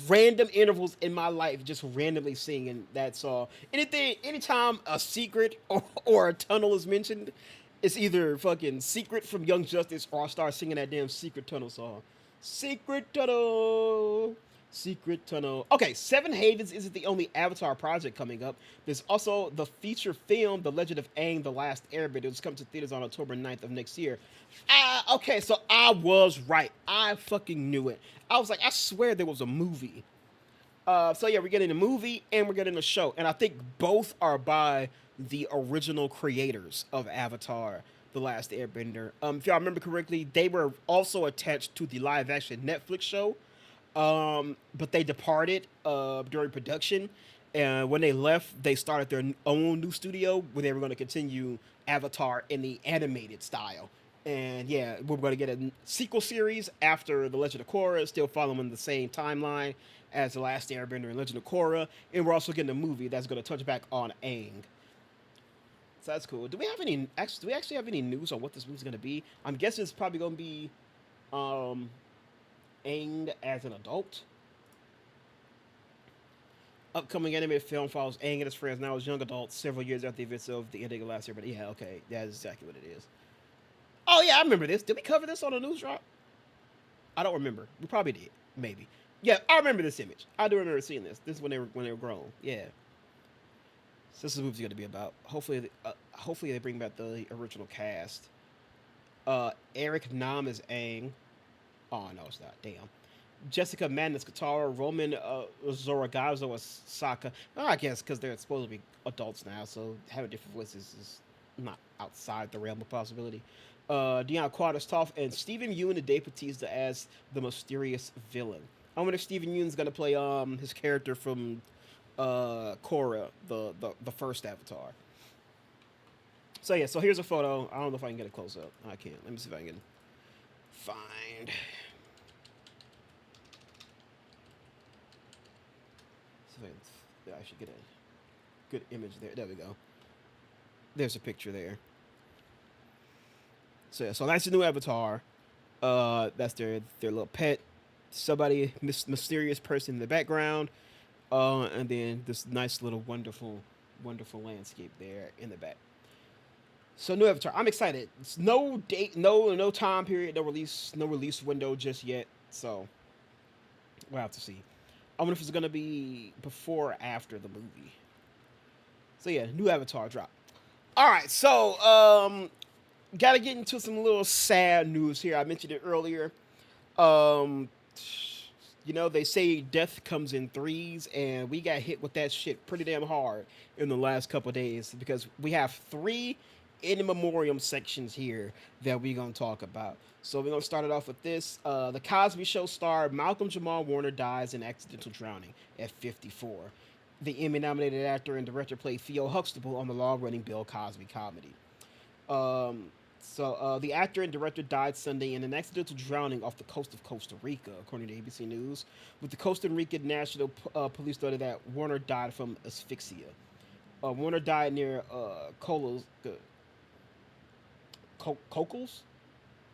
random intervals in my life just randomly singing that song. Anytime a secret or a tunnel is mentioned, it's either fucking Secret from Young Justice or I start singing that damn Secret Tunnel song. Secret Tunnel. Secret Tunnel. Okay, Seven Havens isn't the only Avatar project coming up. There's also the feature film, The Legend of Aang, The Last Airbender, which comes to theaters on October 9th of next year. Okay, so I was right. I fucking knew it. I was like, I swear there was a movie. So yeah, we're getting a movie and we're getting a show. And I think both are by the original creators of Avatar, The Last Airbender. If y'all remember correctly, they were also attached to the live action Netflix show. But they departed during production, and when they left, they started their own new studio where they were going to continue Avatar in the animated style. And yeah, we're going to get a sequel series after The Legend of Korra, still following the same timeline as The Last Airbender and Legend of Korra. And we're also getting a movie that's going to touch back on Aang. So that's cool. Do we actually have any news on what this movie's going to be? I'm guessing it's probably going to be Aang as an adult. Upcoming animated film follows Aang and his friends now as young adults several years after the events of the ending of last year. But yeah, okay, that is exactly what it is. Oh yeah, I remember this. Did we cover this on a news drop? I don't remember. We probably did. Maybe. Yeah, I remember this image. I do remember seeing this. This is when they were grown. Yeah. So this is what movie's gonna be about. Hopefully they bring back the original cast. Eric Nam is Aang. Oh no, it's not. Damn. Jessica Madness Katara, Roman Zoragazo as Sokka. Well, I guess because they're supposed to be adults now, so having different voices is not outside the realm of possibility. Dion Quad as Toph, and Stephen Yeun and Dave Bautista as the mysterious villain. I wonder if Stephen Yeun's gonna play his character from Korra, the first Avatar. So yeah, so here's a photo. I don't know if I can get a close up. I can't. Let me see if I can find. I should get a good image there. There we go. There's a picture there. So that's the new Avatar. That's their little pet. Somebody, mysterious person in the background. And then this nice little wonderful landscape there in the back. So new Avatar. I'm excited. It's no date, no time period, no release window just yet. So we'll have to see. I wonder if it's gonna be before or after the movie. So yeah, new Avatar drop. All right, so gotta get into some little sad news here. I mentioned it earlier. They say death comes in threes, and we got hit with that shit pretty damn hard in the last couple of days because we have 3 in memoriam sections here that we're gonna talk about. So we're gonna start it off with this. The Cosby Show star Malcolm Jamal Warner dies in accidental drowning at 54. The Emmy-nominated actor and director played Theo Huxtable on the long-running Bill Cosby comedy. The actor and director died Sunday in an accidental drowning off the coast of Costa Rica, according to ABC News. With the Costa Rican National Police noted that Warner died from asphyxia. Warner died near Cocos?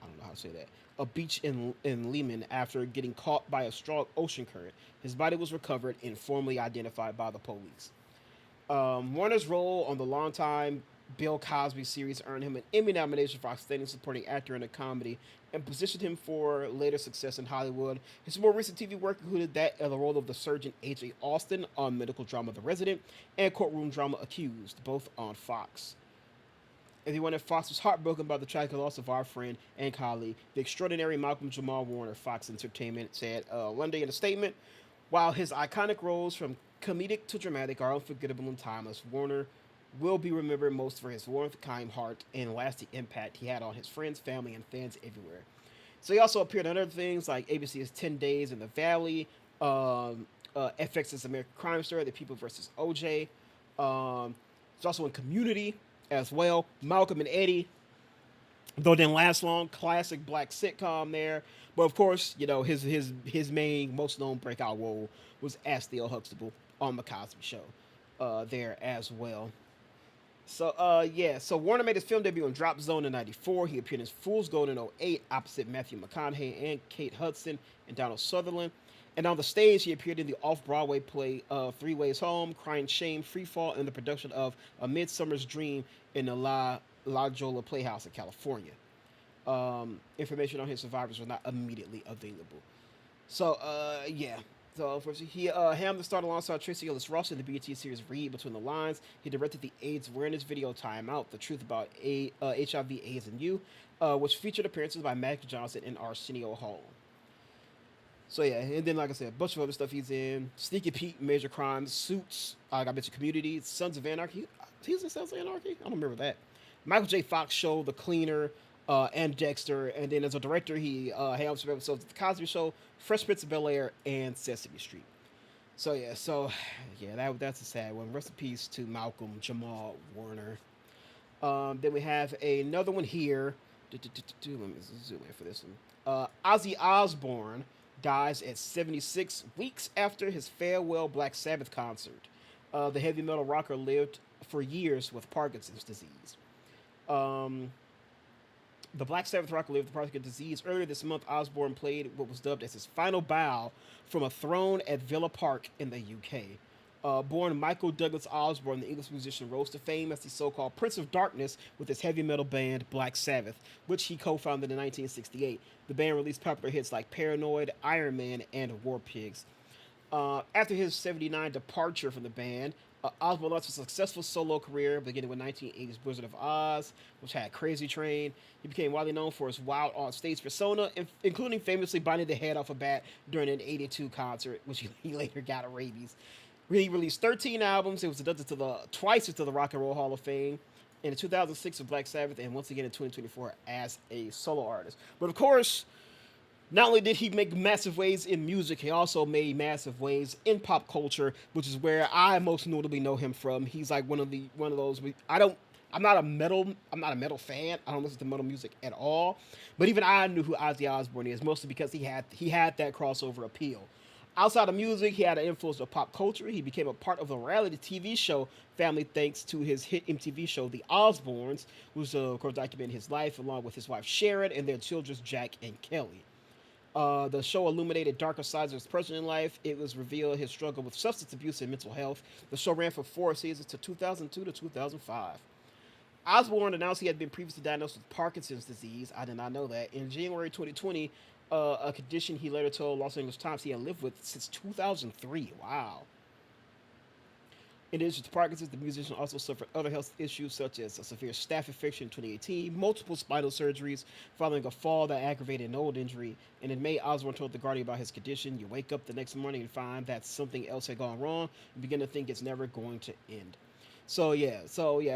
I don't know how to say that. a beach in Lehman after getting caught by a strong ocean current. His body was recovered and formally identified by the police. Warner's role on the longtime Bill Cosby series earned him an Emmy nomination for Outstanding Supporting Actor in a Comedy and positioned him for later success in Hollywood. His more recent TV work included that of the role of the surgeon A.J. Austin on medical drama The Resident and courtroom drama Accused, both on Fox. Everyone at Fox was heartbroken by the tragic loss of our friend and colleague, the extraordinary Malcolm Jamal Warner, Fox Entertainment said Monday in a statement. While his iconic roles from comedic to dramatic are unforgettable and timeless, Warner will be remembered most for his warmth, kind heart, and lasting impact he had on his friends, family, and fans everywhere. So he also appeared on other things like ABC's 10 Days in the Valley, FX's American Crime Story, The People vs. OJ. He's also in Community as well. Malcolm and Eddie, though it didn't last long, classic black sitcom there. But of course, you know, his main, most known breakout role was as Theo Huxtable on The Cosby Show there as well. So Warner made his film debut in Drop Zone in '94. He appeared in Fool's Gold in '08 opposite Matthew McConaughey and Kate Hudson and Donald Sutherland. And on the stage, he appeared in the off-Broadway play Three Ways Home, Crying Shame, Free Fall, and the production of A Midsummer's Dream in the La Jolla Playhouse in California. Information on his survivors was not immediately available. So unfortunately, he Hamlin starred alongside Tracy Ellis Ross in the BET series Read Between the Lines. He directed the AIDS awareness video Time Out, The Truth About HIV, AIDS, and You, which featured appearances by Magic Johnson and Arsenio Hall. So yeah, and then like I said, a bunch of other stuff he's in. Sneaky Pete, Major Crimes, Suits, I mentioned Community, Sons of Anarchy. He's in Sons of Anarchy? I don't remember that. Michael J. Fox Show, The Cleaner, and Dexter. And then as a director, he helmed some episodes of The Cosby Show, Fresh Prince of Bel-Air, and Sesame Street. So that's a sad one. Rest in peace to Malcolm Jamal Warner. Then we have another one here. Let me zoom in for this one. Ozzy Osbourne dies at 76 weeks after his farewell Black Sabbath concert. The heavy metal rocker lived for years with Parkinson's disease. The Black Sabbath rocker lived with Parkinson's disease. Earlier this month, Osbourne played what was dubbed as his final bow from a throne at Villa Park in the UK. Born Michael Douglas Osbourne, the English musician, rose to fame as the so-called Prince of Darkness with his heavy metal band Black Sabbath, which he co-founded in 1968. The band released popular hits like Paranoid, Iron Man, and War Pigs. After his 1979 departure from the band, Osbourne launched a successful solo career beginning with 1980's Wizard of Oz, which had Crazy Train. He became widely known for his wild on-stage persona, including famously biting the head off a bat during an '82 concert, which he later got a rabies. He released 13 albums. It was inducted twice into the Rock and Roll Hall of Fame in 2006 with Black Sabbath, and once again in 2024 as a solo artist. But of course, not only did he make massive waves in music, he also made massive waves in pop culture, which is where I most notably know him from. He's like one of those. I'm not a metal fan. I don't listen to metal music at all. But even I knew who Ozzy Osbourne is, mostly because he had that crossover appeal. Outside of music, he had an influence of pop culture. He became a part of the reality TV show family thanks to his hit MTV show, The Osbournes, which of course documented his life along with his wife Sharon and their children Jack and Kelly. The show illuminated darker sides of his personal life. It was revealed his struggle with substance abuse and mental health. The show ran for 4 seasons to 2002 to 2005. Osbourne announced he had been previously diagnosed with Parkinson's disease. I did not know that. In January 2020, a condition he later told Los Angeles Times he had lived with since 2003. Wow. In addition to Parkinson's, the musician also suffered other health issues such as a severe staph infection in 2018, multiple spinal surgeries following a fall that aggravated an old injury, and in May, Osbourne told The Guardian about his condition. You wake up the next morning and find that something else had gone wrong and begin to think it's never going to end. So yeah,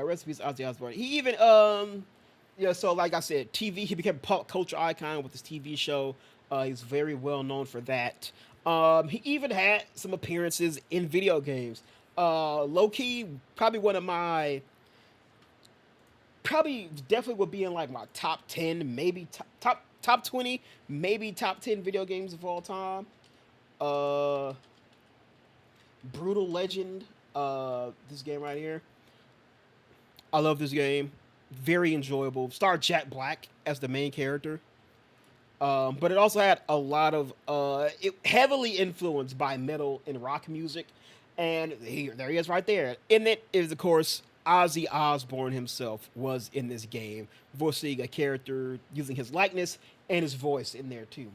rest in peace, Ozzy Osbourne. He even, so like I said, TV, he became a pop culture icon with his TV show. He's very well known for that. He even had some appearances in video games. Low-key, probably definitely would be in like my top 10, maybe top 20, maybe top 10 video games of all time. Brutal Legend, this game right here. I love this game. Very enjoyable. Starred Jack Black as the main character. But it also had a lot of it heavily influenced by metal and rock music. And there he is right there. In it is, of course, Ozzy Osbourne himself was in this game, voicing a character using his likeness and his voice in there too.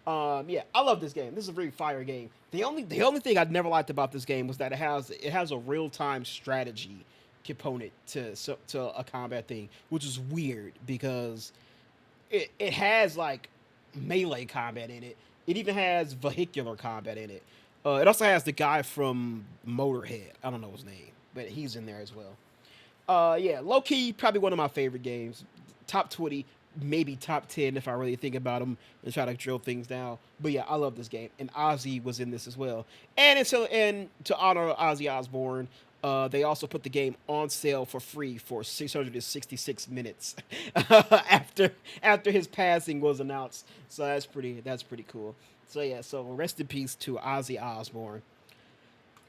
Yeah, I love this game. This is a very fire game. The only thing I never liked about this game was that it has a real time strategy component to a combat thing, which is weird because it has like melee combat in it. It even has vehicular combat in it. It also has the guy from Motorhead. I don't know his name, but he's in there as well. Yeah, low key, probably one of my favorite games. Top 20, maybe top 10 if I really think about them and try to drill things down. But yeah, I love this game, and Ozzy was in this as well. And to honor Ozzy Osbourne, they also put the game on sale for free for 666 minutes after his passing was announced. So that's pretty cool. So yeah, so rest in peace to Ozzy Osbourne.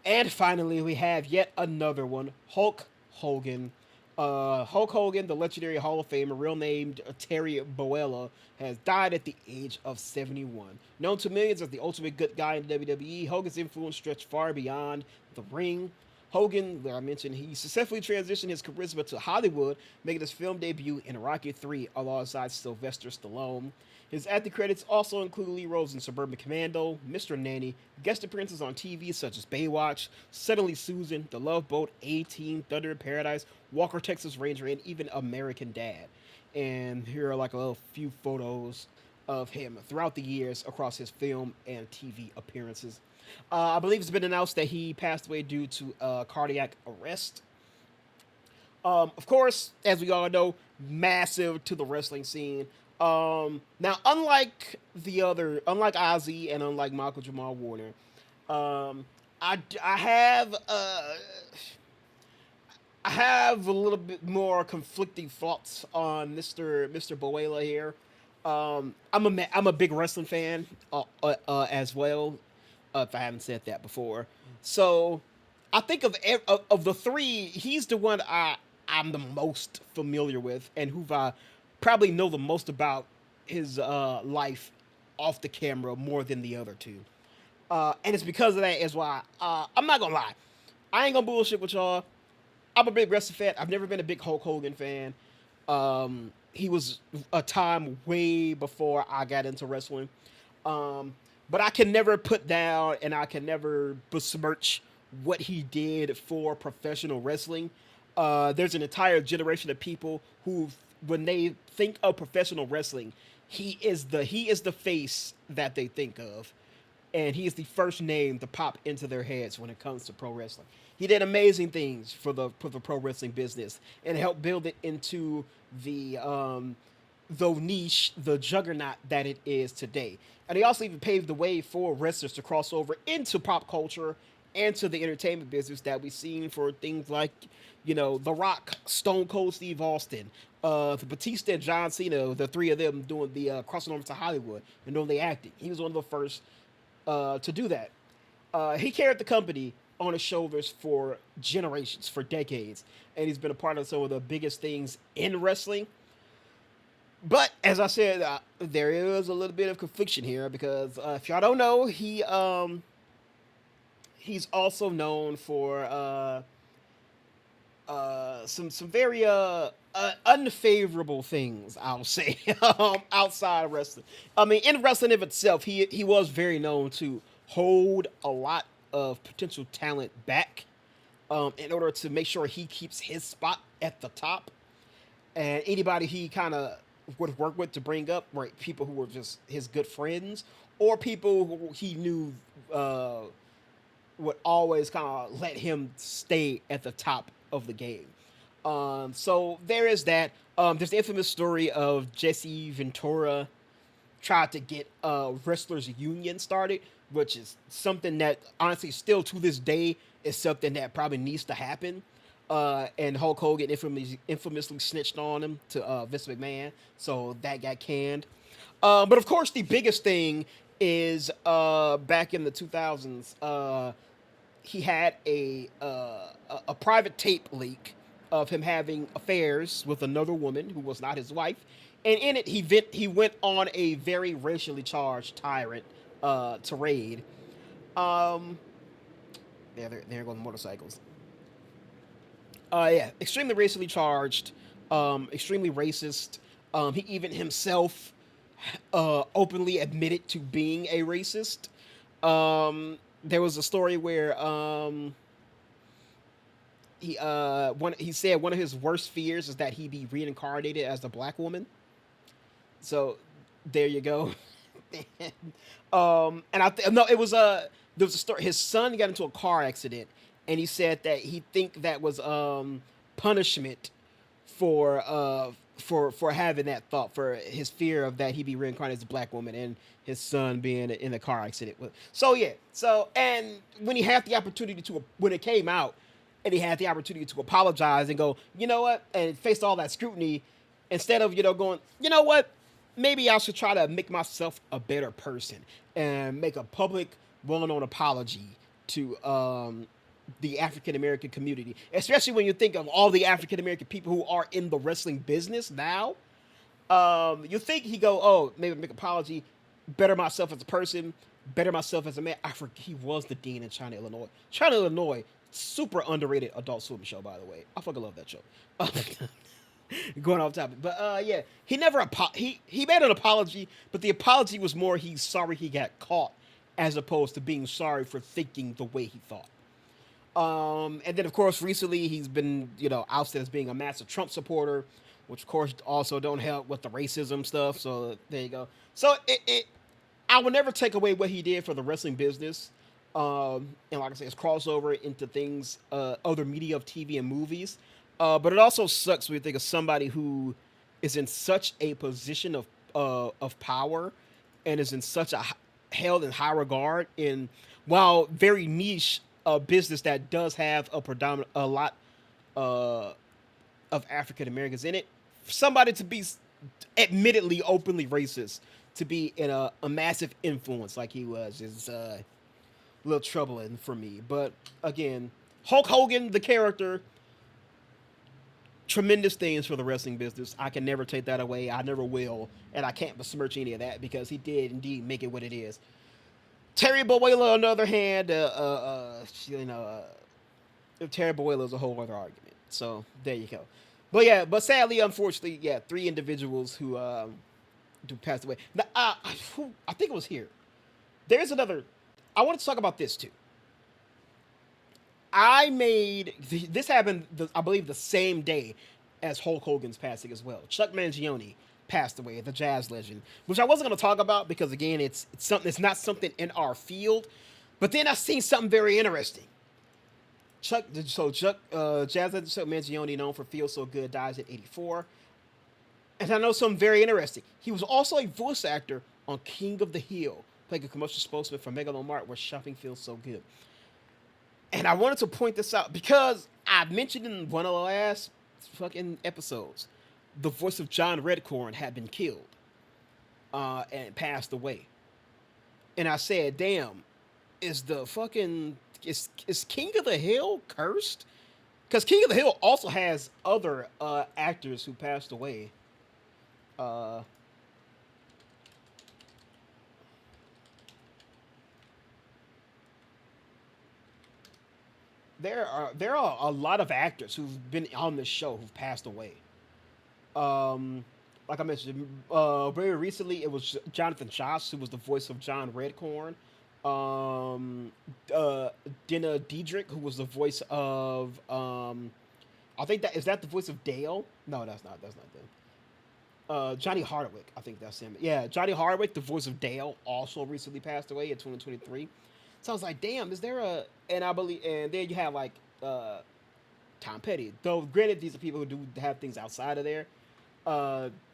And finally, we have yet another one, Hulk Hogan. Hulk Hogan, the legendary Hall of Famer, real named Terry Boella, has died at the age of 71. Known to millions as the ultimate good guy in WWE, Hogan's influence stretched far beyond the ring. Hogan, like I mentioned, he successfully transitioned his charisma to Hollywood, making his film debut in Rocky III alongside Sylvester Stallone. His acting credits also include lead roles in Suburban Commando, Mr. Nanny, guest appearances on TV such as Baywatch, Suddenly Susan, The Love Boat, A-Team, Thunder in Paradise, Walker Texas Ranger, and even American Dad. And here are like a little few photos of him throughout the years across his film and TV appearances. I believe it's been announced that he passed away due to cardiac arrest. Of course, as we all know, massive to the wrestling scene. Now, unlike Ozzy and unlike Michael Jamal Warner, I have a little bit more conflicting thoughts on Mr. Boela here. I'm a big wrestling fan as well. If I haven't said that before, so I think of the three, he's the one I'm the most familiar with, and who I probably know the most about his life off the camera more than the other two. And it's because of that is why I'm not gonna lie, I ain't gonna bullshit with y'all. I'm a big wrestling fan. I've never been a big Hulk Hogan fan. He was a time way before I got into wrestling. But I can never put down and I can never besmirch what he did for professional wrestling. There's an entire generation of people who, when they think of professional wrestling, he is the face that they think of, and he is the first name to pop into their heads when it comes to pro wrestling. He did amazing things for the pro wrestling business and helped build it into the niche, the juggernaut that it is today. And he also even paved the way for wrestlers to cross over into pop culture and to the entertainment business that we've seen for things like, The Rock, Stone Cold Steve Austin, the Batista and John Cena, the three of them doing the crossing over to Hollywood and doing the acting. He was one of the first to do that. He carried the company on his shoulders for generations, for decades, and he's been a part of some of the biggest things in wrestling. But as I said, there is a little bit of confliction here because if y'all don't know, he's also known for some very unfavorable things, I'll say, outside of wrestling. I mean, in wrestling of itself, he was very known to hold a lot of potential talent back in order to make sure he keeps his spot at the top. And anybody he kind of would work with to bring up were people who were just his good friends or people who he knew would always kind of let him stay at the top of the game. So there is that. There's the infamous story of Jesse Ventura tried to get a wrestlers union started, which is something that honestly still to this day is something that probably needs to happen. And Hulk Hogan infamously snitched on him to Vince McMahon, so that got canned. But of course, the biggest thing is back in the 2000s, he had a private tape leak of him having affairs with another woman who was not his wife, And in it, he went on a very racially charged tirade. Um, there go the motorcycles. Yeah, extremely racially charged, extremely racist. He even himself openly admitted to being a racist. There was a story where he said one of his worst fears is that he be reincarnated as a black woman. So there you go. And no, it was there was a story. His son got into a car accident, and he said that he think that was punishment for having that thought, for his fear of that he be reincarnated as a black woman, and his son being in a car accident. So yeah, and when he had the opportunity when it came out, and he had the opportunity to apologize and go, you know what, and face all that scrutiny, instead of going, you know what, maybe I should try to make myself a better person and make a public, well-known apology to the African American community, especially when you think of all the African American people who are in the wrestling business now. You think he go, oh, maybe make an apology, better myself as a person, better myself as a man. I forget he was the dean in China, Illinois. China, Illinois, super underrated Adult Swim show, by the way. I fucking love that show. Going off topic, but yeah, he never he made an apology, but the apology was more he's sorry he got caught, as opposed to being sorry for thinking the way he thought. And then of course recently he's been ousted as being a massive Trump supporter, which of course also don't help with the racism stuff. So there you go. So I will never take away what he did for the wrestling business. And like I said, it's crossover into things, other media of TV and movies. But it also sucks when you think of somebody who is in such a position of power and is in such a held in high regard in, while very niche, business that does have a lot of African Americans in it. For somebody to be admittedly openly racist, to be in a massive influence like he was, is a little troubling for me. But again, Hulk Hogan, the character, tremendous things for the wrestling business. I can never take that away. I never will. And I can't besmirch any of that because he did indeed make it what it is. Terry Bollea, on the other hand, Terry Bollea is a whole other argument. So there you go. But yeah, sadly, unfortunately, yeah, 3 individuals who passed away. Now, I think it was here. There's another. I want to talk about this too. This happened, I believe, the same day as Hulk Hogan's passing as well. Chuck Mangione passed away, the jazz legend, which I wasn't going to talk about because again, it's not something in our field. But then I seen something very interesting. Jazz legend Chuck Mangione, known for Feel So Good, dies at 84. And I know something very interesting. He was also a voice actor on King of the Hill, playing a commercial spokesman for Megalomart, where shopping feels so good. And I wanted to point this out because I mentioned in one of the last fucking episodes, the voice of John Redcorn had been killed and passed away. And I said, damn, is King of the Hill cursed? Because King of the Hill also has other actors who passed away. There are a lot of actors who've been on this show who've passed away. Like I mentioned, very recently it was Jonathan Joss, who was the voice of John Redcorn. Dinah Diedrich, who was the voice of I think that is the voice of Dale. No, that's not them. Johnny Hardwick, I think that's him. Yeah, Johnny Hardwick, the voice of Dale, also recently passed away in 2023. So I was like, damn, is there a... And I believe... And then you have, like, Tom Petty. Though, granted, these are people who do have things outside of there.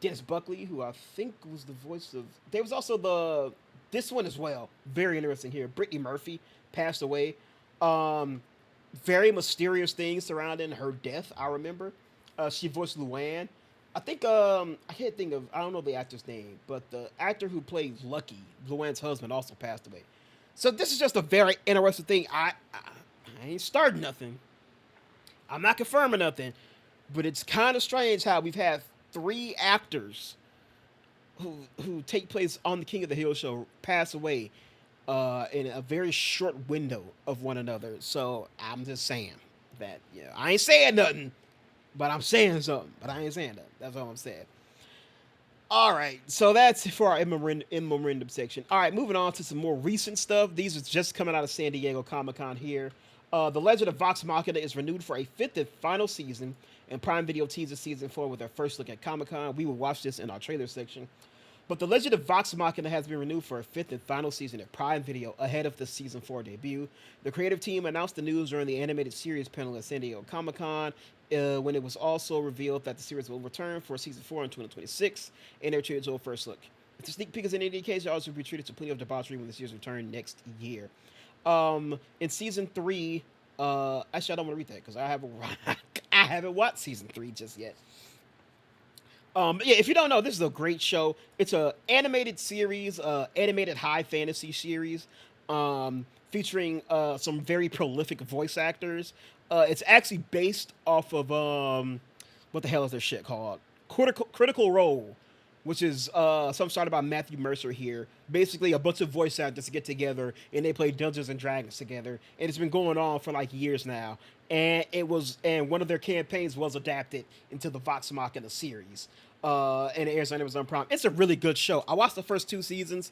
Dennis Buckley, who I think was the voice of... There was also this one as well. Very interesting here. Brittany Murphy passed away. Very mysterious things surrounding her death, I remember. She voiced Luann. I think... I can't think of... I don't know the actor's name. But the actor who played Lucky, Luann's husband, also passed away. So this is just a very interesting thing. I ain't starting nothing. I'm not confirming nothing. But it's kind of strange how we've had 3 actors who take place on the King of the Hill show pass away in a very short window of one another. So I'm just saying that I ain't saying nothing, but I'm saying something. But I ain't saying nothing. That's all I'm saying. All right, so that's for our memorandum section. All right, moving on to some more recent stuff. These are just coming out of San Diego Comic-Con here. The Legend of Vox Machina is renewed for a fifth and final season, and Prime Video teases season 4 with our first look at Comic-Con. We will watch this in our trailer section. But The Legend of Vox Machina has been renewed for a fifth and final season at Prime Video ahead of the season 4 debut. The creative team announced the news during the animated series panel at San Diego Comic-Con, when it was also revealed that the series will return for season 4 in 2026, and their trailer first look. If the sneak peek is any indication, also will be treated to plenty of debauchery when the series return next year. In season 3, actually I don't want to read that because I haven't watched season 3 just yet. Yeah, if you don't know, this is a great show. It's a animated series, animated high fantasy series, featuring some very prolific voice actors. It's actually based off of what the hell is their shit called? Critical Role, which is some started by Matthew Mercer here. Basically, a bunch of voice actors get together and they play Dungeons and Dragons together, and it's been going on for like years now. And one of their campaigns was adapted into the Vox Machina series, and it airs on Amazon Prime. It's a really good show. I watched the first 2 seasons.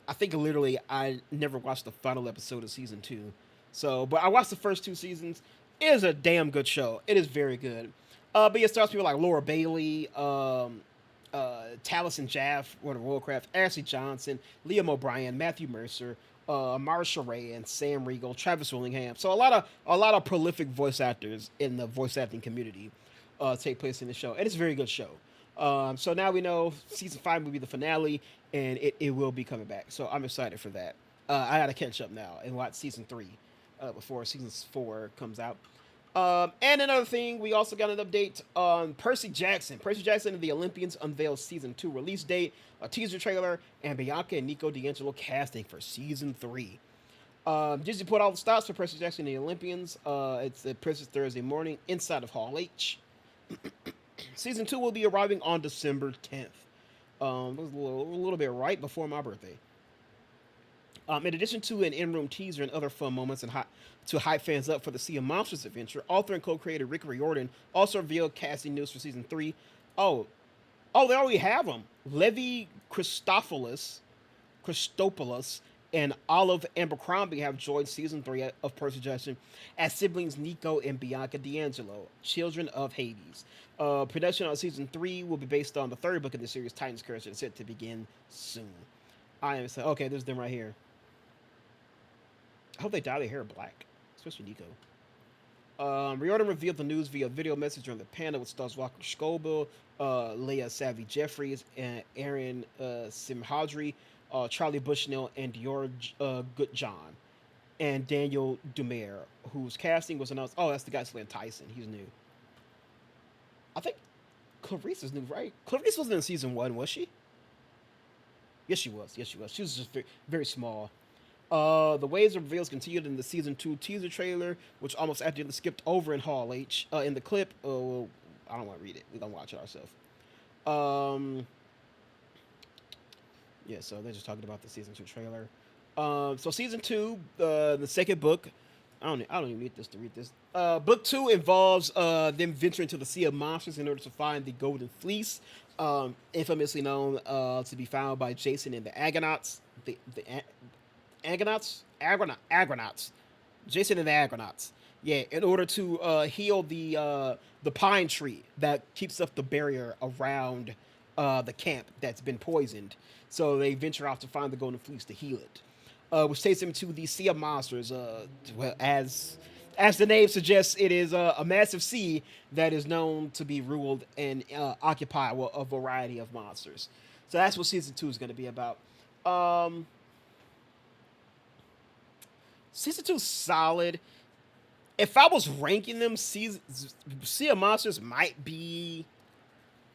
I think literally I never watched the final episode of season 2. So, but I watched the first 2 seasons. It is a damn good show. It is very good. But it stars people like Laura Bailey, Taliesin Jaff, World of Warcraft, Ashley Johnson, Liam O'Brien, Matthew Mercer, Marsha Ray, and Sam Riegel, Travis Willingham. So a lot of prolific voice actors in the voice acting community take place in the show, and it's a very good show. So now we know season 5 will be the finale, and it will be coming back. So I'm excited for that. I gotta catch up now and watch season 3 before season 4 comes out. And another thing, we also got an update on Percy Jackson. Percy Jackson and the Olympians unveils season 2 release date, a teaser trailer, and Bianca and Nico D'Angelo casting for season 3. Disney put all the stops for Percy Jackson and the Olympians. It's at Princess Thursday morning inside of Hall H. Season 2 will be arriving on December 10th. It was a little bit right before my birthday. In addition to an in-room teaser and other fun moments to hype fans up for the Sea of Monsters adventure, author and co-creator Rick Riordan also revealed casting news for season 3. Oh, they already have them. Levi Christopoulos and Olive Abercrombie have joined season 3 of Percy Jackson as siblings Nico and Bianca D'Angelo, children of Hades. Production on season 3 will be based on the 3rd book in the series, Titan's Curse, and is set to begin soon. I am saying, okay, there's them right here. I hope they dye their hair black, especially Nico. Riordan revealed the news via video message during the panel with stars Walker Scobell, Leah Savvy Jeffries, and Aaron Simhadri, Charlie Bushnell, and Dior Goodjohn, and Daniel Dumaire, whose casting was announced. Oh, that's the guy playing Tyson. He's new. I think Clarice is new, right? Clarice wasn't in season 1, was she? Yes, she was. She was just very, very small. The waves of reveals continued in the season 2 teaser trailer, which almost accidentally skipped over in Hall H. In the clip, I don't want to read it. We're going to watch it ourselves. Yeah, so they're just talking about the season 2 trailer. So season 2, the second book, I don't even need this to read this. Book 2 involves them venturing to the Sea of Monsters in order to find the Golden Fleece, infamously known to be found by Jason and the Argonauts. Argonauts. Jason and the Argonauts. Yeah, in order to heal the pine tree that keeps up the barrier around the camp that's been poisoned. So they venture out to find the Golden Fleece to heal it, which takes them to the Sea of Monsters. Well, as the name suggests, it is a massive sea that is known to be ruled and occupy a variety of monsters. So that's what season 2 is going to be about. Season 2 is solid. If I was ranking them, Sea of Monsters might be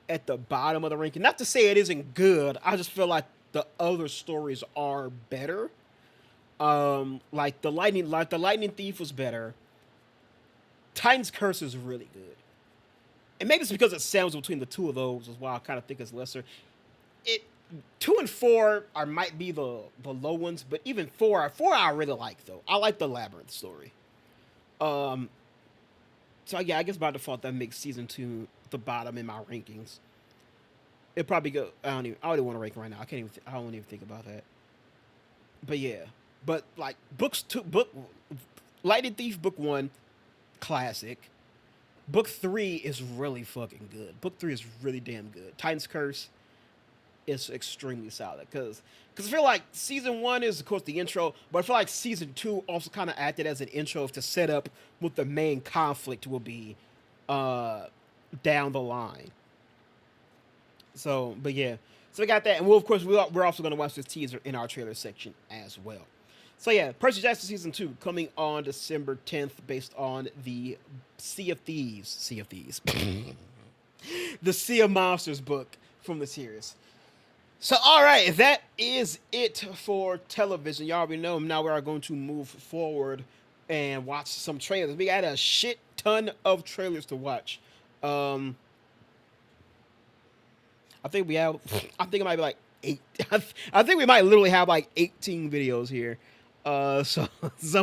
at the bottom of the ranking. Not to say it isn't good. I just feel like the other stories are better. Like the Lightning Thief was better. Titan's Curse is really good. And maybe it's because it sounds between the two of those is why I kind of think it's lesser. 2 and 4 might be the low ones, but even 4 I really like though. I like the Labyrinth story. So yeah, I guess by default that makes season 2 the bottom in my rankings. It probably go. I don't want to rank right now. I can't even. I don't even think about that. But yeah, but like Lightning Thief book 1, classic. Book 3 is really fucking good. Book 3 is really damn good. Titan's Curse is extremely solid because I feel like season 1 is of course the intro, but I feel like season 2 also kind of acted as an intro to set up what the main conflict will be down the line. So, but yeah, so we got that, and we're also going to watch this teaser in our trailer section as well. So yeah, Percy Jackson season 2 coming on December 10th, based on the Sea of Thieves, the Sea of Monsters book from the series. So all right, that is it for television. Y'all already know. Now we are going to move forward and watch some trailers. We got a shit ton of trailers to watch. I think it might be like 8. I think we might literally have like 18 videos here. So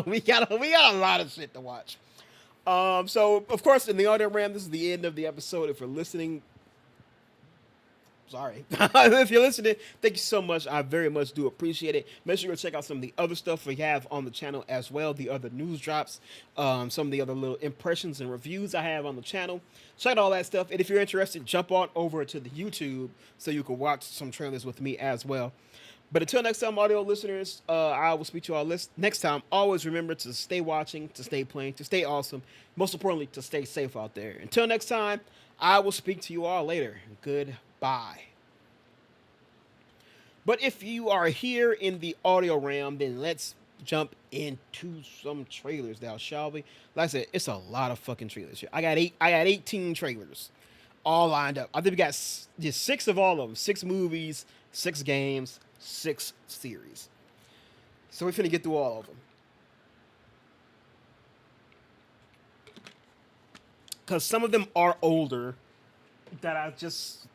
we got a lot of shit to watch. So of course in the audio RAM, this is the end of the episode. If you're listening, sorry. If you're listening, thank you so much. I very much do appreciate it. Make sure you go check out some of the other stuff we have on the channel as well. The other news drops, some of the other little impressions and reviews I have on the channel. Check out all that stuff. And if you're interested, jump on over to the YouTube so you can watch some trailers with me as well. But until next time, audio listeners, I will speak to you all next time. Always remember to stay watching, to stay playing, to stay awesome. Most importantly, to stay safe out there. Until next time, I will speak to you all later. Goodbye. But if you are here in the audio realm, then let's jump into some trailers now, shall we? Like I said, it's a lot of fucking trailers here. I got 18 trailers all lined up. I think we got just 6 of all of them. 6 movies, 6 games, 6 series. So we're finna get through all of them. Because some of them are older that I just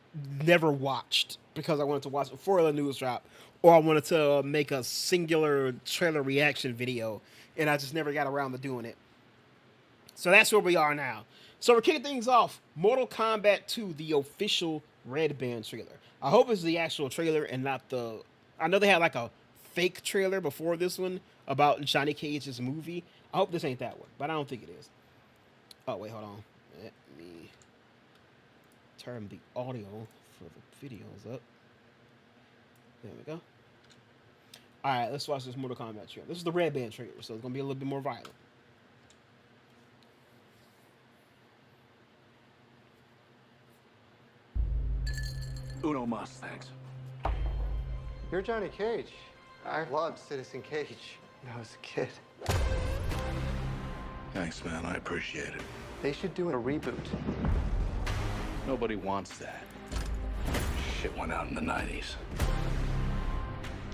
never watched because I wanted to watch it before the news drop, or I wanted to make a singular trailer reaction video, and I just never got around to doing it. So that's where we are now. So we're kicking things off. Mortal Kombat 2, the official Red Band trailer. I hope it's the actual trailer and not the... I know they had like a fake trailer before this one about Johnny Cage's movie. I hope this ain't that one, but I don't think it is. Oh, wait, hold on. Let me turn the audio for the videos up. There we go. All right, let's watch this Mortal Kombat trailer. This is the Red Band trailer, so it's going to be a little bit more violent. Uno mas, thanks. You're Johnny Cage. I loved Citizen Cage when I was a kid. Thanks, man. I appreciate it. They should do a reboot. Nobody wants that. Shit went out in the 90s.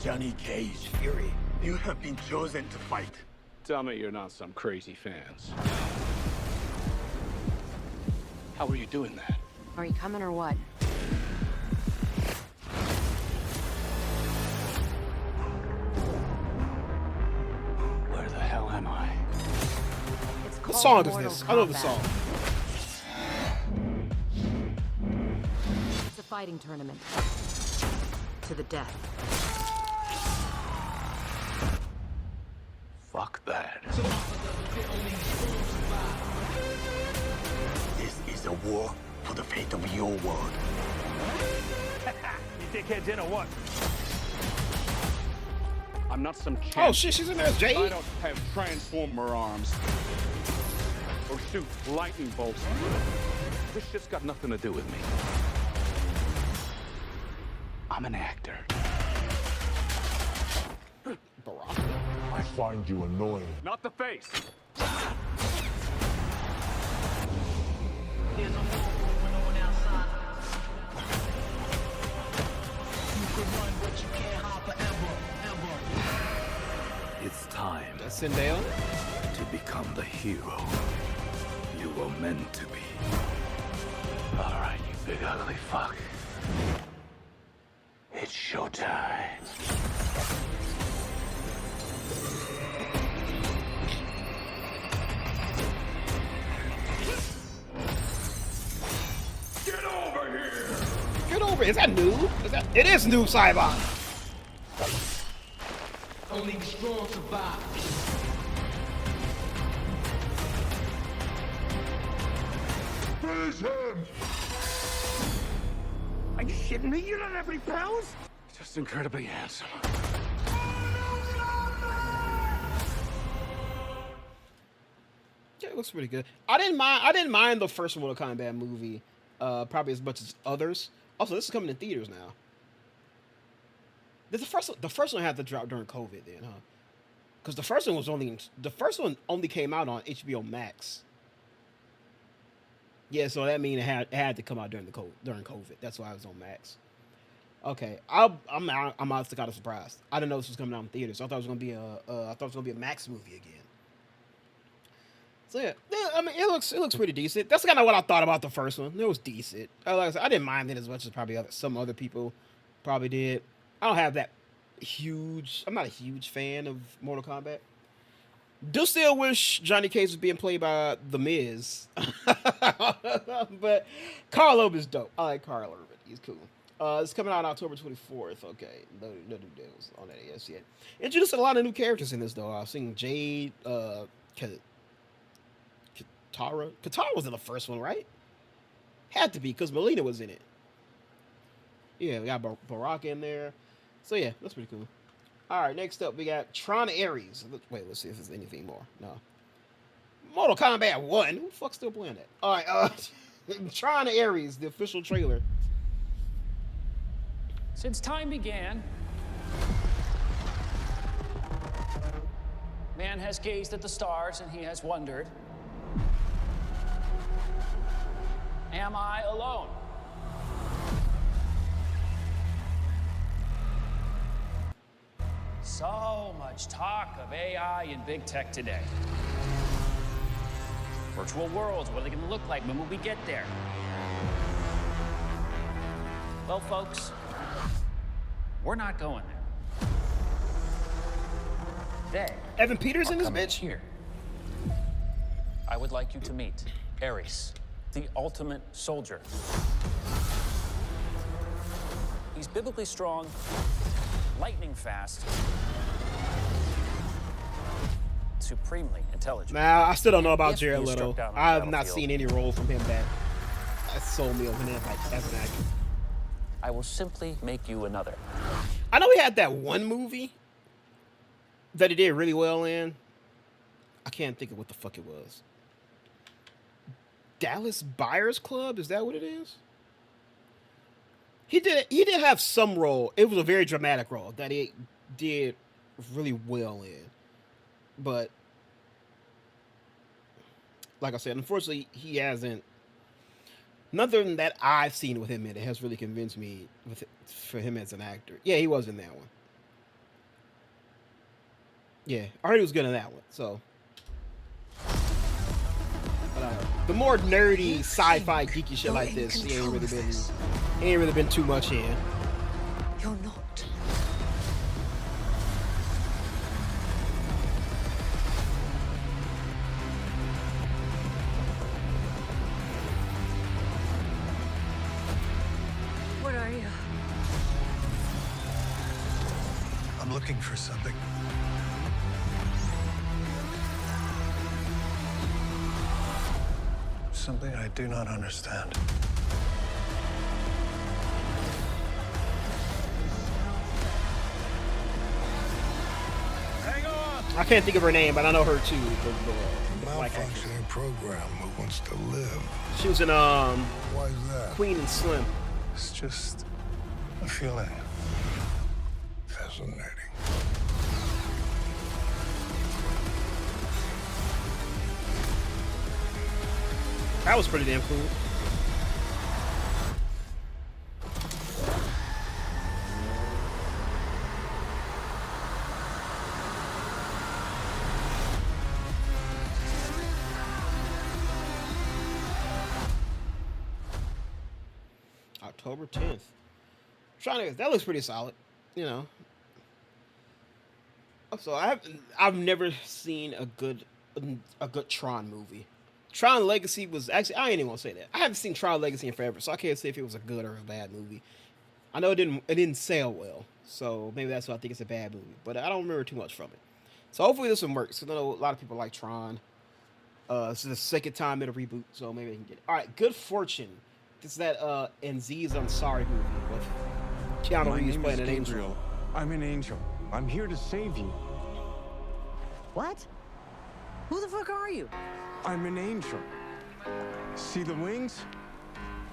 Johnny Cage, Fury. you have been chosen to fight. Tell me you're not some crazy fans. How are you doing that? Are you coming or what? Where the hell am I? What song is this? I love the song. It's a fighting tournament. To the death. Fuck that. This is a war for the fate of your world. You dickheads in or what? I'm not some champ. Oh shit, she's in there as Jade. I don't have transformer arms. Or shoot lightning bolts. This shit's got nothing to do with me. I'm an actor. Barack. I find you annoying. Not the face. It's time That's Zendaya. to become the hero you were meant to be. All right, you big ugly fuck. Hit It's showtime. Get over here! Get over. Is that new? It is new, Cybot. Only the strong survive. Finish him! Are you shitting me? You don't have any powers? Just incredibly handsome. Yeah, it looks pretty good. I didn't mind the first Mortal Kombat movie, probably as much as others. Also, this is coming in theaters now. The first one had to drop during COVID, then, huh? Because the first one only came out on HBO Max. Yeah, so that means it had to come out during COVID. That's why it was on Max. Okay, I'm honestly kind of surprised. I didn't know this was coming out in theaters. I thought it was gonna be a Max movie again. So yeah, I mean, it looks pretty decent. That's kind of what I thought about the first one. It was decent. Like I said, I didn't mind it as much as probably some other people probably did. I don't have that huge. I'm not a huge fan of Mortal Kombat. Do still wish Johnny Cage was being played by The Miz. But Carl Urban's dope. I like Carl Urban. He's cool. It's coming out October 24th. Okay. No new deals on that yet. Introduced a lot of new characters in this, though. I've seen Jade, Katara. Katara was in the first one, right? Had to be, because Melina was in it. Yeah, we got Baraka in there. So, yeah, that's pretty cool. All right, next up, we got Tron Ares. Wait, let's see if there's anything more. No. Mortal Kombat 1. Who the fuck's still playing that? All right, Tron Ares, the official trailer. Since time began, man has gazed at the stars and he has wondered, am I alone? So much talk of AI and big tech today. Virtual worlds, what are they going to look like? When will we get there? Well, folks, we're not going there. Evan Peters in this bitch? Here. I would like you to meet Ares, the ultimate soldier. He's biblically strong, lightning fast, supremely intelligent. Nah, I still don't know about Jared Leto. I have not seen any role from him that sold me over him as an actor. I will simply make you another. I know he had that one movie that he did really well in. I can't think of what the fuck it was. Dallas Buyers Club? Is that what it is? He did have some role. It was a very dramatic role that he did really well in. But like I said, unfortunately, he hasn't. Nothing that I've seen with him in it has really convinced me for him as an actor. Yeah, he was in that one. Yeah, I heard he was good in that one. So, but, the more nerdy sci-fi geeky shit like this, he ain't really been too much in. You're not. What are you? I'm looking for something. Something I do not understand. Hang on! I can't think of her name, but I know her too. The Malfunctioning program who wants to live. She was in Why is that? Queen and Slim. It's just a feeling. Fascinating. That was pretty damn cool. October 10th. Tron, that looks pretty solid, you know. So I've never seen a good Tron movie. Tron Legacy was actually, I ain't even gonna say that. I haven't seen Tron Legacy in forever, so I can't say if it was a good or a bad movie. I know it didn't sell well, so maybe that's why I think it's a bad movie. But I don't remember too much from it. So hopefully this one works. I know a lot of people like Tron. This is the second time it'll reboot, so maybe they can get it. All right, Good Fortune. This is that Aziz Ansari movie with Keanu Reeves playing an angel. I'm an angel. I'm here to save you. What? Who the fuck are you? I'm an angel. See the wings?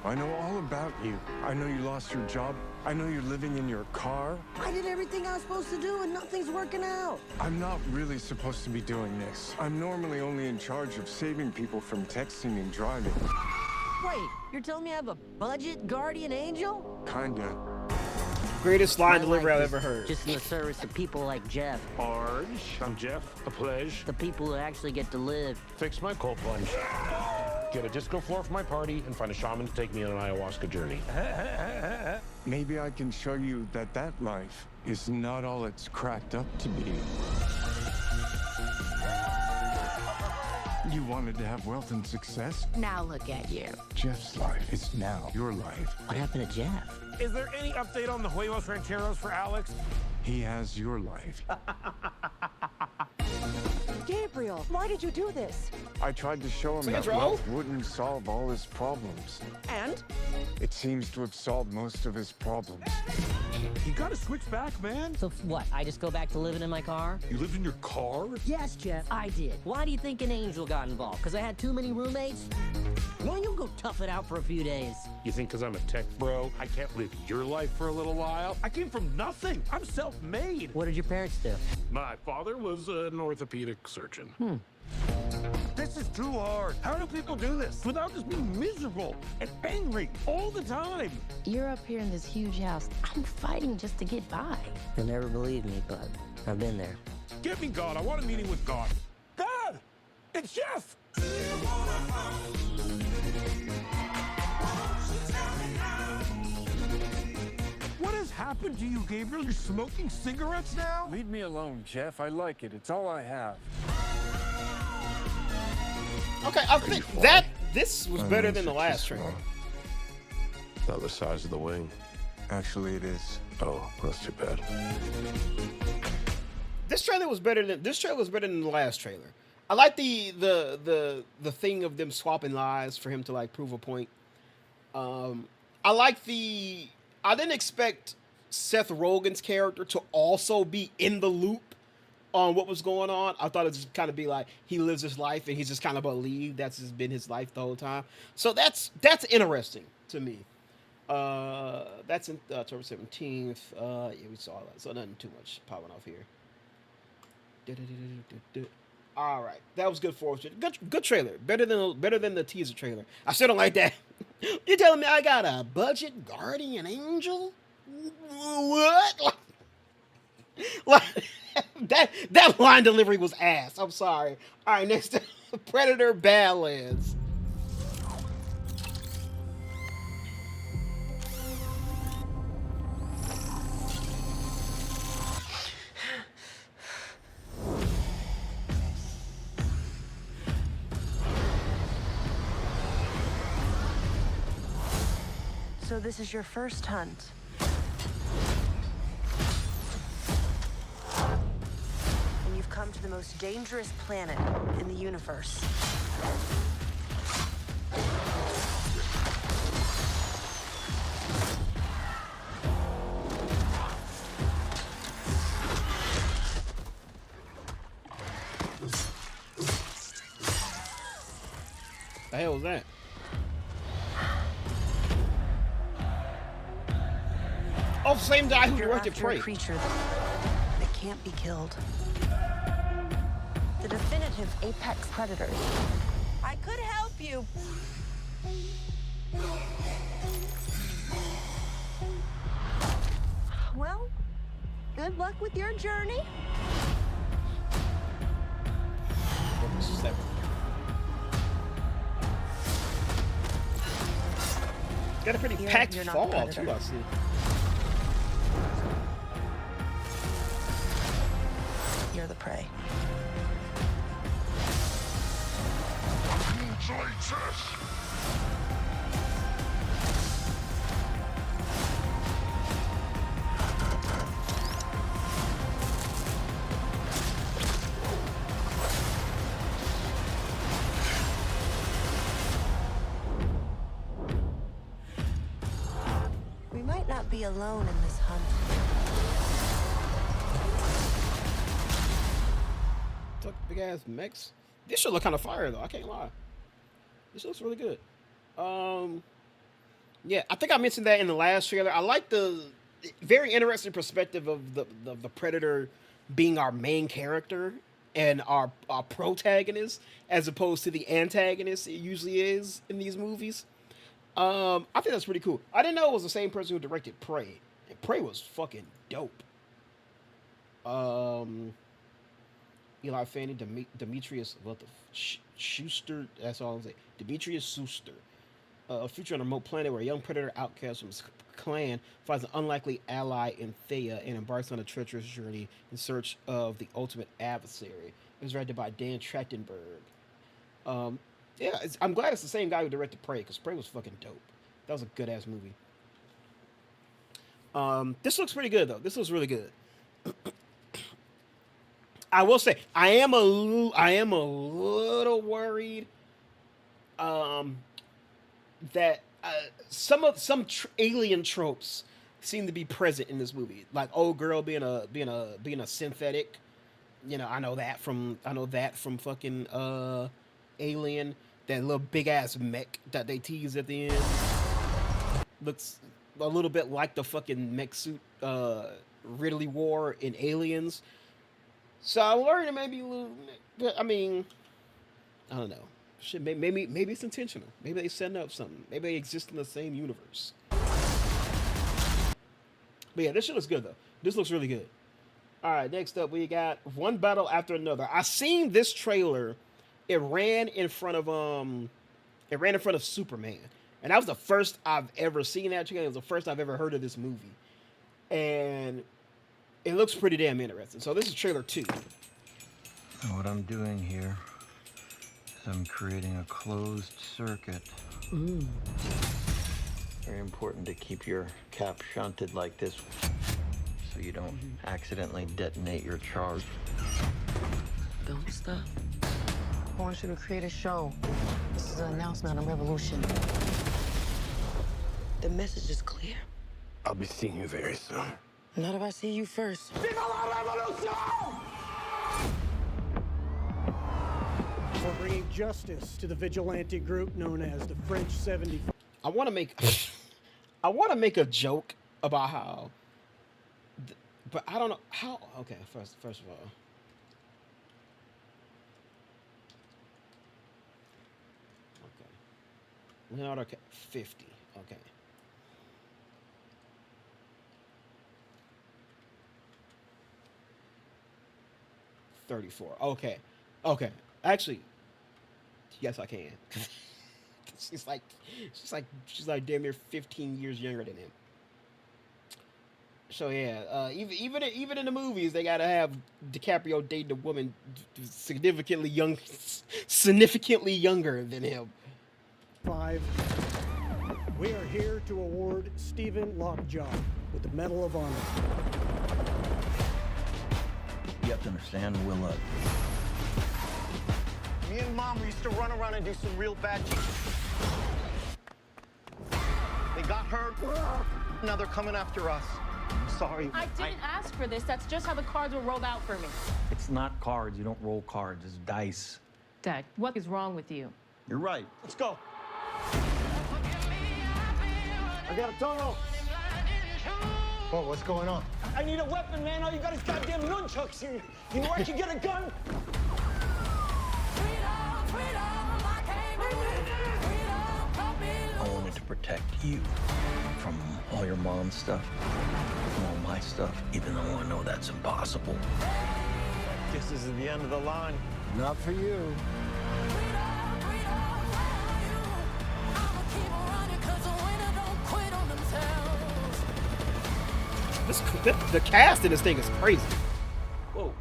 I know all about you. I know you lost your job. I know you're living in your car. I did everything I was supposed to do and nothing's working out. I'm not really supposed to be doing this. I'm normally only in charge of saving people from texting and driving. Wait, you're telling me I have a budget guardian angel? Kinda. Greatest line delivery I've ever heard. Just in the service of people like Jeff. Arge, I'm Jeff, a pledge. The people who actually get to live. Fix my cold plunge. Get a disco floor for my party and find a shaman to take me on an ayahuasca journey. Maybe I can show you that that life is not all it's cracked up to be. You wanted to have wealth and success? Now look at you. Jeff's life is now your life. What happened to Jeff? Is there any update on the Huevos Rancheros for Alex? He has your life. Gabriel, why did you do this? I tried to show him that wealth wouldn't solve all his problems. And? It seems to have solved most of his problems. You gotta switch back, man. So what, I just go back to living in my car? You lived in your car? Yes, Jeff, I did. Why do you think an angel got involved? Because I had too many roommates? Why don't you go tough it out for a few days? You think because I'm a tech bro, I can't live your life for a little while? I came from nothing. I'm self-made. What did your parents do? My father was an orthopedic surgeon. This is too hard. How do people do this without just being miserable and angry all the time? You're up here in this huge house. I'm fighting just to get by. You'll never believe me, but I've been there. Give me God. I want a meeting with God. God! It's Jeff! What has happened to you, Gabriel? You're smoking cigarettes now? Leave me alone, Jeff. I like it. It's all I have. Okay, I think this was better than the last trailer. Not the size of the wing. Actually, it is. Oh, that's too bad. This trailer was better than the last trailer. I like the thing of them swapping lives for him to like prove a point. I didn't expect Seth Rogen's character to also be in the loop on what was going on. I thought it would just kind of be like he lives his life and he's just kind of believed that's just been his life the whole time. So that's interesting to me. That's in October 17th. Yeah, we saw that. So nothing too much popping off here. All right, that was good fortune. Good trailer. Better than the teaser trailer. I still don't like that. You're telling me I got a budget guardian angel? What? Like that line delivery was ass. I'm sorry. All right, next Predator Badlands. So this is your first hunt. And you've come to the most dangerous planet in the universe. The hell was that? Oh, same guy who directed Prey. A creature that can't be killed. The definitive apex predator. I could help you. Well, good luck with your journey. Got a pretty packed fall too, I see. prey. We might not be alone in this hunt. Big ass mechs. This should look kind of fire though. I can't lie. This looks really good. Yeah, I think I mentioned that in the last trailer. I like the very interesting perspective of the Predator being our main character and our protagonist, as opposed to the antagonist it usually is in these movies. I think that's pretty cool. I didn't know it was the same person who directed Prey. And Prey was fucking dope. Eli Fanny, Demetrius, Schuster, that's all I'm saying. Demetrius Schuster. A future on a remote planet where a young predator outcast from his clan finds an unlikely ally in Thea and embarks on a treacherous journey in search of the ultimate adversary. It was directed by Dan Trachtenberg. Yeah, I'm glad it's the same guy who directed Prey, because Prey was fucking dope. That was a good-ass movie. This looks pretty good, though. This looks really good. I will say, I am a little worried that some alien tropes seem to be present in this movie, like old girl being a synthetic. You know, I know that from fucking Alien. That little big ass mech that they tease at the end looks a little bit like the fucking mech suit Ridley wore in Aliens. So I'm worried it may be a little. I mean, I don't know. Shit, maybe it's intentional. Maybe they setting up something. Maybe they exist in the same universe. But yeah, this shit looks good though. This looks really good. All right, next up we got One Battle After Another. I seen this trailer. It ran in front of Superman, and that was the first I've ever seen that trailer. It was the first I've ever heard of this movie, and it looks pretty damn interesting. So this is trailer 2. And what I'm doing here is I'm creating a closed circuit. Very important to keep your cap shunted like this so you don't accidentally detonate your charge. Don't stop. I want you to create a show. This is an announcement, a revolution. The message is clear. I'll be seeing you very soon. Not if I see you first. We're bringing justice to the vigilante group known as the French 70. I want to make a joke about how, but I don't know how. Okay, first of all. Leonardo 50. Okay. $34. Okay. Actually, yes, I can. she's like damn near 15 years younger than him. So yeah, even in the movies, they gotta have DiCaprio dating a woman significantly younger than him. 5. We are here to award Stephen Lockjaw with the Medal of Honor. You have to understand, Willa. Me and Mom used to run around and do some real bad shit. They got hurt. Now they're coming after us. I'm sorry. I didn't ask for this. That's just how the cards were rolled out for me. It's not cards. You don't roll cards. It's dice. Dad, what is wrong with you? You're right. Let's go. I got a tunnel. Oh, what's going on? I need a weapon, man. All you got is goddamn nunchucks. You know where I can get a gun? I wanted to protect you from all your mom's stuff, from all my stuff, even though I know that's impossible. This is the end of the line. Not for you. The cast in this thing is crazy. Whoa,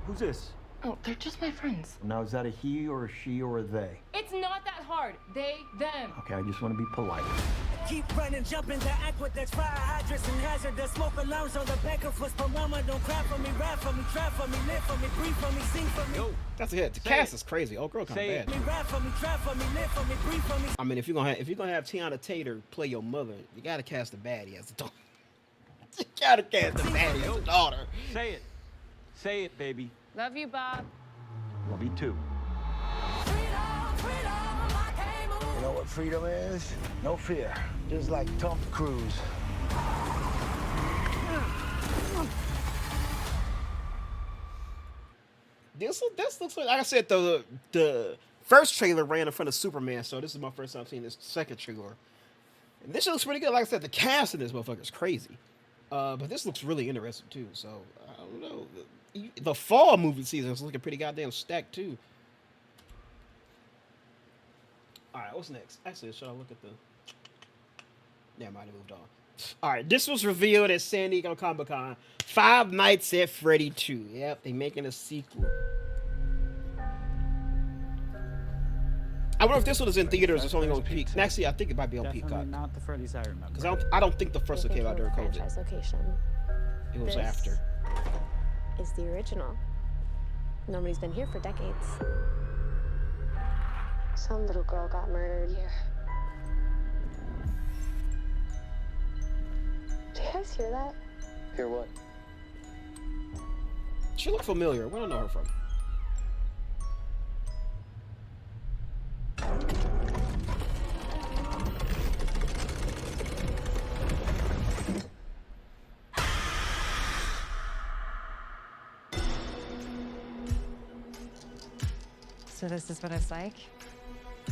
who's this? Oh, they're just my friends. Now, is that a he or a she or a they? It's not that hard. They, them. Okay, I just want to be polite. Keep running, jumping the aqueducts, fire hydrants and hazardous smoke alarms on the back of us. Paloma, don't cry for me, rap for me, trap for me, live for me, breathe for me, sing for me. Yo, that's a hit. The cast is crazy. Old girl kind of bad. Rap for me, trap for me, live for me, breathe for me. I mean, if you're gonna have Tiana Taylor play your mother, you gotta cast the baddie as the daughter. You gotta cast the baddie as the daughter. Say it. Say it, baby. Love you, Bob. Love you too. You know what freedom is? No fear. Just like Tom Cruise. This looks like I said, the first trailer ran in front of Superman, so this is my first time seeing this second trailer. And this looks pretty good. Like I said, the cast in this motherfucker is crazy. But this looks really interesting too. So I don't know. The fall movie season is looking pretty goddamn stacked too. All right, what's next? Actually, should I look at the? Yeah, I might have moved on. All right, this was revealed at San Diego Comic-Con. Five Nights at Freddy 2. Yep, they making a sequel. I wonder if this one is in theaters. It's only on Peak. Actually, I think it might be on Peacock. Not the Freddy's I remember. Because I don't think the first one came out during COVID. Franchise location. It was after. Is the original. Nobody's been here for decades. Some little girl got murdered here. Do you guys hear that? Hear what? She looked familiar. Where do I know her from? So this is what it's like?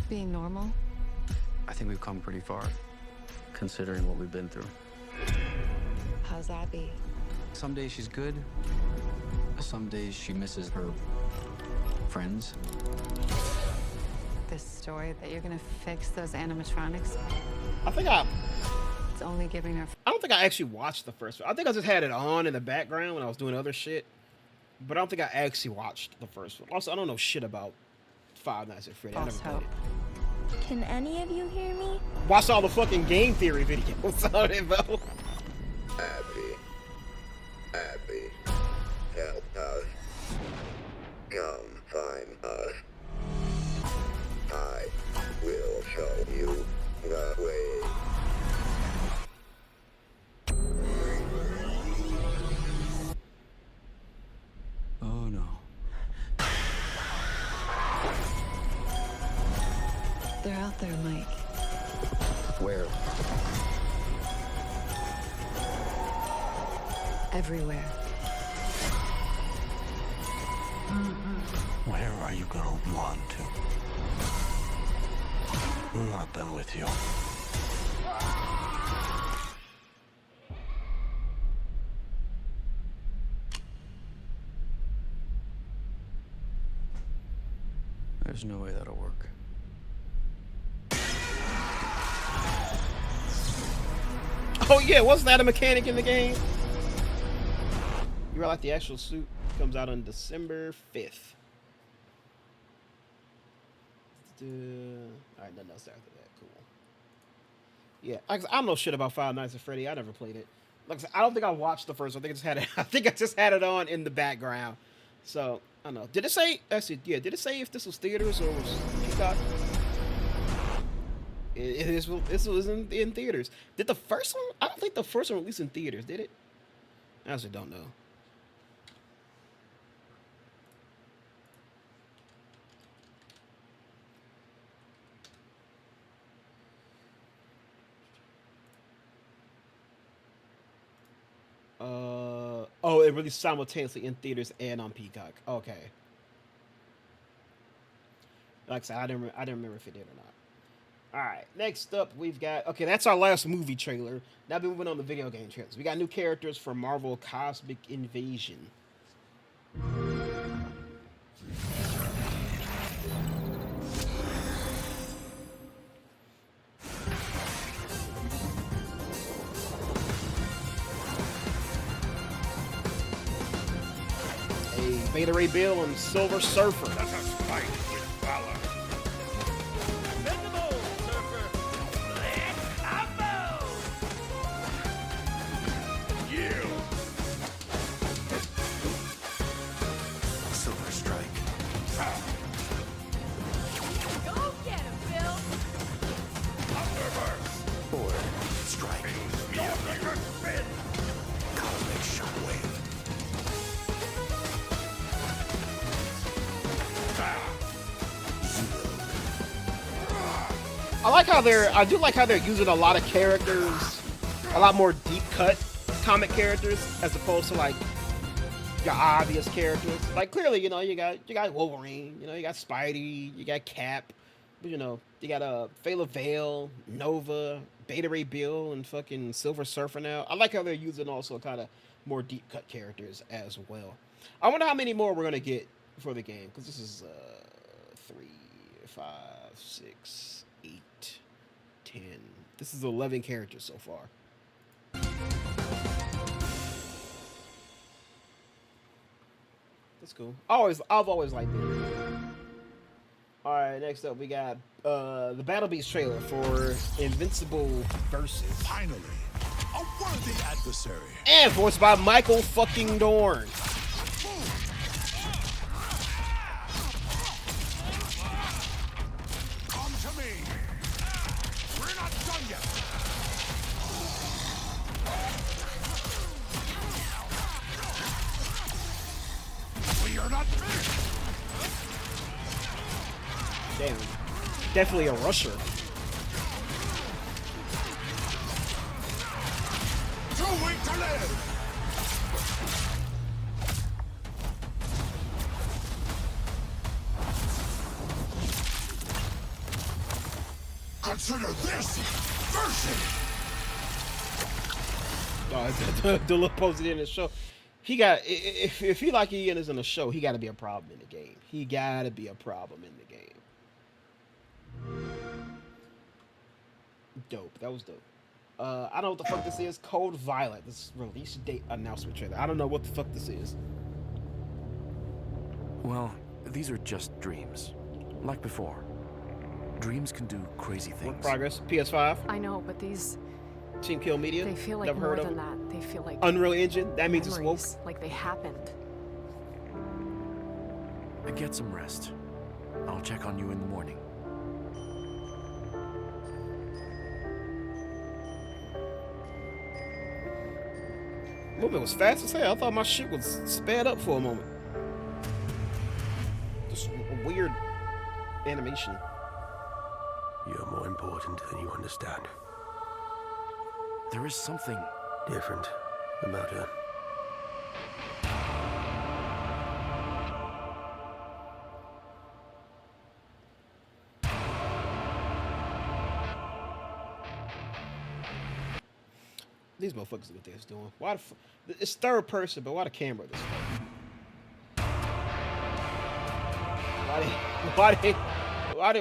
Being normal? I think we've come pretty far, considering what we've been through. How's Abby? Some days she's good. Some days she misses her friends. This story that you're gonna fix those animatronics? I think It's only giving her... I don't think I actually watched the first one. I think I just had it on in the background when I was doing other shit. But I don't think I actually watched the first one. Also, I don't know shit about Five Nights at Freddy. I never played it. Can any of you hear me? Watch all the fucking game theory videos on it, bro. Abby, help us. Come find us. I will show you the way. Oh no. They're out there, Mike. Where? Everywhere. Where are you gonna run to? I'm not done with you. There's no way that'll work. Oh yeah, wasn't that a mechanic in the game? You realize the actual suit comes out on December 5th. Alright, nothing else after that. Cool. Yeah, I don't know shit about Five Nights at Freddy. I never played it. Like I said, I don't think I watched the first one. I think I just had it on in the background. So I don't know. Did it say? Actually, yeah. Did it say if this was theaters or was Peacock? This was in theaters. Did the first one? I don't think the first one released in theaters. Did it? I actually don't know. Oh, it released simultaneously in theaters and on Peacock. Okay. Like I said, I didn't remember if it did or not. All right, next up we've got, okay, that's our last movie trailer. Now we're moving on to video game trailers. We got new characters for Marvel Cosmic Invasion. Beta Ray Bill and Silver Surfer. Let us fight with valor. Silver Strike. Go get him, Bill. Or Strike. Cosmic Shockwave. I do like how they're using a lot of characters, a lot more deep cut comic characters as opposed to like your obvious characters. Like clearly, you know, you got Wolverine, you know, you got Spidey, you got Cap, but you know, you got Fela Vale, Nova, Beta Ray Bill, and fucking Silver Surfer now. I like how they're using also kind of more deep cut characters as well. I wonder how many more we're gonna get for the game, because this is 3, 5, 6, 8, 10. This is 11 characters so far. That's cool. I've always liked it. All right, next up we got the Battle Beast trailer for Invincible Versus. Finally, a worthy adversary. And voiced by Michael fucking Dorn. Come to me. We're not done yet. We are not finished. Damn. Definitely a rusher. Too weak to live. Consider this version. Oh, the little posted in the show. He got if he like Ian is in the show, he got to be a problem in the game. He got to be a problem in the game. Dope. That was dope. I don't know what the fuck this is. Cold Violet. This is release date announcement trailer. I don't know what the fuck this is. Well, these are just dreams. Like before. Dreams can do crazy things. Work progress. PS5. I know, but these Team Kill Media. they feel like Never more heard of than them. that. They feel like Unreal Engine. That means it's woke. memories, like they happened. Get some rest. I'll check on you in the morning. Movement was fast as hell. I thought my shit was sped up for a moment. Just a weird animation. You're more important than you understand. There is something different about her. These motherfuckers know what they're doing. Why the it's third person, but why the camera this low?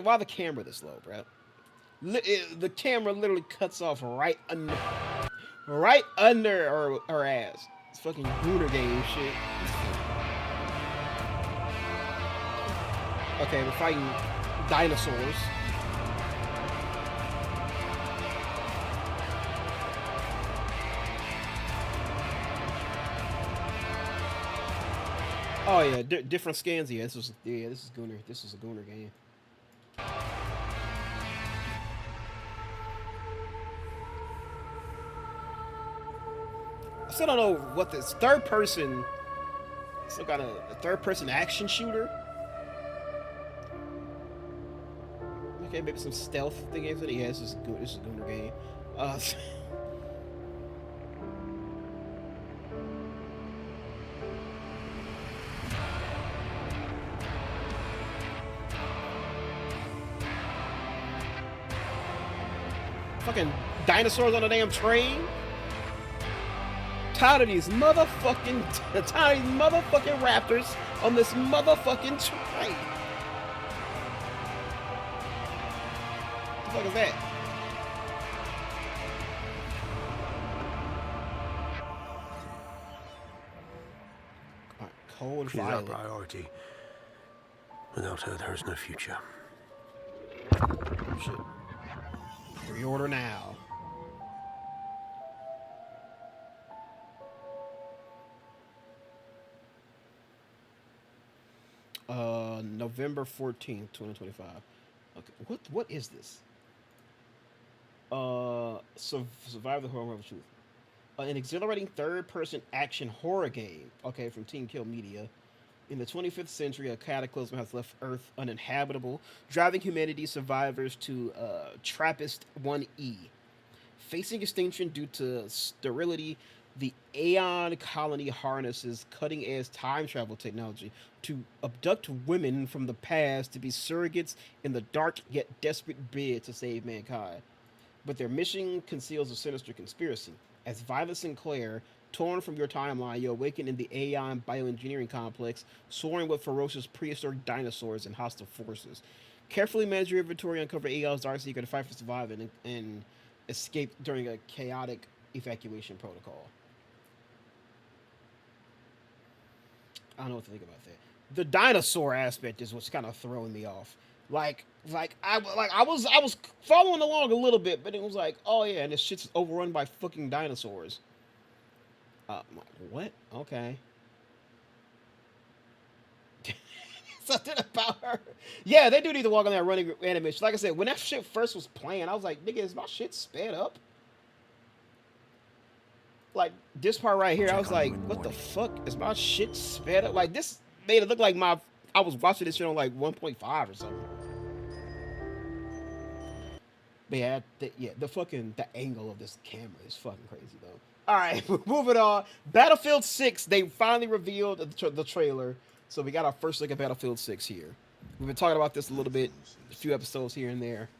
Why the camera this low, bro? The camera literally cuts off right under her ass. It's fucking Gooner game shit. Okay, we're fighting dinosaurs. Oh yeah, different skins. Yeah, this is Gooner. This is a Gooner game. I still don't know what this third person. Some kind of a third person action shooter. Okay, maybe some stealth thing. Yeah, this is a Gooner game. Fucking dinosaurs on a damn train. Tired of these motherfucking raptors on this motherfucking train. What the fuck is that? Alright, cold She's our violet. priority. Without her, there is no future. Shit. Pre-order now. November 14th, 2025. Okay, what is this? Survive the Horror of Truth. An exhilarating third-person action horror game. Okay, from Team Kill Media. In the 25th century, a cataclysm has left Earth uninhabitable, driving humanity survivors to Trappist 1E. Facing extinction due to sterility, the Aeon colony harnesses cutting-edge time travel technology to abduct women from the past to be surrogates in the dark yet desperate bid to save mankind. But their mission conceals a sinister conspiracy. As Violet Sinclair, torn from your timeline, you awaken in the Aeon bioengineering complex, soaring with ferocious prehistoric dinosaurs and hostile forces. Carefully manage your inventory, uncover Aeon's dark secret, to fight for survival and escape during a chaotic evacuation protocol. I don't know what to think about that. The dinosaur aspect is what's kind of throwing me off. I was following along a little bit, but it was like, oh yeah, and this shit's overrun by fucking dinosaurs. What? Okay. Something about her. Yeah, they do need to walk on that running animation. Like I said, when that shit first was playing, I was like, nigga, is my shit sped up? Like, this part right here, I was like, what the fuck? Is my shit sped up? Like, this made it look like I was watching this shit on like 1.5 or something. But yeah, the angle of this camera is fucking crazy though. All right, moving on. Battlefield 6, they finally revealed the trailer. So we got our first look at Battlefield 6 here. We've been talking about this a little bit, a few episodes here and there.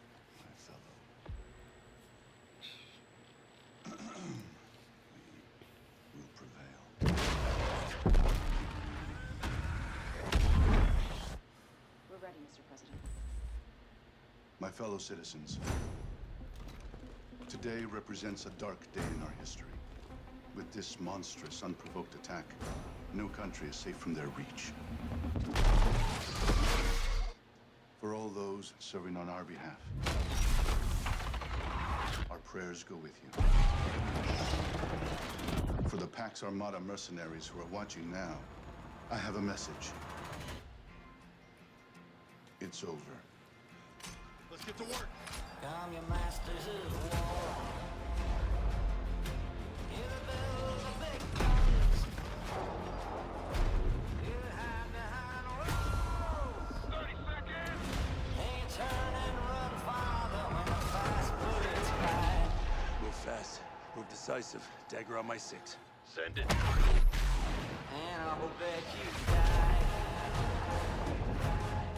We're ready, Mr. President. My fellow citizens, today represents a dark day in our history. With this monstrous, unprovoked attack, no country is safe from their reach. For all those serving on our behalf, our prayers go with you. For the Pax Armada mercenaries who are watching now, I have a message. It's over. Let's get to work. Come, your masters of war. Hear the bells of big guns. Hear the hand behind the road. 30 seconds. They turn and run farther when the fast bullets fly. Move fast. Move decisive. Dagger on my 6. Send it. And I hope that you die.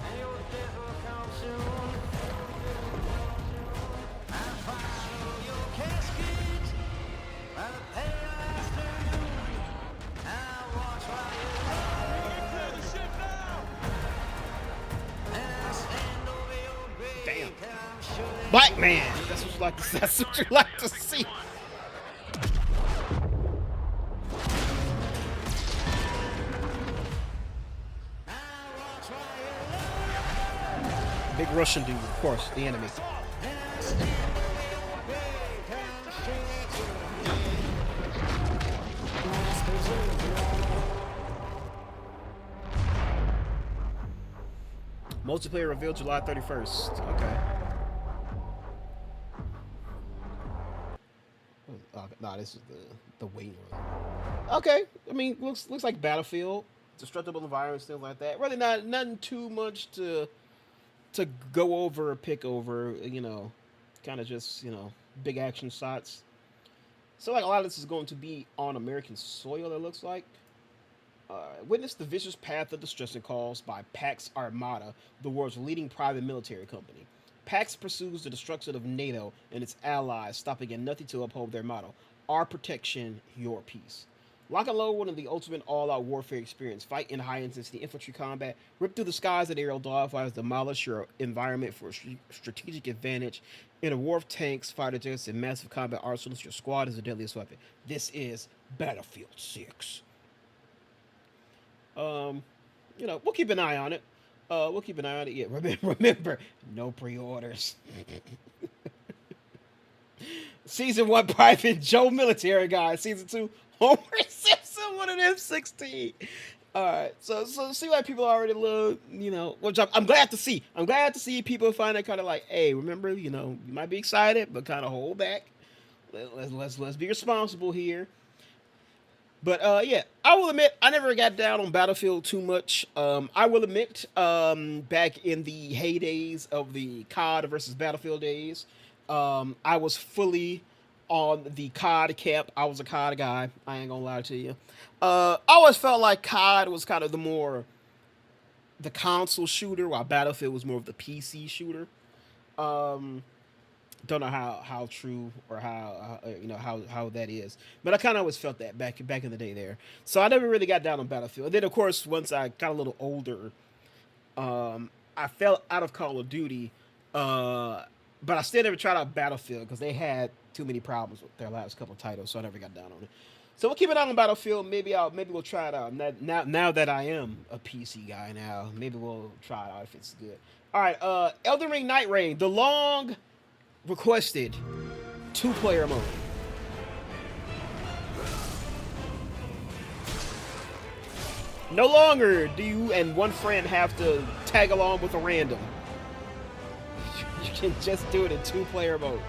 And your death will come soon. I'll follow your casket by the pale afternoon. I'll watch while you clear the ship now. And I'll stand over your grave. Damn. I'm sure that Black man. That's what you like to. That's what you like to see. Big Russian dude, of course, the enemy. Multiplayer revealed July 31st. Okay. Nah, this is the waiting room. Okay, I mean, looks like Battlefield, destructible environments, things like that. Really, nothing too much to go over or pick over. You know, kind of just big action shots. So like a lot of this is going to be on American soil. It looks like. Witness the vicious path of destruction caused by Pax Armada, the world's leading private military company. Pax pursues the destruction of NATO and its allies, stopping at nothing to uphold their motto: our protection, your peace. Lock and load one of the ultimate all-out warfare experience. Fight in high-intensity infantry combat. Rip through the skies at aerial dogfights. Demolish your environment for a strategic advantage. In a war of tanks, fighter jets, and massive combat arsenals, your squad is the deadliest weapon. This is Battlefield 6. You know, we'll keep an eye on it. We'll keep an eye on it. Yeah, remember, no pre-orders. Season 1 Private Joe Military Guy. Season 2 Homer Simpson, one of them 16. All right, so see why people already love, you know, which I'm glad to see. I'm glad to see people find it kind of like, hey, remember, you know, you might be excited, but kind of hold back. Let's be responsible here. But yeah, I will admit I never got down on Battlefield too much. I will admit, back in the heydays of the COD versus Battlefield days, I was fully on the COD camp. I was a COD guy. I ain't gonna lie to you. I always felt like COD was kind of the console shooter, while Battlefield was more of the PC shooter. Don't know how true or how you know how that is, but I kind of always felt that back in the day there. So I never really got down on Battlefield. And then of course once I got a little older, I fell out of Call of Duty, but I still never tried out Battlefield because they had too many problems with their last couple of titles, so I never got down on it. So we'll keep it on Battlefield. Maybe we'll try it out. Now that I am a PC guy now, maybe we'll try it out if it's good. All right, Elden Ring Night Reign, the long requested 2-player mode. No longer do you and one friend have to tag along with a random. You can just do it in 2-player mode.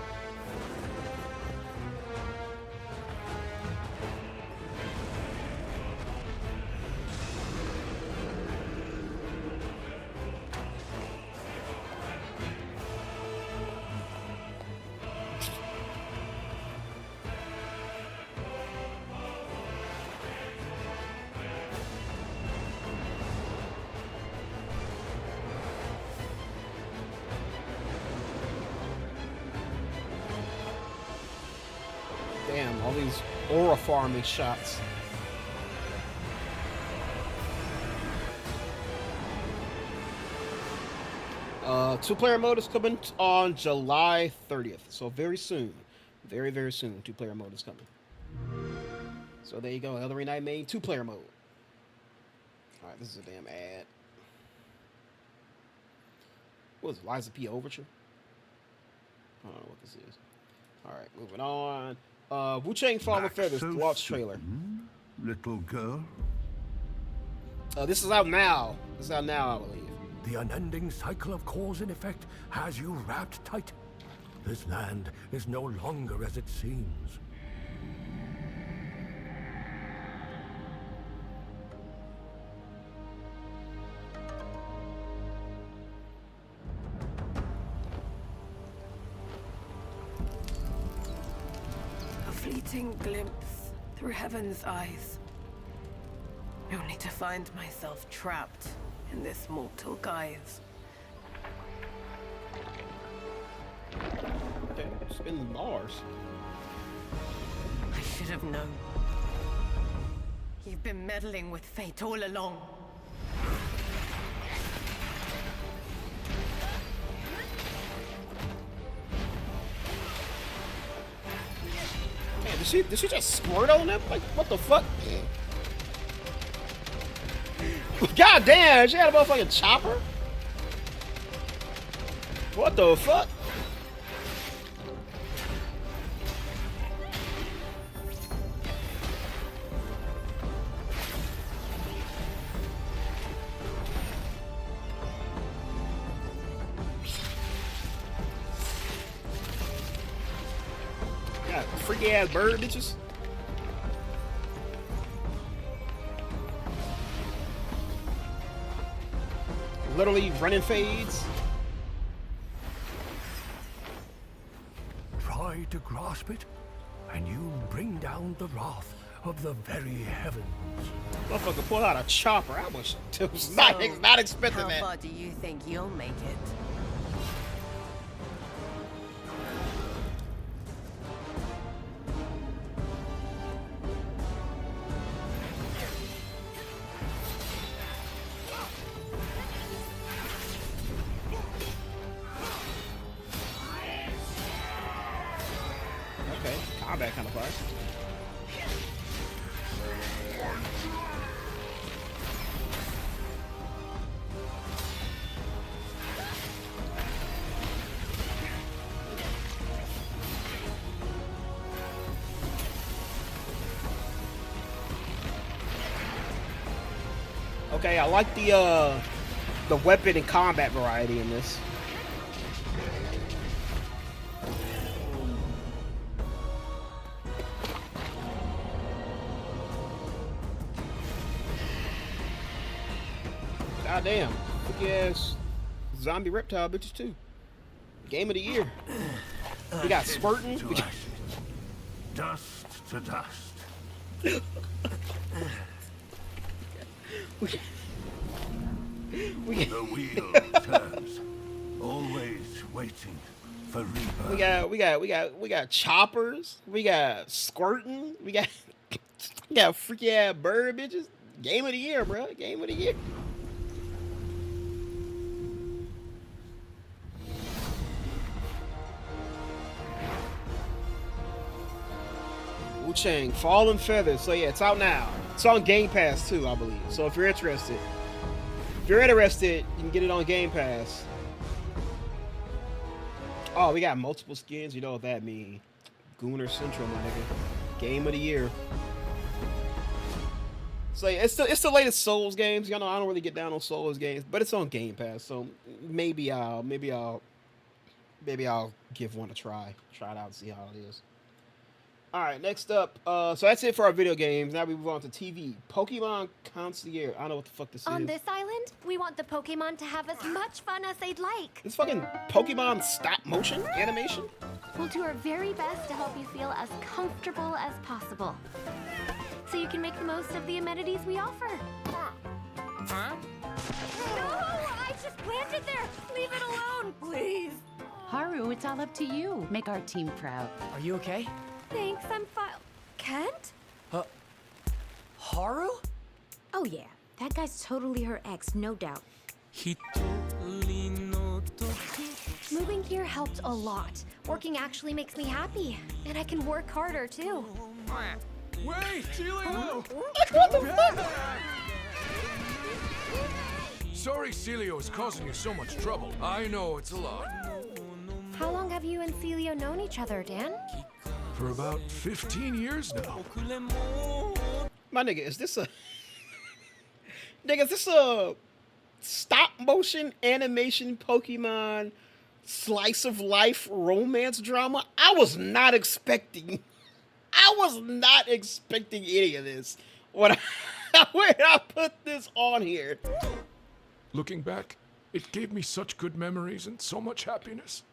Damn, all these aura farming shots. Two-player mode is coming on July 30th, so very soon. Very, very soon, 2-player mode is coming. So there you go, Elden Ring Night Main 2-player mode. Alright, this is a damn ad. What is it, Liza P. Overture? I don't know what this is. Alright, moving on. Wu-Chang Fall of Feathers, the launch trailer. Little girl. This is out now. This is out now, I believe. The unending cycle of cause and effect has you wrapped tight. This land is no longer as it seems. A fleeting glimpse through heaven's eyes, only to find myself trapped in this mortal guise. Okay, spin bars. I should have known. You've been meddling with fate all along. Man, did she just squirt on them? Like, what the fuck? God damn, she had a motherfucking chopper? What the fuck? God, freaky ass bird bitches. Literally running fades. Try to grasp it, and you bring down the wrath of the very heavens. Motherfucker pull out a chopper. I was not expecting that. How far do you think you'll make it? Combat kind of fire. Okay, I like the weapon and combat variety in this. God damn. Freaky ass zombie reptile bitches too. Game of the year. We got squirting. Dust to dust. The wheel turns, always waiting for rebirth. We got choppers. We got squirting. We got freaky ass bird bitches. Game of the year, bro. Game of the year. Wu-Chang, Fallen Feathers. So yeah, it's out now. It's on Game Pass too, I believe. So if you're interested, you can get it on Game Pass. Oh, we got multiple skins. You know what that means? Gooner Central, my nigga. Game of the year. So yeah, it's the latest Souls games. Y'all know I don't really get down on Souls games, but it's on Game Pass. So maybe I'll give one a try. Try it out and see how it is. All right, next up. So that's it for our video games. Now we move on to TV. Pokemon Concierge. I don't know what the fuck this is. On this island, we want the Pokemon to have as much fun as they'd like. It's fucking Pokemon stop motion animation? We'll do our very best to help you feel as comfortable as possible, so you can make the most of the amenities we offer. Huh? No! I just planted there! Leave it alone, please! Haru, it's all up to you. Make our team proud. Are you okay? Thanks, I'm fine. Kent? Haru? Oh yeah, that guy's totally her ex, no doubt. Moving here helped a lot. Working actually makes me happy, and I can work harder too. Wait, Celio! What the fuck? Sorry Celio is causing you so much trouble. I know it's a lot. How long have you and Celio known each other, Dan? For about 15 years now. My nigga, is this a stop motion animation Pokemon slice of life romance drama? I was not expecting any of this when I put this on here. Looking back, it gave me such good memories and so much happiness.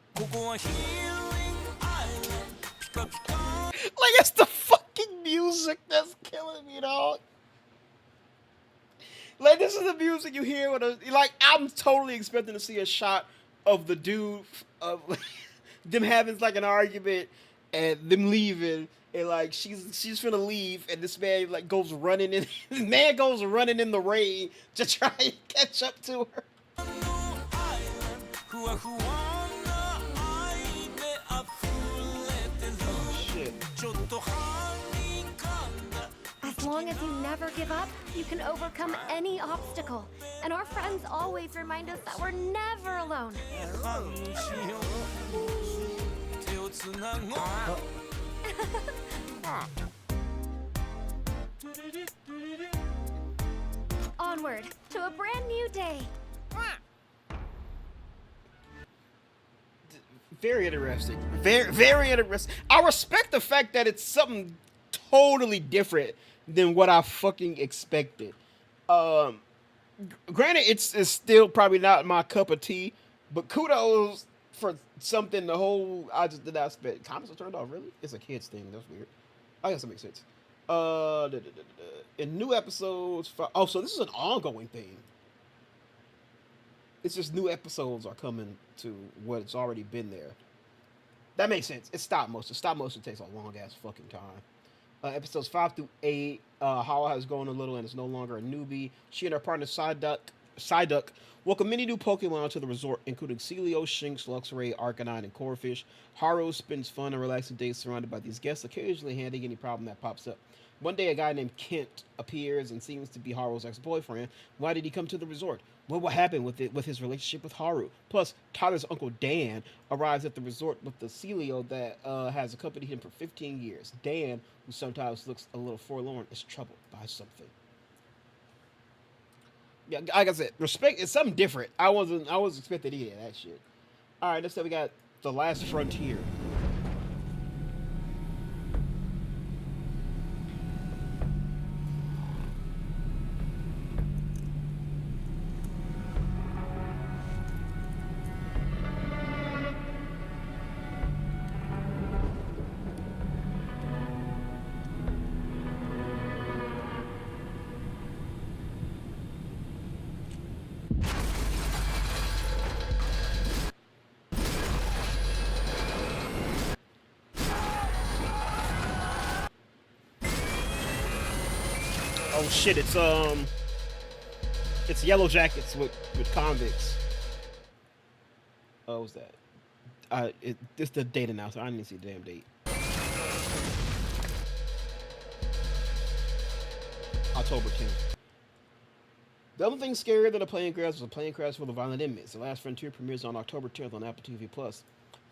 Like, it's the fucking music that's killing me, dog. Like, this is the music you hear when I'm totally expecting to see a shot of the dude of them having like an argument and them leaving, and like she's finna leave, and this man like goes running in. This man goes running in the rain to try and catch up to her. As long as you never give up, you can overcome any obstacle. And our friends always remind us that we're never alone. Onward to a brand new day. Very interesting. Very, very interesting. I respect the fact that it's something totally different than what I fucking expected. Granted, it's still probably not my cup of tea, but kudos for something I just did not expect. Comments are turned off, really? It's a kids thing. That's weird. I guess that makes sense. In new episodes, so this is an ongoing thing. It's just new episodes are coming to what's already been there. That makes sense. It's stop motion. Stop motion takes a long ass fucking time. Episodes 5 through 8, Hala has grown a little and is no longer a newbie. She and her partner Psyduck welcome many new Pokemon to the resort, including Celio, Shinx, Luxray, Arcanine, and Corphish. Haru spends fun and relaxing days surrounded by these guests, occasionally handling any problem that pops up. One day, a guy named Kent appears and seems to be Haru's ex-boyfriend. Why did he come to the resort? What will happen with his relationship with Haru? Plus, Tyler's uncle Dan arrives at the resort with the Celio that has accompanied him for 15 years. Dan, who sometimes looks a little forlorn, is troubled by something. Yeah, like I said, respect is something different. I wasn't expecting any of that shit. All right, let's say we got The Last Frontier. Oh shit! It's Yellow Jackets with convicts. Oh, what was that? It's the date announcement. I didn't see the damn date. October 10th. The other thing scarier than a plane crash was a plane crash full of violent inmates. The Last Frontier premieres on October 10th on Apple TV+.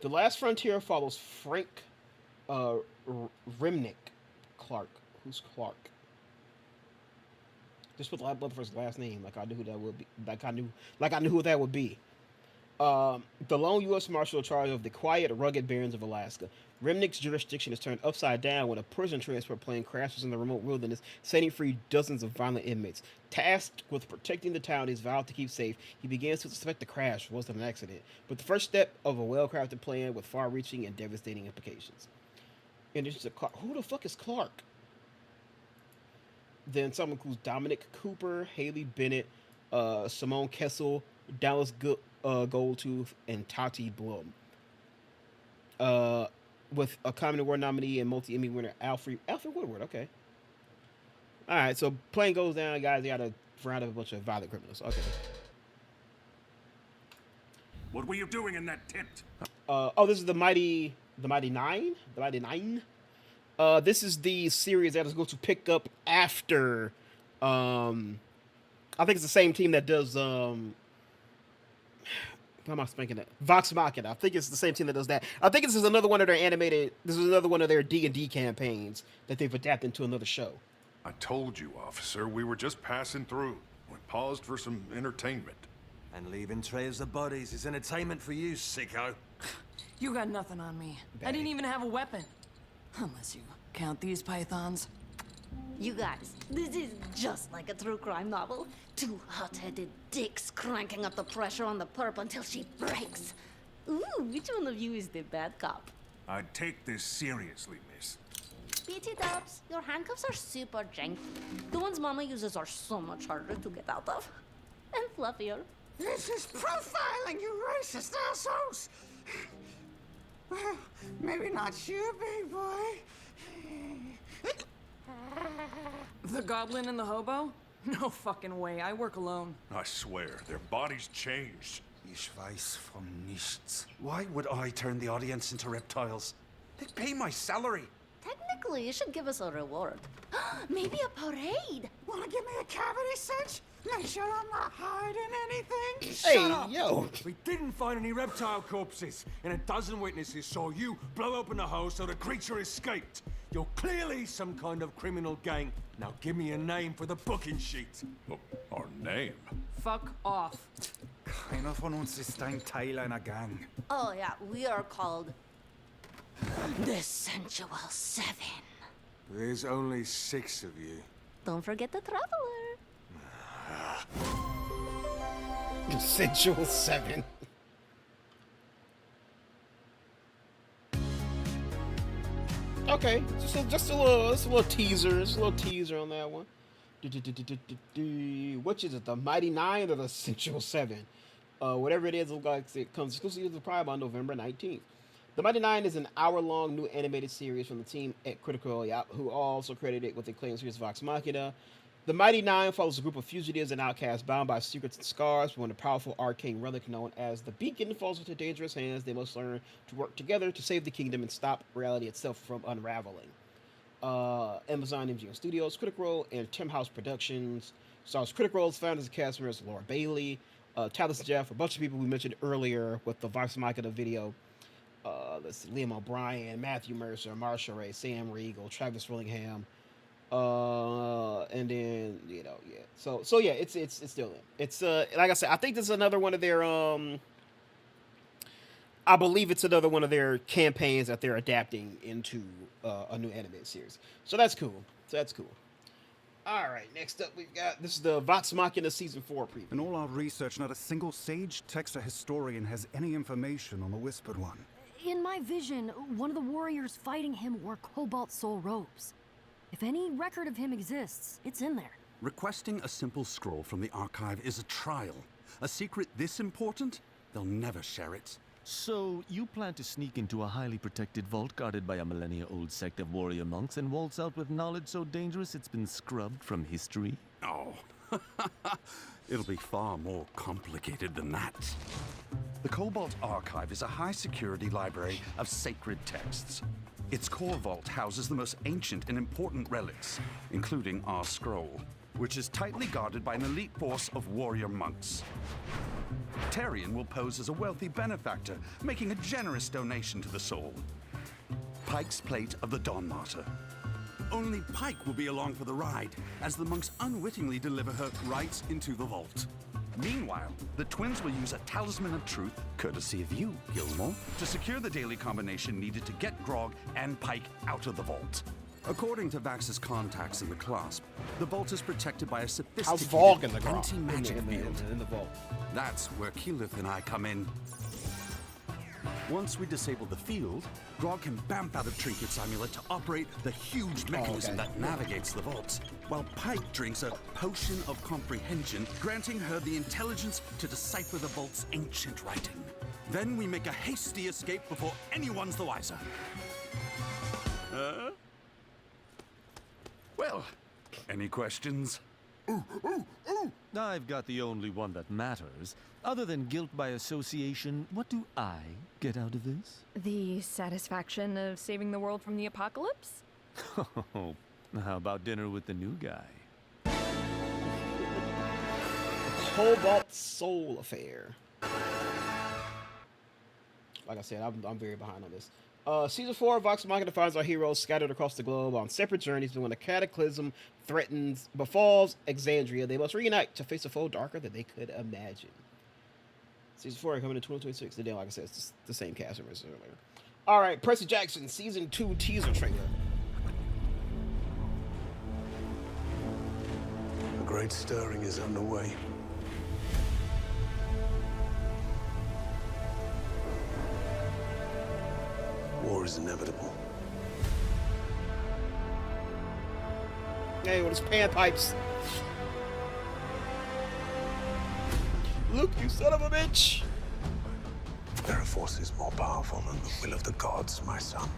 The Last Frontier follows Frank Remnick Clark. Who's Clark? Just put the for his last name, like I knew who that would be. Like I knew who that would be. The lone U.S. Marshal in charge of the quiet, rugged barrens of Alaska. Remnick's jurisdiction is turned upside down when a prison transport plane crashes in the remote wilderness, setting free dozens of violent inmates. Tasked with protecting the town he's vowed to keep safe, he begins to suspect the crash wasn't an accident, but the first step of a well-crafted plan with far-reaching and devastating implications. And it's Clark. Who the fuck is Clark? Then someone includes Dominic Cooper, Haley Bennett, Simone Kessel, Dallas Goldtooth, and Tati Blum. With a Comedy Award nominee and multi-Emmy winner Alfred Woodward. Okay. All right, so plane goes down, guys. They got to round up a bunch of violent criminals. Okay. What were you doing in that tent? This is the Mighty Nine. The Mighty Nine. This is the series that is going to pick up after. I think it's the same team that does. How am I thinking that? Vox Machina. I think it's the same team that does that. I think this is another one of their animated. This is another one of their D&D campaigns that they've adapted into another show. I told you, officer, we were just passing through. We paused for some entertainment. And leaving trails of bodies is entertainment for you, sicko. You got nothing on me. I didn't even have a weapon. Unless you count these pythons. You guys, this is just like a true crime novel. Two hot-headed dicks cranking up the pressure on the perp until she breaks. Ooh, which one of you is the bad cop? I'd take this seriously, miss. BT Dubs, your handcuffs are super janky. The ones Mama uses are so much harder to get out of. And fluffier. This is profiling, you racist assholes! Well, maybe not you, big boy. The goblin and the hobo? No fucking way. I work alone. I swear, their bodies changed. Ich weiß von nichts. Why would I turn the audience into reptiles? They pay my salary. Technically, you should give us a reward. Maybe a parade. Wanna give me a cavity cinch? Make sure I'm not hiding anything? Hey, Shut up. yo. We didn't find any reptile corpses, and a dozen witnesses saw you blow open the hole so the creature escaped. You're clearly some kind of criminal gang. Now give me a name for the booking sheet. Oh, our name? Fuck off. Keiner von uns ist ein Teil einer Gang. Oh yeah, we are called the Sensual Seven. There's only 6 of you. Don't forget the Traveler. The Sensual Seven. Okay, just a little teaser. Just a little teaser on that one. Which is it, the Mighty Nine or the Sensual Seven? Whatever it is, it looks like it comes exclusively to Prime on November 19th. The Mighty Nine is an hour-long new animated series from the team at Critical, who also credited with the acclaimed series Vox Machina. The Mighty Nine follows a group of fugitives and outcasts bound by secrets and scars. When a powerful arcane relic known as the Beacon falls into dangerous hands, they must learn to work together to save the kingdom and stop reality itself from unraveling. Amazon MGM Studios, Critical Role, and Tim House Productions. Stars Critical Role's founders and cast members Laura Bailey, Talis Jeff, a bunch of people we mentioned earlier with the Vox Machina video. Let's see, Liam O'Brien, Matthew Mercer, Marsha Ray, Sam Riegel, Travis Willingham, And then yeah. So yeah, it's still in. It's like I said, I think this is another one of their I believe it's another one of their campaigns that they're adapting into a new animated series. So that's cool. All right, next up we've got this is the Vox Machina season 4 preview. In all our research, not a single sage, text, or historian has any information on the Whispered One. In my vision, one of the warriors fighting him wore cobalt soul robes. If any record of him exists, it's in there. Requesting a simple scroll from the archive is a trial. A secret this important, they'll never share it. So, you plan to sneak into a highly protected vault guarded by a millennia-old sect of warrior monks and waltz out with knowledge so dangerous it's been scrubbed from history? Oh, it'll be far more complicated than that. The Cobalt Archive is a high-security library of sacred texts. Its core vault houses the most ancient and important relics, including our scroll, which is tightly guarded by an elite force of warrior monks. Tarion will pose as a wealthy benefactor, making a generous donation to the soul. Pike's Plate of the Dawn Martyr. Only Pike will be along for the ride, as the monks unwittingly deliver her right into the vault. Meanwhile, the twins will use a Talisman of Truth, courtesy of you, Gilmore, to secure the daily combination needed to get Grog and Pike out of the vault. According to Vax's contacts in the Clasp, the vault is protected by a sophisticated anti-magic field. In the vault. That's where Keyleth and I come in. Once we disable the field, Grog can bamf out of Trinket's amulet to operate the huge mechanism that navigates the vault, while Pike drinks a potion of comprehension, granting her the intelligence to decipher the vault's ancient writing. Then we make a hasty escape before anyone's the wiser. Well, any questions? I've got the only one that matters. Other than guilt by association, what do I get out of this? The satisfaction of saving the world from the apocalypse? Oh, how about dinner with the new guy? Cobalt Soul Affair. Like I said, I'm very behind on this. Season 4, Vox Machina finds our heroes scattered across the globe on separate journeys, but when a cataclysm befalls Exandria, they must reunite to face a foe darker than they could imagine. Season 4 coming in 2026. Then, like I said, it's the same cast as earlier. All right, Percy Jackson Season 2 teaser trailer. A great stirring is underway. War is inevitable. Hey, with his panpipes. Luke, you son of a bitch! There are forces more powerful than the will of the gods, my son.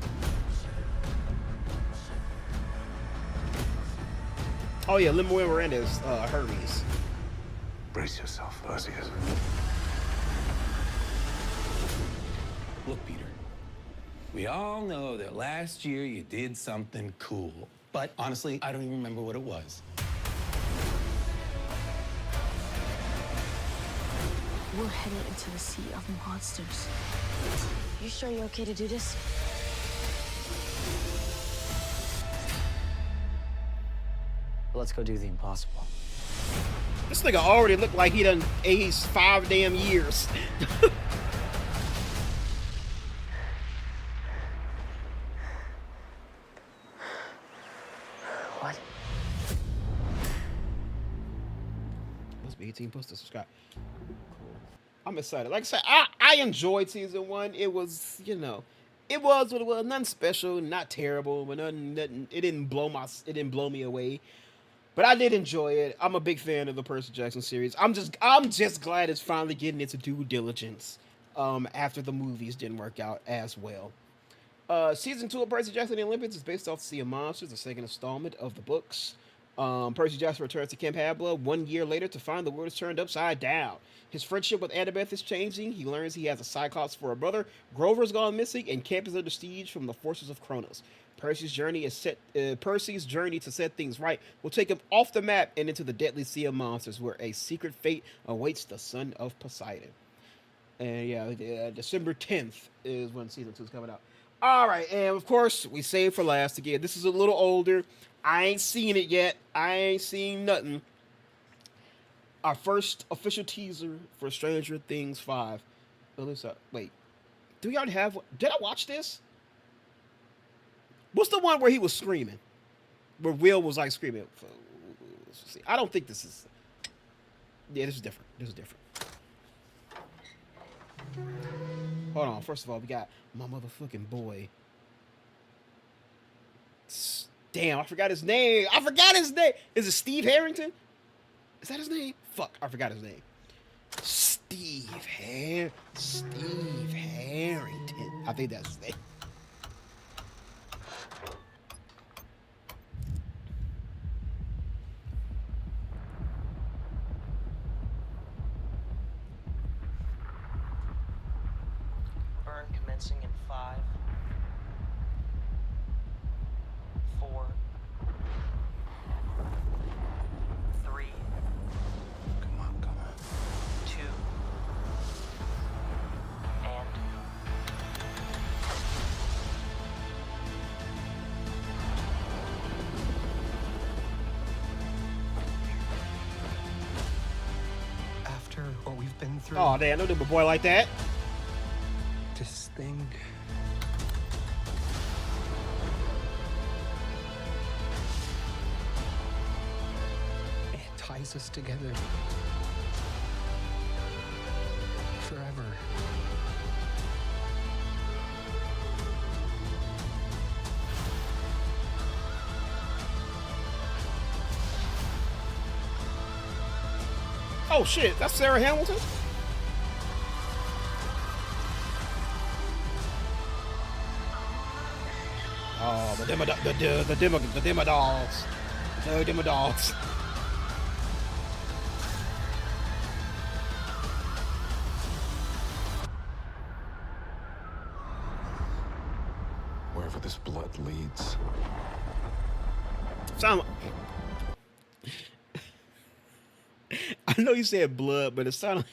Oh yeah, Lin-Manuel Miranda is Hermes. Brace yourself, Perseus. Look, Peter. We all know that last year you did something cool. But honestly, I don't even remember what it was. We're headed into the sea of monsters. You sure you're okay to do this? Let's go do the impossible. This nigga already looked like he done aged 5 damn years. What? Must be 18 plus to subscribe. I'm excited. Like I said, I enjoyed season 1. It was, it was what it was. Nothing special, not terrible, but nothing. It didn't blow me away. But I did enjoy it. I'm a big fan of the Percy Jackson series. I'm just glad it's finally getting into due diligence. After the movies didn't work out as well. Season 2 of Percy Jackson and the Olympics is based off Sea of Monsters, the second installment of the books. Percy Jackson returns to Camp Habla 1 year later to find the world is turned upside down. His friendship with Annabeth is changing. He learns he has a Cyclops for a brother. Grover's gone missing, and camp is under siege from the forces of Kronos. Percy's journey to set things right will take him off the map and into the deadly Sea of Monsters, where a secret fate awaits the son of Poseidon. And yeah, December 10th is when season 2 is coming out. All right, and of course, we saved for last again. This is a little older. I ain't seen it yet. I ain't seen nothing. Our first official teaser for Stranger Things 5. Alyssa, wait. Do we already have one? Did I watch this? What's the one where he was screaming? Where Will was like screaming. Let's see. I don't think this is. Yeah, this is different. This is different. Hold on. First of all, we got my motherfucking boy. Damn, I forgot his name. I forgot his name. Is it Steve Harrington? Is that his name? Fuck, I forgot his name. Steve Harrington. I think that's his name. Burn commencing in 5, 4, 3. Come on. 2. And. After what we've been through. Oh, damn, don't do my boy like that. This thing. It ties us together. Forever. Oh shit, that's Sarah Hamilton? Oh, the demo dogs. The demo dogs. Wherever this blood leads. Sound. I know you said blood, but it sounded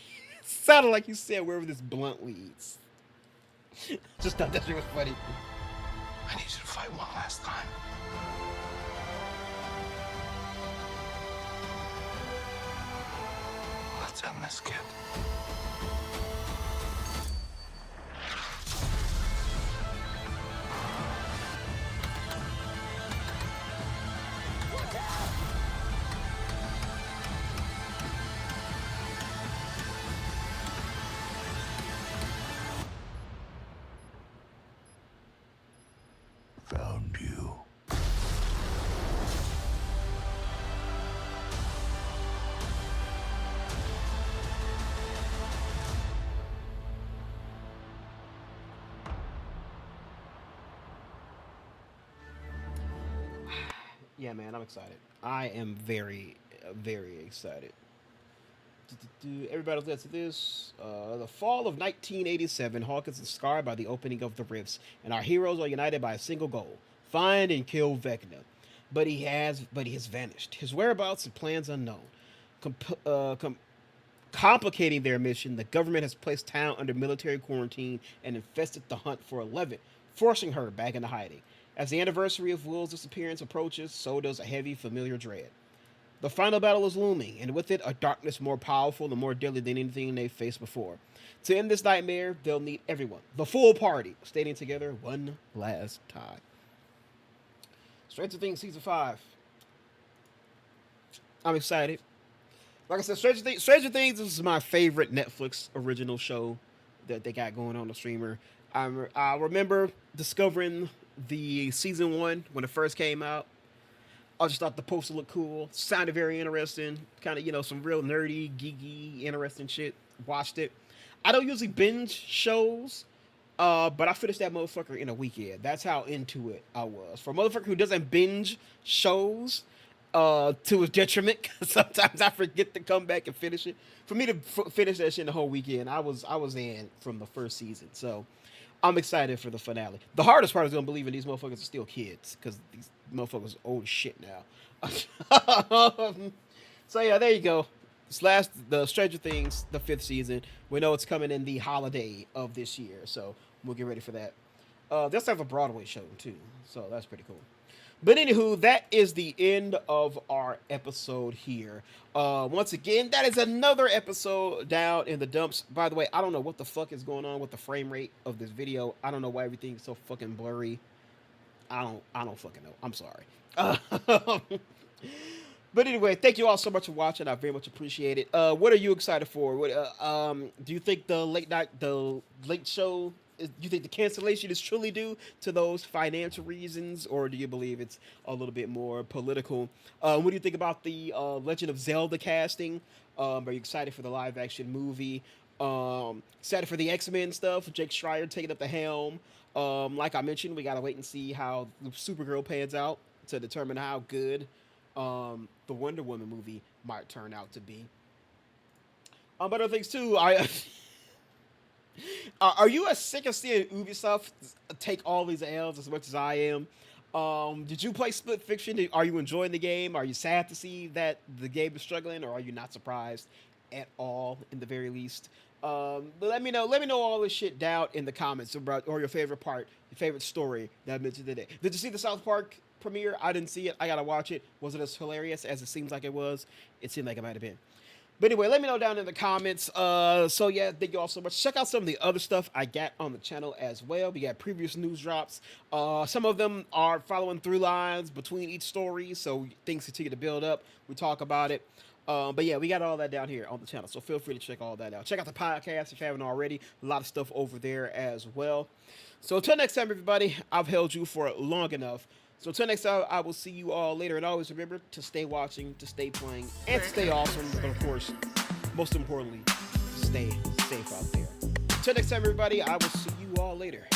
like you said wherever this blunt leads. Just thought that shit was funny. I need you to fight one last time. Let's end this, kid. Found you. Yeah, man, I'm excited. I am very, very excited. Everybody listen to this. The fall of 1987, Hawkins is scarred by the opening of the rifts, and our heroes are united by a single goal: find and kill Vecna. But he has vanished. His whereabouts and plans unknown. Complicating their mission, the government has placed town under military quarantine and infested the hunt for 11, forcing her back into hiding. As the anniversary of Will's disappearance approaches, so does a heavy, familiar dread. The final battle is looming, and with it, a darkness more powerful and more deadly than anything they've faced before. To end this nightmare, they'll need everyone, the full party, standing together one last time. Stranger Things Season 5. I'm excited. Like I said, Stranger Things is my favorite Netflix original show that they got going on the streamer. I remember discovering the Season 1 when it first came out. I just thought the poster looked cool. Sounded very interesting. Kind of, some real nerdy, geeky, interesting shit. Watched it. I don't usually binge shows, but I finished that motherfucker in a weekend. That's how into it I was. For a motherfucker who doesn't binge shows, to his detriment, because sometimes I forget to come back and finish it. For me to finish that shit in the whole weekend, I was in from the first season. So I'm excited for the finale. The hardest part is gonna believe in these motherfuckers are still kids, because these motherfuckers are old as shit now. So yeah, there you go. The Stranger Things, the 5th season. We know it's coming in the holiday of this year, so we'll get ready for that. They also have a Broadway show too, so that's pretty cool. But anywho, that is the end of our episode here. Once again, that is another episode down in the dumps. By the way, I don't know what the fuck is going on with the frame rate of this video. I don't know why everything's so fucking blurry. I don't fucking know. I'm sorry. But anyway, thank you all so much for watching. I very much appreciate it. What are you excited for? Do you think the late show? Do you think the cancellation is truly due to those financial reasons, or do you believe it's a little bit more political? What do you think about the Legend of Zelda casting? Are you excited for the live action movie? Excited for the X-Men stuff? Jake Schreier taking up the helm. Like I mentioned, we gotta wait and see how Supergirl pans out to determine how good the Wonder Woman movie might turn out to be. But other things too. Are you as sick of seeing Ubisoft take all these L's as much as I am? Did you play Split Fiction? Are you enjoying the game? Are you sad to see that the game is struggling, or are you not surprised at all, in the very least? But let me know all this shit down in the comments about, or your favorite part, your favorite story that I mentioned today. Did you see the South Park premiere? I didn't see it. I gotta watch it. Was it as hilarious as it seems like it was? It seemed like it might have been. But anyway, let me know down in the comments. So yeah, thank you all so much. Check out some of the other stuff I got on the channel as well. We got previous news drops. Some of them are following through lines between each story, so things continue to build up. We talk about it. But yeah, we got all that down here on the channel, so feel free to check all that out. Check out the podcast if you haven't already. A lot of stuff over there as well. So until next time, everybody, I've held you for long enough. So until next time, I will see you all later. And always remember to stay watching, to stay playing, and to stay awesome. But of course, most importantly, stay safe out there. Until next time, everybody, I will see you all later.